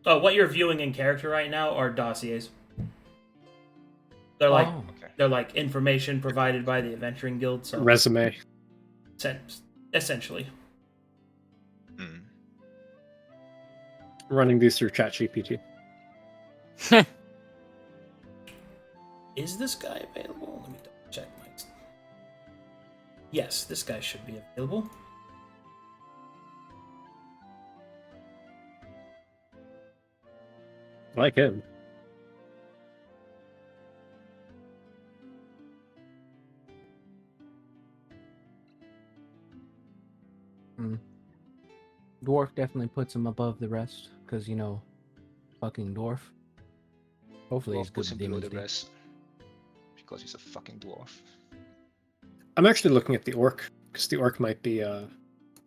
Oh, what you're viewing in character right now are dossiers. They're like Oh. Okay. they're like information provided by the Adventuring Guild. So Resume. essentially. Hmm. Running these through ChatGPT. Is this guy available? Let me double check my. Yes, this guy should be available. I like him. Dwarf definitely puts him above the rest, because, fucking dwarf. Hopefully he's Dwarf good puts at him below demons. the rest. Because he's a fucking dwarf. I'm actually looking at the orc, because the orc might be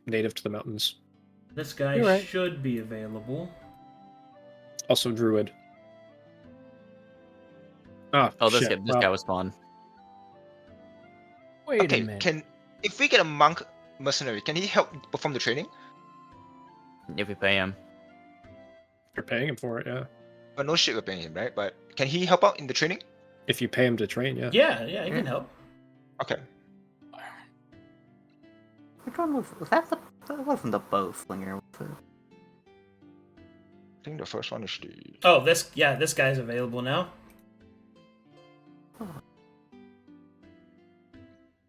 native to the mountains. This guy You're right. should be available. Also druid. Ah, Oh, this shit. guy was fun. Wait a Okay, minute. if we get a monk mercenary, can he help perform the training? If we pay him. You're paying him for it, yeah. But no shit, we're paying him, right? But can he help out in the training? If you pay him to train, yeah. Yeah, he can help. Okay. Which one was that? That wasn't the bow slinger, was it? I think the first one is the. Oh, this guy's available now.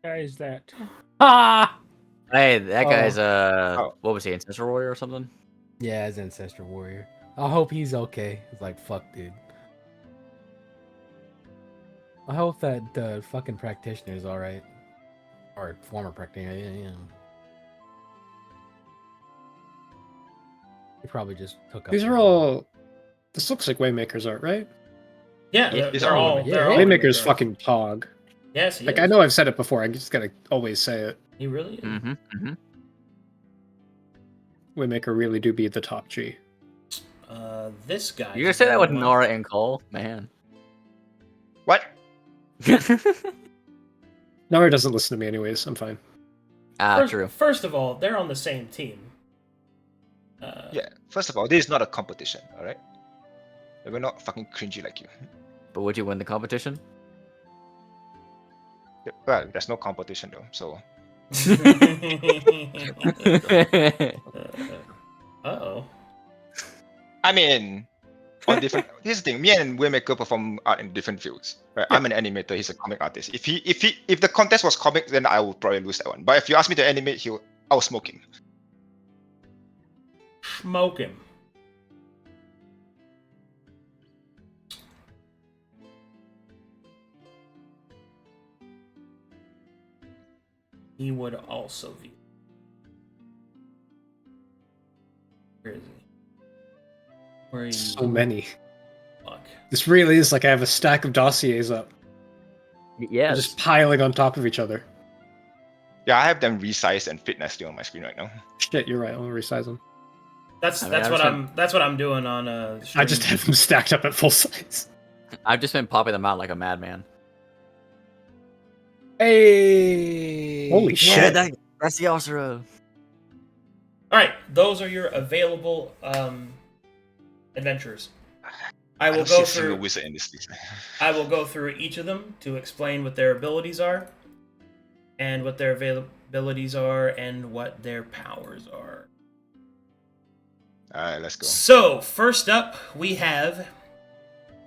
Guy is that? Ah! Hey, that guy's Oh. what was he, Ancestral Warrior or something? Yeah, his ancestor warrior. I hope he's okay. It's like, fuck, dude. I hope that the fucking practitioner is alright. Or former practitioner, yeah. He probably just took up. These are all... This looks like Waymaker's art, right? Yeah, Yeah, they're all. yeah, They're all Waymaker's Waymaker. fucking pog. Yes, he Like, is. I know I've said it before, I just gotta always say it. He really is. Mm-hmm. Mm-hmm. Waymaker really do be the top G. This guy. You gonna say that with Nara and Cole? Man. What? Nara doesn't listen to me anyways, I'm fine. True. First of all, they're on the same team. Yeah. First of all, this is not a competition, alright? We're not fucking cringy like you. But would you win the competition? Yeah, well, there's no competition though, so. Uh-oh. I mean, on different. Here's the thing: me and Waymaker perform art in different fields. Right? I'm an animator. He's a comic artist. If the contest was comic, then I would probably lose that one. But if you ask me to animate, I was smoking. Smoke him. He would also be. Where is he? Where are you? So many. Fuck. This really is like I have a stack of dossiers up. They're Yes. just piling on top of each other. Yeah, I have them resized and fit nicely on my screen right now. Shit, you're right, I'll resize them. That's I mean, that's I what was I'm what I'm doing on I just have them stacked up at full size. I've just been popping them out like a madman. Hey! Holy shit. That's the Osra. All right, those are your available adventures. I will don't see go a single through. wizard in this list. I will go through each of them to explain what their abilities are, and what their availabilities are, and what their powers are. Alright, let's go. So first up, we have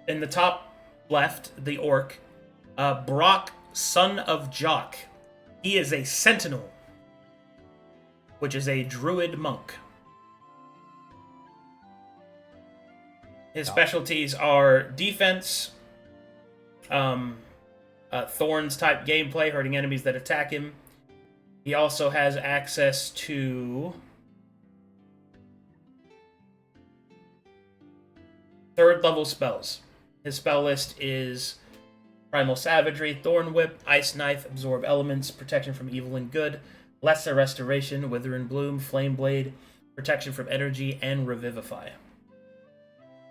in the top left the orc, Brock, son of Jock. He is a sentinel, which is a druid monk. His specialties are defense, thorns type gameplay, hurting enemies that attack him. He also has access to third level spells. His spell list is Primal Savagery, Thorn Whip, Ice Knife, Absorb Elements, Protection from Evil and Good, Lesser Restoration, Wither and Bloom, Flame Blade, Protection from Energy, and Revivify.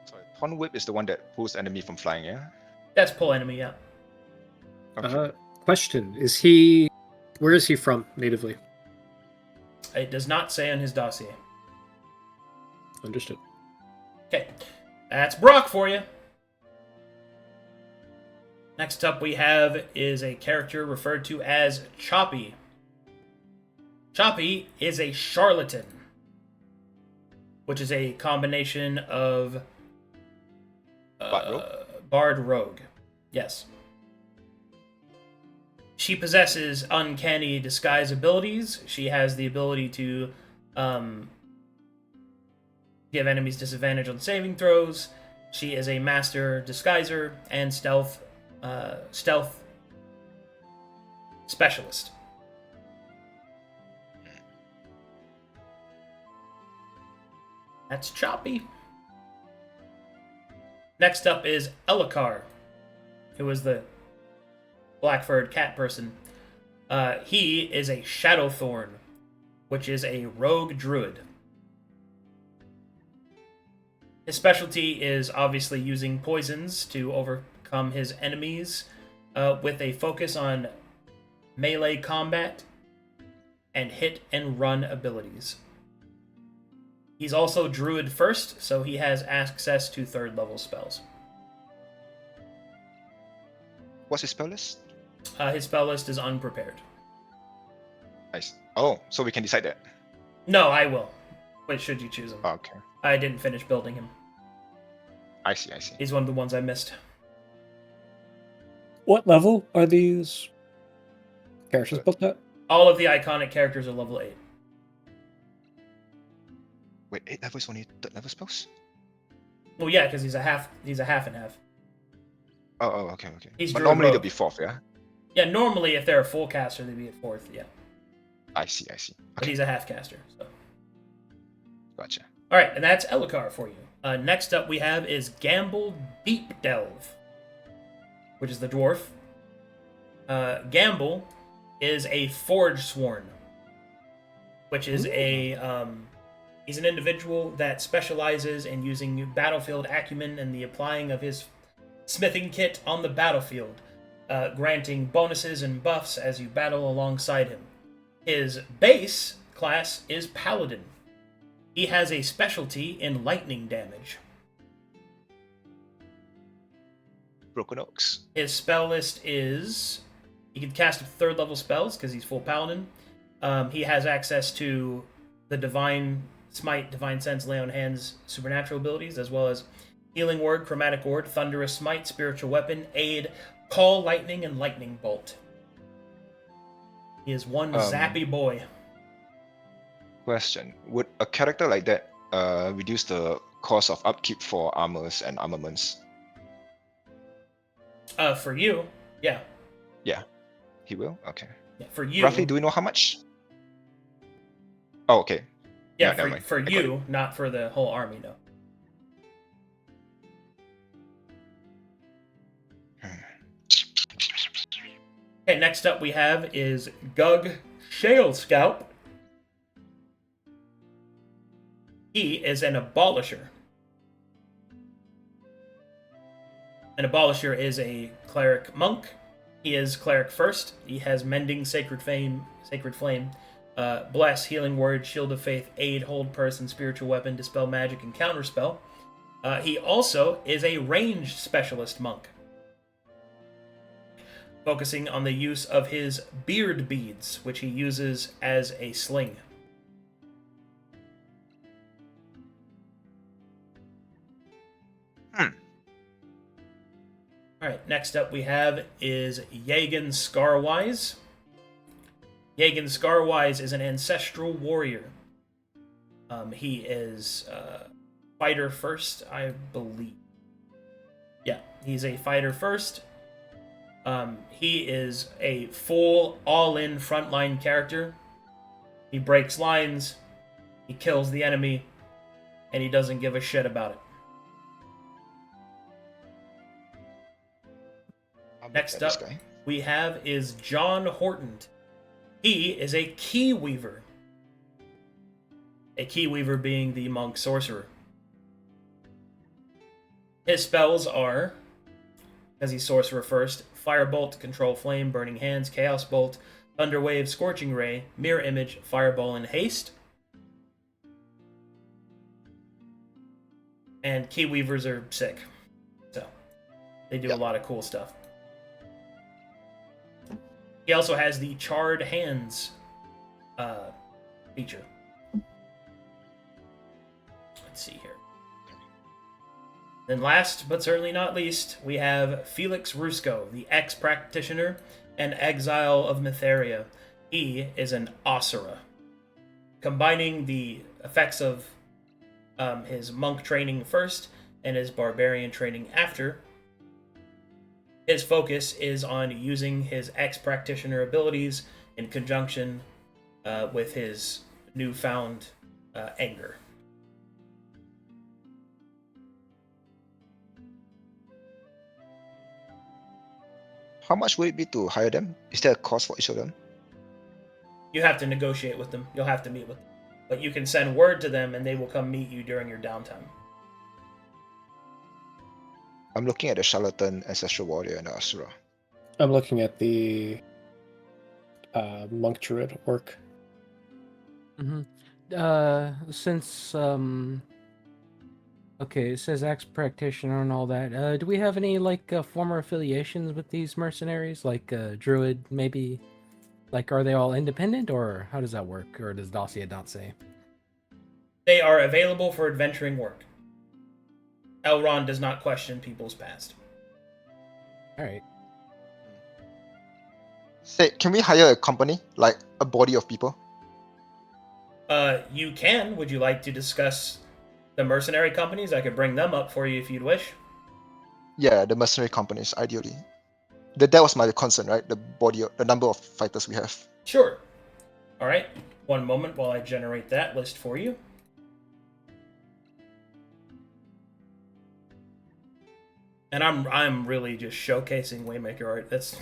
Sorry, Thorn Whip is the one that pulls enemy from flying, yeah? That's pull enemy, yeah. Okay. Question, where is he from natively? It does not say on his dossier. Understood. Okay, that's Brock for you. Next up we have is a character referred to as Choppy. Choppy is a charlatan, which is a combination of Bard Rogue. Yes. She possesses uncanny disguise abilities. She has the ability to give enemies disadvantage on saving throws. She is a master disguiser and stealth specialist. That's Choppy. Next up is Elakar, who is the black-furred cat person. He is a Shadowthorn, which is a rogue druid. His specialty is obviously using poisons to overcome his enemies, with a focus on melee combat and hit and run abilities. He's also druid first, so he has access to 3rd level spells. What's his spell list? His spell list is unprepared. Nice. Oh, so we can decide that. No, I will. Wait, should you choose him? Okay. I didn't finish building him. I see. I see. He's one of the ones I missed. What level are these characters built at? All of the iconic characters are level 8. Wait, 8 levels only 3rd level spells? Well, yeah, because he's a half and half. Oh, okay. He's But druid normally they'll rogue. be 4th, yeah? Yeah, normally if they're a full caster, they'd be at 4th, yeah. I see. But he's a half caster, so. Gotcha. Alright, and that's Elakar for you. Next up we have is Gamble Deep Delve, which is the dwarf. Gamble is a Forge Sworn, which is he's an individual that specializes in using battlefield acumen and the applying of his smithing kit on the battlefield, granting bonuses and buffs as you battle alongside him. His base class is Paladin. He has a specialty in lightning damage. Broken Oaks. His spell list is... He can cast 3rd level spells because he's full Paladin. He has access to the Divine Smite, Divine Sense, Lay on Hands, supernatural abilities, as well as Healing Word, Chromatic Ward, Thunderous Smite, Spiritual Weapon, Aid, Call Lightning, and Lightning Bolt. He is one zappy boy. Question. Would a character like that reduce the cost of upkeep for armors and armaments? For you, yeah. Yeah. He will? Okay. Yeah, for you... Roughly, do we know how much? Oh, okay. Yeah, never mind. for I got you, not for the whole army, no. Okay, next up we have is Gug Shale Scalp. He is an Abolisher. An Abolisher is a cleric monk. He is cleric first. He has Mending, Sacred Flame, Bless, Healing Word, Shield of Faith, Aid, Hold Person, Spiritual Weapon, Dispel Magic, and Counterspell. He also is a ranged specialist monk, focusing on the use of his beard beads, which he uses as a sling. Alright, next up we have is Yagan Scarwise. Yagan Scarwise is an ancestral warrior. He is fighter first, I believe. Yeah, he's a fighter first. He is a full, all-in frontline character. He breaks lines, he kills the enemy, and he doesn't give a shit about it. Next up, we have is John Horton. He is a Key Weaver. A Key Weaver being the monk sorcerer. His spells are, because he's sorcerer first, Firebolt, Control Flame, Burning Hands, Chaos Bolt, Thunderwave, Scorching Ray, Mirror Image, Fireball, and Haste. And Key Weavers are sick. So, they do a lot of cool stuff. He also has the Charred Hands feature. Let's see here. Then last, but certainly not least, we have Felix Rusco, the ex-practitioner and exile of Mytheria. He is an Asura. Combining the effects of his monk training first and his barbarian training after, his focus is on using his ex-practitioner abilities in conjunction with his newfound anger. How much would it be to hire them? Is there a cost for each of them? You have to negotiate with them. You'll have to meet with them. But you can send word to them and they will come meet you during your downtime. I'm looking at the Charlatan, Ancestral Warrior, and the Asura. I'm looking at the monk druid orc. Since okay, it says ex practitioner and all that. Do we have any like former affiliations with these mercenaries, like druid maybe? Like, are they all independent, or how does that work? Or does dossier not say? They are available for adventuring work. Elrond does not question people's past. All right. Say, can we hire a company, like a body of people? You can. Would you like to discuss the mercenary companies? I could bring them up for you if you'd wish. Yeah, the mercenary companies, ideally. That was my concern, right? The number of fighters we have. Sure. All right. One moment while I generate that list for you. And I'm really just showcasing Waymaker art. That's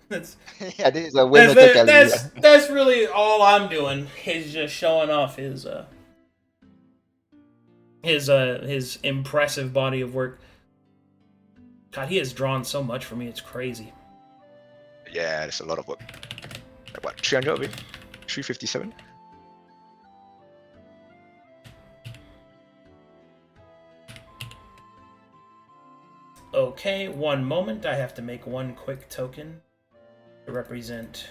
Yeah, this is a Waymaker gallery. that's really all I'm doing is just showing off his impressive body of work. God, he has drawn so much for me. It's crazy. Yeah, there's a lot of work. Like what, 300 of it? 357? Okay, one moment. I have to make one quick token to represent.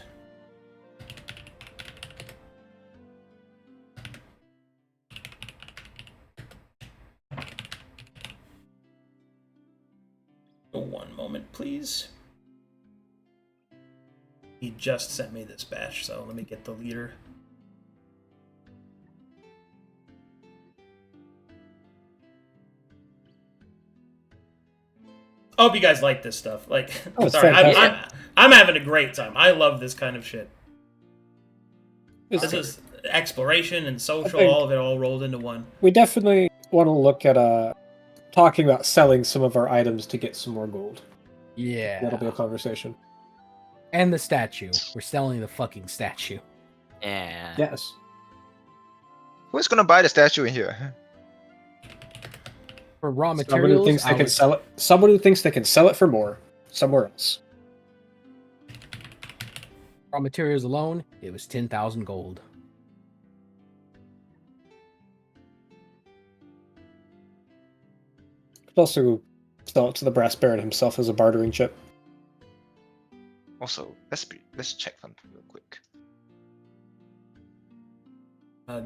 One moment, please. He just sent me this batch, so let me get the leader. I hope you guys like this stuff. Like, Oh, it's sorry, fantastic. I'm having a great time. I love this kind of shit. It's This is exploration and social, think- all of it all rolled into one. We definitely want to look at talking about selling some of our items to get some more gold. Yeah. That'll be a conversation. And the statue. We're selling the fucking statue. Yeah. Yes. Who's gonna buy the statue in here? For raw Someone materials, who thinks they I can would- sell it. Someone who thinks they can sell it for more somewhere else. raw materials alone, it was 10,000 gold. Could also sell it to the Brass Baron himself as a bartering chip. Also, let's check something real quick.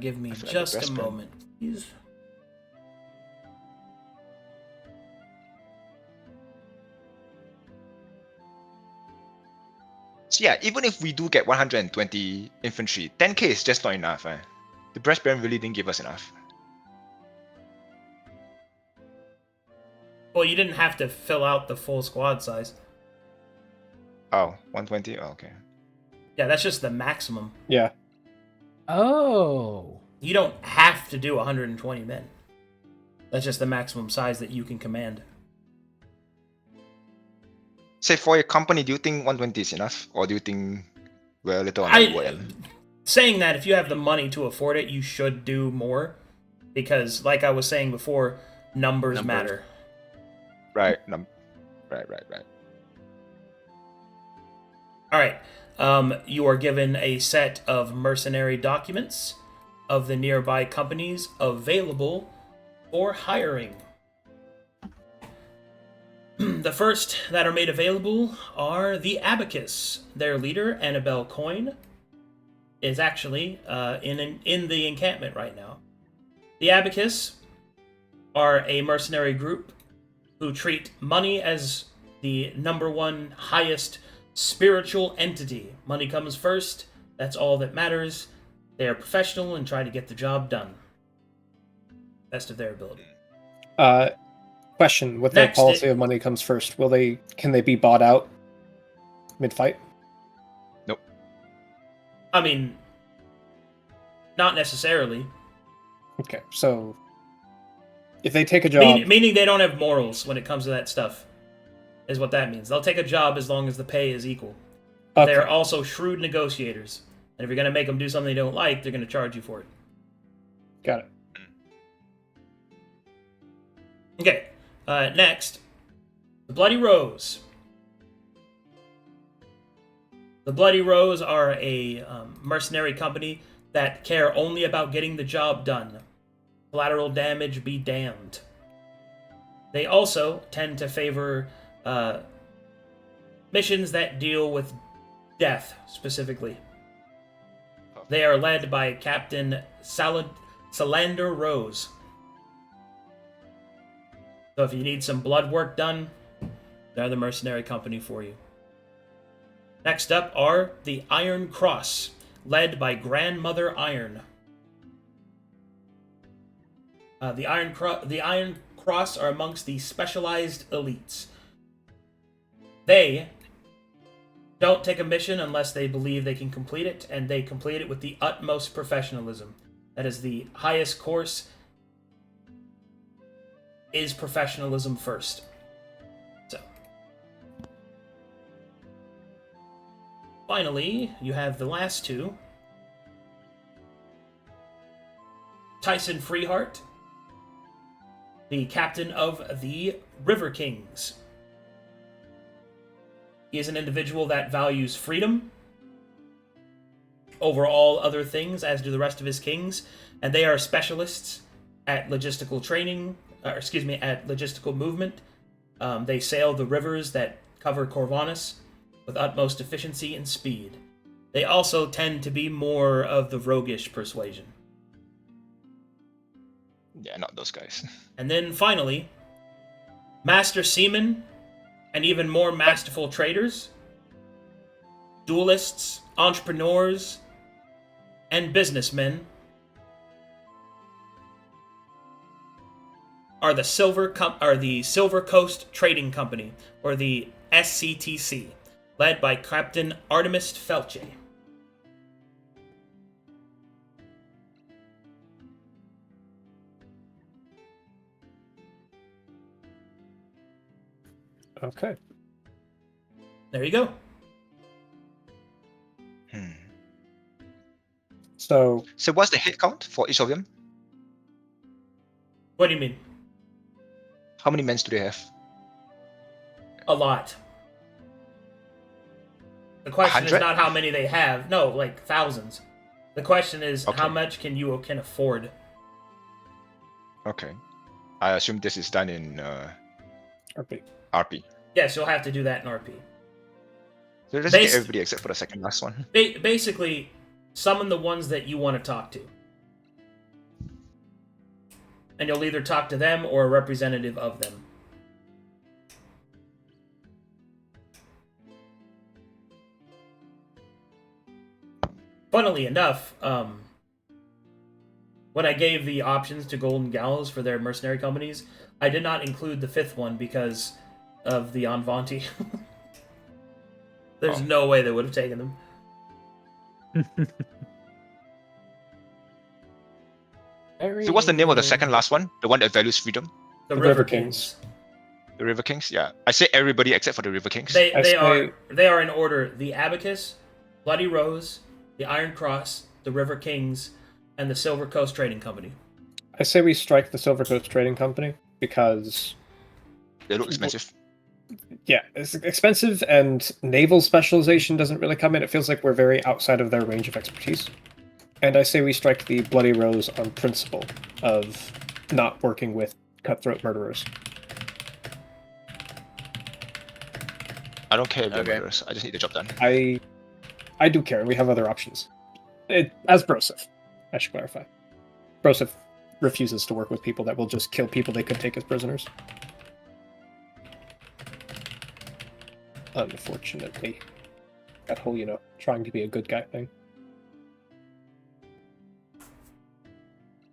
Give me I feel like just the a best friend. moment, please. So yeah, even if we do get 120 infantry, 10k is just not enough. The Breast Baron really didn't give us enough. Well, you didn't have to fill out the full squad size. Oh, 120? Oh, okay. Yeah, that's just the maximum. Yeah. Oh. You don't have to do 120 men. That's just the maximum size that you can command. Say for your company, do you think 120 is enough? Or do you think we're a little on the low end? Saying that, if you have the money to afford it, you should do more. Because, like I was saying before, numbers matter. Right. Right. Alright. You are given a set of mercenary documents of the nearby companies available for hiring. The first that are made available are the Abacus. Their leader, Annabelle Coyne, is actually in the encampment right now. The Abacus are a mercenary group who treat money as the number one highest spiritual entity. Money comes first. That's all that matters. They are professional and try to get the job done. Best of their ability. Question: with their Next, policy of money comes first, can they be bought out mid-fight? Nope. I mean, not necessarily. Okay, so if they take a job, Meaning they don't have morals when it comes to that stuff. is what that means. They'll take a job as long as the pay is equal. Okay. They're also shrewd negotiators. And if you're going to make them do something they don't like, they're going to charge you for it. Got it. Okay, next. The Bloody Rose. The Bloody Rose are a mercenary company that care only about getting the job done. Collateral damage be damned. They also tend to favor missions that deal with death, specifically. They are led by Captain Salander Rose. So if you need some blood work done, they're the mercenary company for you. Next up are the Iron Cross, led by Grandmother Iron. The Iron Cross are amongst the specialized elites. They don't take a mission unless they believe they can complete it, and they complete it with the utmost professionalism. That is the highest course, is professionalism first. So, finally, you have the last two. Tyson Freeheart, the captain of the River Kings. He is an individual that values freedom over all other things, as do the rest of his kings, and they are specialists at logistical training, at logistical movement. They sail the rivers that cover Corvinus with utmost efficiency and speed. They also tend to be more of the roguish persuasion. Yeah, not those guys. And then finally, Master Seamen and even more masterful traders, duelists, entrepreneurs, and businessmen are the Silver Coast Trading Company, or the SCTC, led by Captain Artemis Felche. Okay. There you go. So So what's the head count for each of them? What do you mean? How many men do they have? A lot. The question is 100? not how many they have. No, like thousands. The question is Okay. how much can afford. Okay. I assume this is done in RP. RP. Yes, you'll have to do that in RP. So let's Based- get everybody except for the second last one. Basically, summon the ones that you want to talk to. And you'll either talk to them or a representative of them. Funnily enough, when I gave the options to Golden Gallows for their mercenary companies, I did not include the fifth one because of the Anvanti. There's no way they would have taken them. So what's the name of the second last one? The one that values freedom? The River River Kings. Kings. The River Kings? Yeah. I say everybody except for the River Kings. They say- are in order: the Abacus, Bloody Rose, the Iron Cross, the River Kings, and the Silver Coast Trading Company. I say we strike the Silver Coast Trading Company because, They look expensive. yeah, it's expensive and naval specialization doesn't really come in. It feels like we're very outside of their range of expertise. And I say we strike the Bloody Rose on principle of not working with cutthroat murderers. I don't care if they're Okay. murderers. I just need the job done. I do care, and we have other options. As Broseph, I should clarify. Broseph refuses to work with people that will just kill people they could take as prisoners. Unfortunately. That whole, trying to be a good guy thing.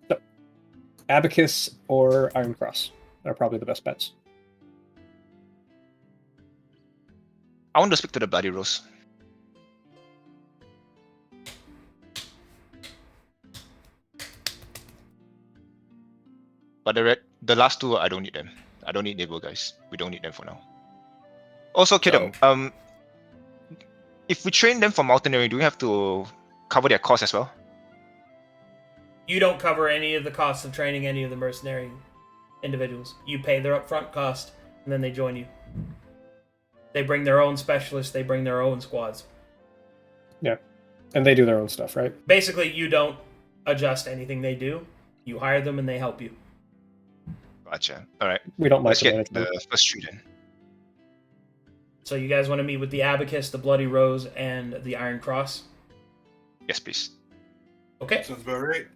So, Abacus or Iron Cross are probably the best bets. I want to speak to the Bloody Rose. But the last two, I don't need them. I don't need naval guys. We don't need them for now. Also, Kidum, if we train them for mountaineering, do we have to cover their costs as well? You don't cover any of the costs of training any of the mercenary individuals. You pay their upfront cost, and then they join you. They bring their own specialists. They bring their own squads. Yeah, and they do their own stuff, right? Basically, you don't adjust anything they do. You hire them, and they help you. Gotcha. All right. We don't Let's micromanage get them. the first three then. So you guys want to meet with the Abacus, the Bloody Rose, and the Iron Cross? Yes, please. Okay. Sounds about right.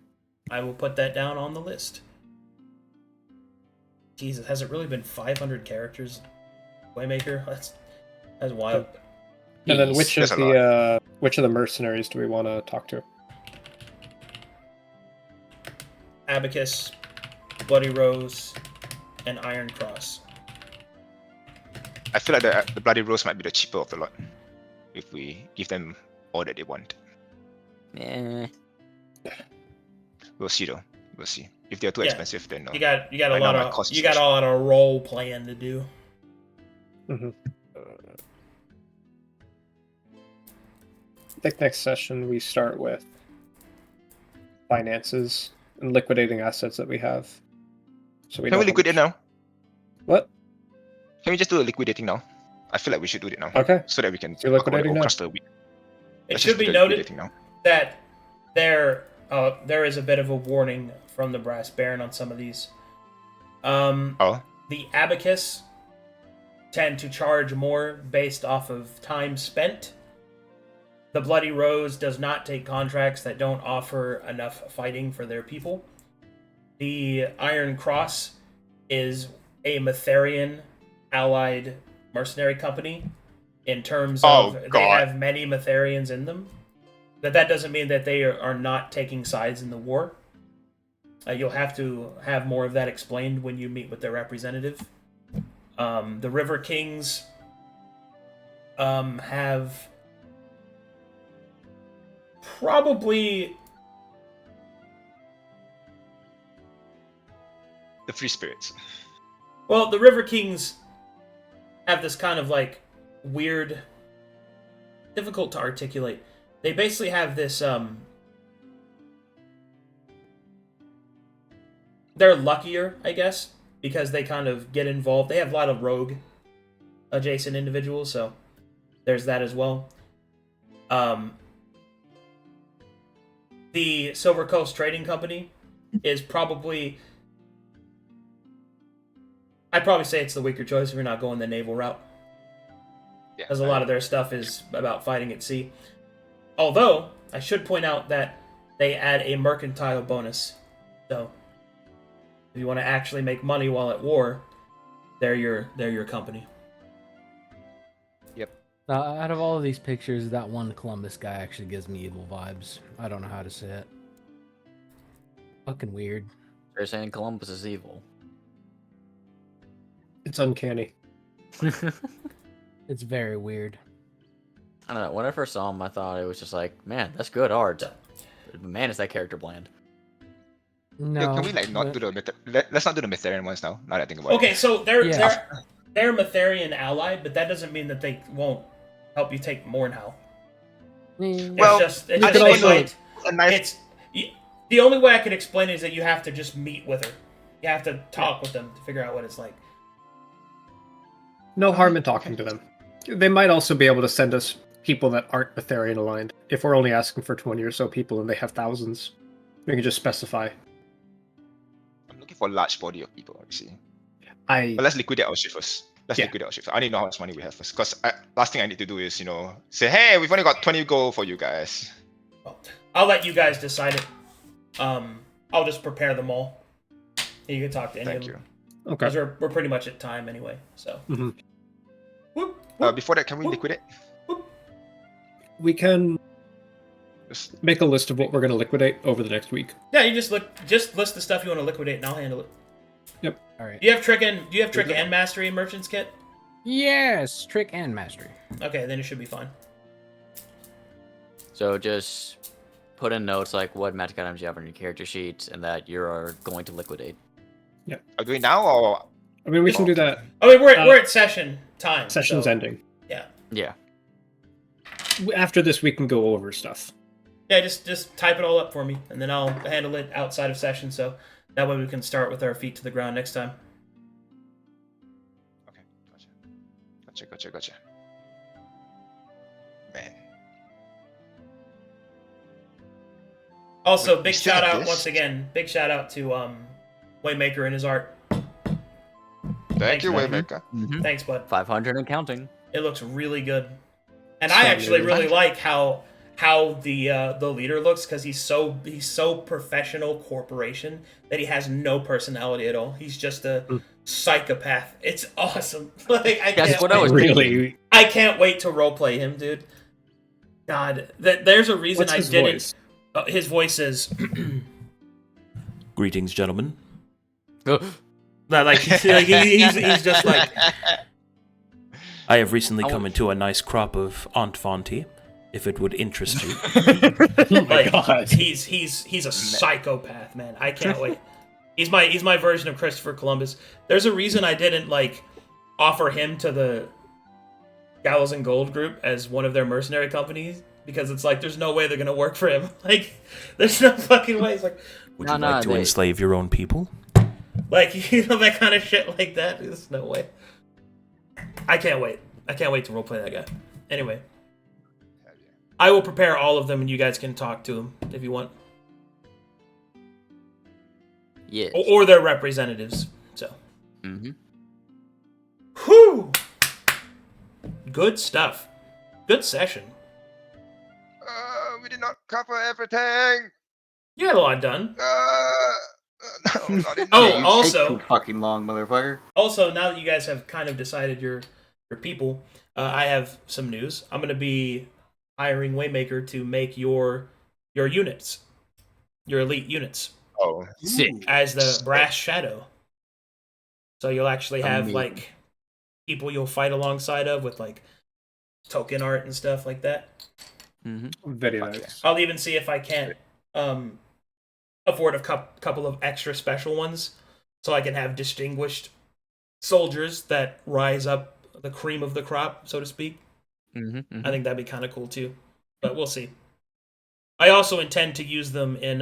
I will put that down on the list. Jesus, has it really been 500 characters? Waymaker? That's wild. And then which There's of a the mercenaries do we want to talk to? Abacus, Bloody Rose, and Iron Cross. I feel like the Bloody Rose might be the cheaper of the lot if we give them all that they want. Eh. We'll see though. We'll see. If they're too Yeah. expensive, then no. You got a Right now, lot my of cost is you got a lot of role playing to do. I think next session we start with finances and liquidating assets that we have. So we Can know we how liquidate much- now? What? Can we just do the liquidating now? I feel like we should do it now. Okay. So that we can So talk about liquidating now? across the week. It Let's should just be do the noted liquidating now. that there is a bit of a warning from the Brass Baron on some of these. Oh, The Abacus tend to charge more based off of time spent. The Bloody Rose does not take contracts that don't offer enough fighting for their people. The Iron Cross is a Metherian allied mercenary company in terms Oh, of they God. have many Metherians in them. That doesn't mean that they are not taking sides in the war. You'll have to have more of that explained when you meet with their representative. The River Kings have probably the free spirits. well, the River Kings have this kind of like weird, difficult to articulate. They basically have this they're luckier, I guess, because they kind of get involved. They have a lot of rogue adjacent individuals, so there's that as well. The Silver Coast Trading Company is probably, I'd probably say it's the weaker choice if you're not going the naval route, Yeah. because a lot of their stuff is about fighting at sea. Although, I should point out that they add a mercantile bonus, so if you want to actually make money while at war, they're your company. Out of all of these pictures, that one Columbus guy actually gives me evil vibes. I don't know how to say it. Fucking weird. They're saying Columbus is evil. It's uncanny. It's very weird. I don't know. When I first saw him, I thought it was just like, man, that's good art. But man, is that character bland. No. Yo, can we like not but- do the let's not do the Metherian ones now? Now that I think about Okay, so they're Yeah. they're Metherian allied, but that doesn't mean that they won't help you take Mornhow. Eh, Well, It's I just think they also- might. it. A nice It's the only way I can explain it is that you have to just meet with her. You have to talk with them to figure out what it's like. No harm in talking to them. They might also be able to send us people that aren't Betharian aligned. If we're only asking for 20 or so people and they have thousands, we can just specify. I'm looking for a large body of people, obviously. I But let's liquidate our ship first. Let's Yeah. liquidate our ship. I need to know how much money we have first. Because last thing I need to do is, say, hey, we've only got 20 gold for you guys. Well, I'll let you guys decide it. I'll just prepare them all. You can talk to any Thank of you. them. okay. Because we're pretty much at time anyway. So. Mhm. Whoop, whoop. Before that, can we liquidate? We can Just- make a list of what we're going to liquidate over the next week. Yeah, you just list the stuff you want to liquidate, and I'll handle it. All right. Do you have trick and mastery in merchants kit? Yes, trick and mastery. Okay, then it should be fine. So just put in notes like what magic items you have on your character sheet and that you're going to liquidate. Are we doing it now or I mean, we can do that. I mean, we're at session time. Session's so, ending. Yeah. After this, we can go over stuff. Yeah, just type it all up for me, and then I'll handle it outside of session, so that way we can start with our feet to the ground next time. Okay, gotcha. Man. Also, We big still shout have out this? once again. Big shout out to Waymaker and his art. Thank you, man. Waymaker. Thanks, bud. 500 and counting. It looks really good, and So I actually good. really like how the leader looks, because he's so professional corporation that he has no personality at all. He's just a psychopath. It's awesome. Like That's what I was Really? I can't wait to roleplay him, dude. God, there's a reason What's I his didn't. voice? His voice is Greetings, gentlemen. like he's just like. I have recently I come want- into a nice crop of Enfantry, if it would interest you. Oh my Like, god. he's a psychopath, man. I can't wait. He's my version of Christopher Columbus. There's a reason I didn't like offer him to the Gallows and Gold group as one of their mercenary companies, because it's like there's no way they're gonna work for him. Like there's no fucking way. It's like Would No, you no, like to they- enslave your own people? that kind of shit like that. There's no way. I can't wait. I can't wait to roleplay that guy. Anyway, Hell yeah. I will prepare all of them, and you guys can talk to them if you want, Yes. or their representatives. So. Mm-hmm. Whew! Good stuff. Good session. We did not cover everything. You had a lot done. No, not enough. Oh, Take also, too fucking long, motherfucker. now that you guys have kind of decided your people, I have some news. I'm gonna be hiring Waymaker to make your units, your elite units, Oh, Sick. as the brass shadow. So you'll actually have Amazing. like people you'll fight alongside of with like token art and stuff like that. Mm-hmm. Very Fuck nice. I'll even see if I can't afford a couple of extra special ones, so I can have distinguished soldiers that rise up the cream of the crop, so to speak. Mm-hmm. I think that'd be kind of cool too, but we'll see. I also intend to use them in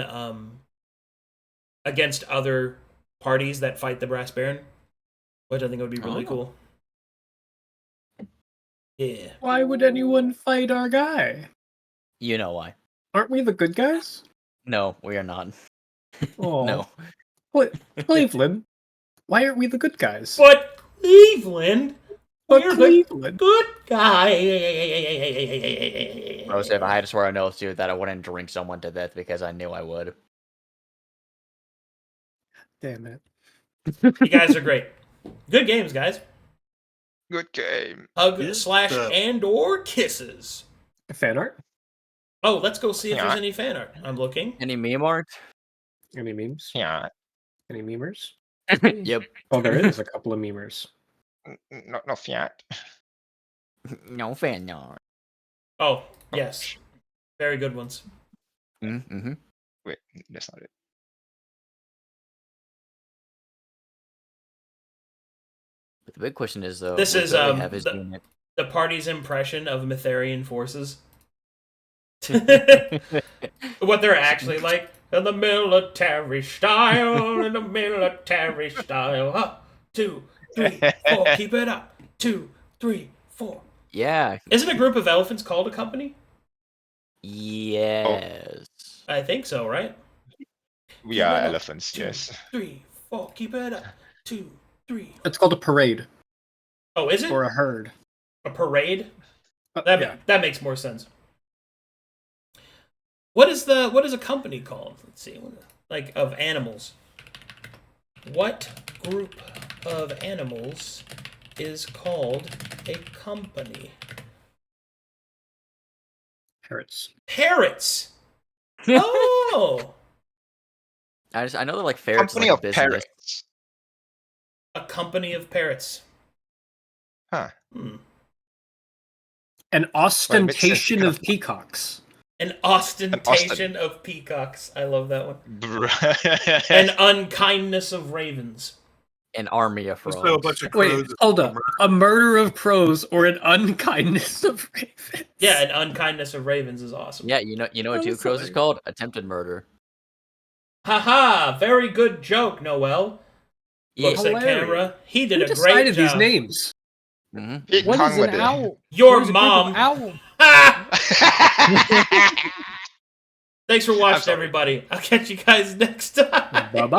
against other parties that fight the Brass Baron, which I think would be really Oh. cool. Yeah. Why would anyone fight our guy? You know why? Aren't we the good guys? No, we are not. Oh, No. What? Cleveland? Why aren't we the good guys? But Cleveland, But we're Cleveland. the good guy. Broseph, I had to swear on oath to you that I wouldn't drink someone to death because I knew I would. Damn it. You guys are great. Good games, guys. good game. Hug Good slash stuff. and or kisses. Fan art? Oh, let's go see if Yeah. there's any fan art. I'm looking. Any meme art? Any memes? Yeah. Any memers? Yep. Oh, there is a couple of memers. No fiat. No fan art. Oh, yes. Very good ones. Mm-hmm. Wait, that's not it. But the big question is though, This will is, Billy have his the- unit? The party's impression of Mitharian forces. What they're actually like. In the military style, in the military style. Huh? 2, 3, 4. Keep it up. 2, 3, 4. Yeah. Isn't a group of elephants called a company? Yes. I think so, right? We are Keep it up. elephants, 2, yes. 3, 4. Keep it up. 2, 3. It's called a parade Oh, is it or a herd. a parade? Yeah. That makes more sense. What is a company called? Let's see. Like of animals. What group of animals is called a company? Parrots. Parrots. Oh, I know they're like ferrets. Company like of business. parrots. a company of parrots. Huh. An ostentation sense. of peacocks. An ostentation of peacocks. I love that one. Bruh. An unkindness of ravens. An army of frogs. So a bunch of Wait, crows. hold up. A murder of crows or an unkindness of ravens? Yeah, an unkindness of ravens is awesome. Yeah, you know what Oh, two that's crows is hilarious. called? Attempted murder. Haha, very good joke, Noel. Looks at Hilarious. camera. He did Who a great decided job. these names? Mm-hmm. It What hung is with an it. owl? Your What is a group of mom. owl? Ha! Thanks for I'm watching, sorry. everybody. I'll catch you guys next time. Bye-bye.